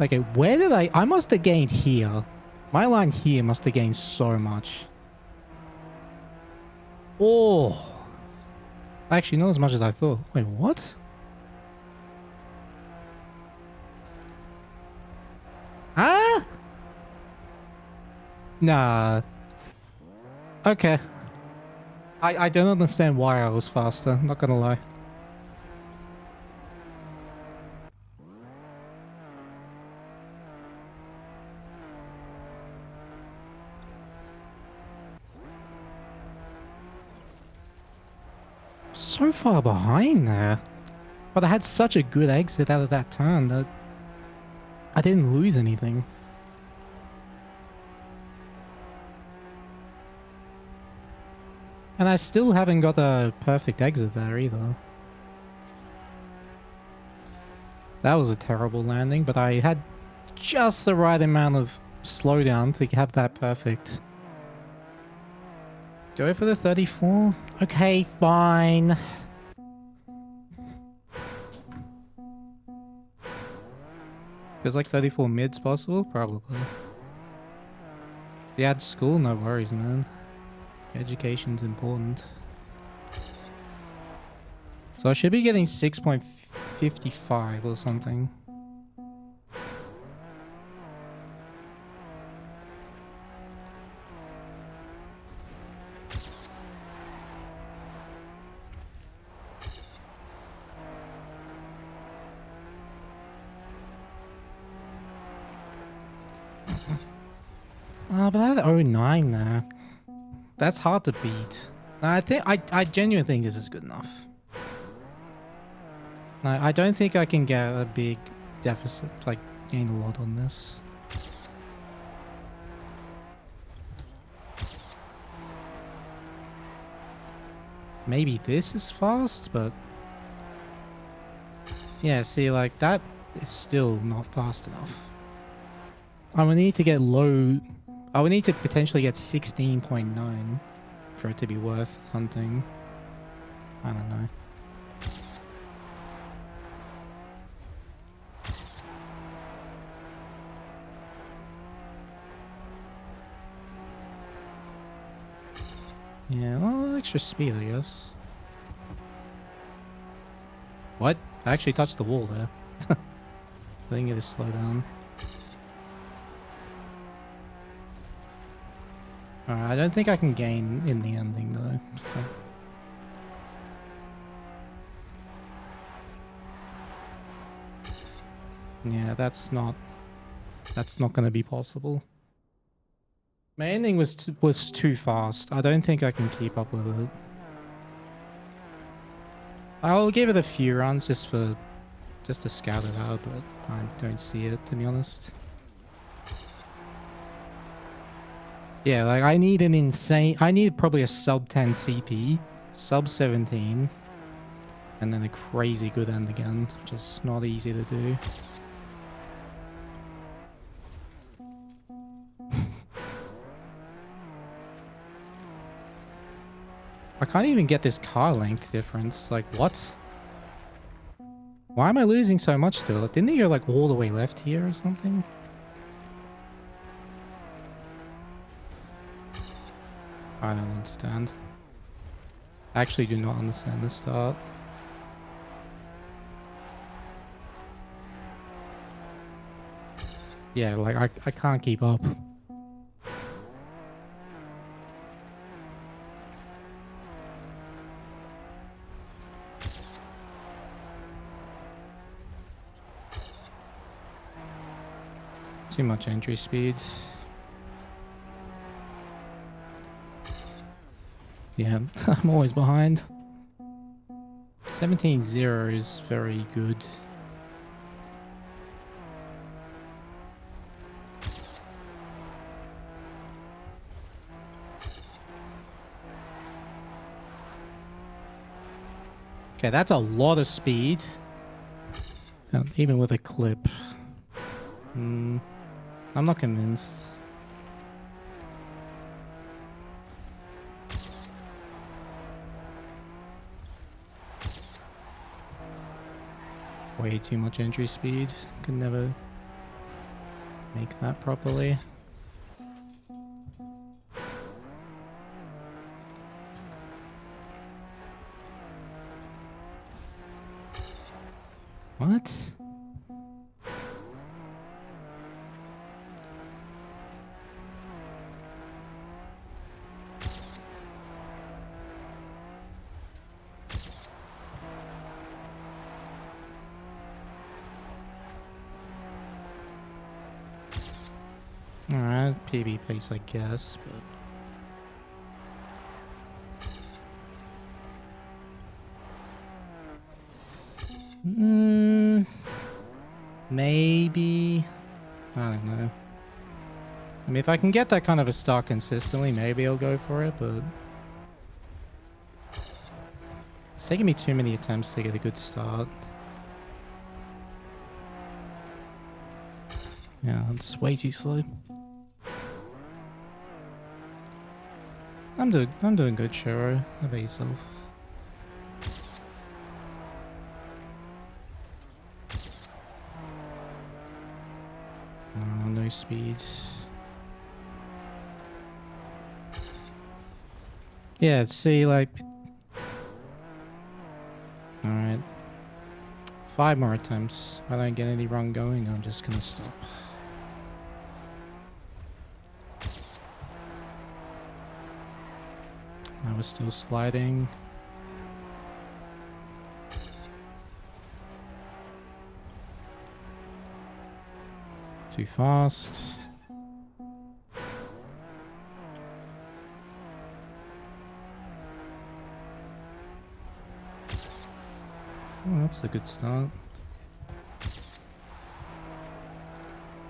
Okay, where did I must have gained here. My line here must have gained so much. Oh! Actually, not as much as I thought. Wait, what? Huh? Nah. Okay. I don't understand why I was faster, not gonna lie. So far behind there. But I had such a good exit out of that turn that I didn't lose anything. And I still haven't got a perfect exit there either. That was a terrible landing, but I had just the right amount of slowdown to have that perfect. Go for the 34? Okay, fine. Feels like 34 mid's possible? Probably. If you add school, no worries, man. Education's important. So I should be getting 6.55 or something. Oh, but I had 09 there. That's hard to beat. I genuinely think this is good enough. I don't think I can get a big deficit, like gain a lot on this. Maybe this is fast, but yeah, see, like that is still not fast enough. I would need to get low. I would need to potentially get 16.9 for it to be worth hunting. I don't know. Yeah, well, extra speed, I guess. What? I actually touched the wall there. I didn't get to slow down. Alright, I don't think I can gain in the ending though. So. Yeah, that's not going to be possible. My ending was too fast. I don't think I can keep up with it. I'll give it a few runs just to scout it out, but I don't see it, to be honest. Yeah, like I need an insane... I need probably a sub 10 CP, sub 17, and then a crazy good end again. Just not easy to do. I can't even get this car length difference. Like, what? Why am I losing so much still? Like, didn't he go like all the way left here or something? I don't understand. I actually do not understand the start. Yeah, like I can't keep up. Too much entry speed. Yeah, I'm always behind. 17-0 is very good. Okay, that's a lot of speed. Even with a clip. I'm not convinced. Way too much entry speed. Could never make that properly. What? Alright, PB pace I guess, but... maybe... I don't know. I mean, if I can get that kind of a start consistently, maybe I'll go for it, but... It's taking me too many attempts to get a good start. Yeah, it's way too slow. I'm doing good, Shiro. How about yourself? Oh, no speed. Yeah, see, like... Alright. 5 more attempts. If I don't get any wrong going, I'm just gonna stop. I was still sliding. Too fast. Oh, that's a good start.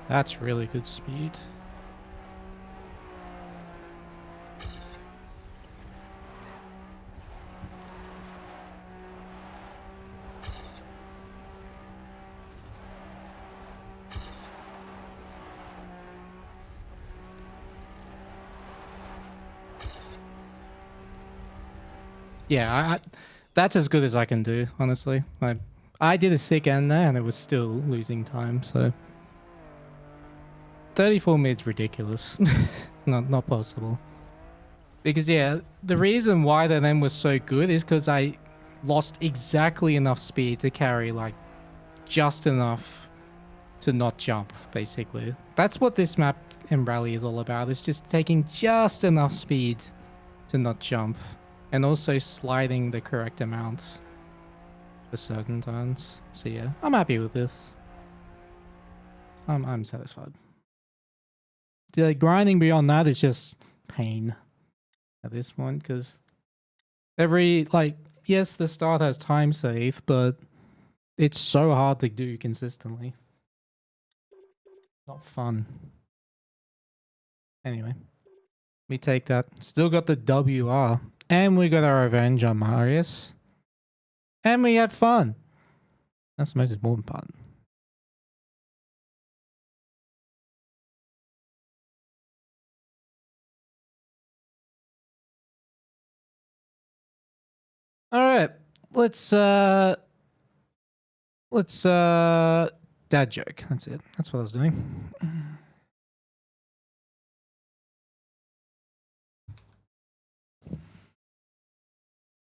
That's really good speed. Yeah, that's as good as I can do, honestly. I did a sick end there and it was still losing time, so 34 mid's ridiculous. not possible. Because yeah, the reason why that end was so good is because I lost exactly enough speed to carry like just enough to not jump, basically. That's what this map in Rally is all about. It's just taking just enough speed to not jump. And also sliding the correct amount for certain turns. So yeah, I'm happy with this. I'm satisfied. The grinding beyond that is just pain at this point, because yes, the start has time save, but it's so hard to do consistently. Not fun. Anyway. We take that. Still got the WR. And we got our revenge on Marius. And we had fun. That's the most important part. Alright. Let's dad joke. That's it. That's what I was doing.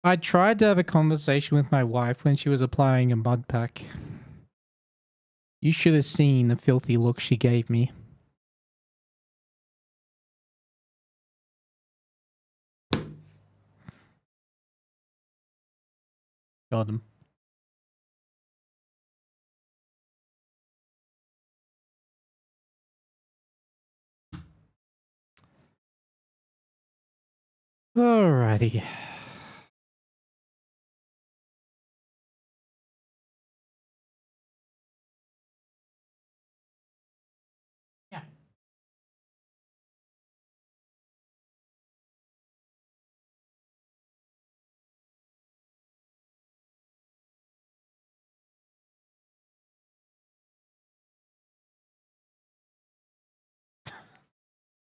I tried to have a conversation with my wife when she was applying a mud pack. You should have seen the filthy look she gave me. Got him. Alrighty. Yeah.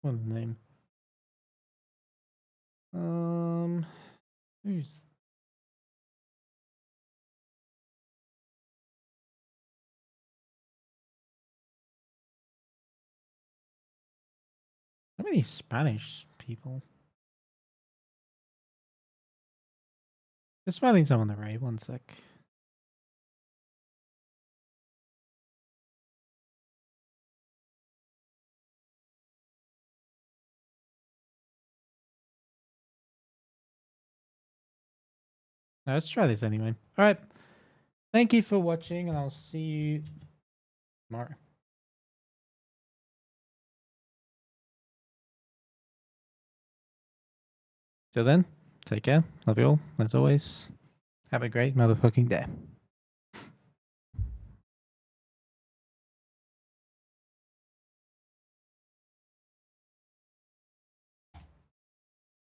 What's the name? Who's... How many Spanish people? Just finding someone to raid. 1 sec. Let's try this anyway. Alright. Thank you for watching, and I'll see you tomorrow. Till then, take care. Love you all. As always, have a great motherfucking day.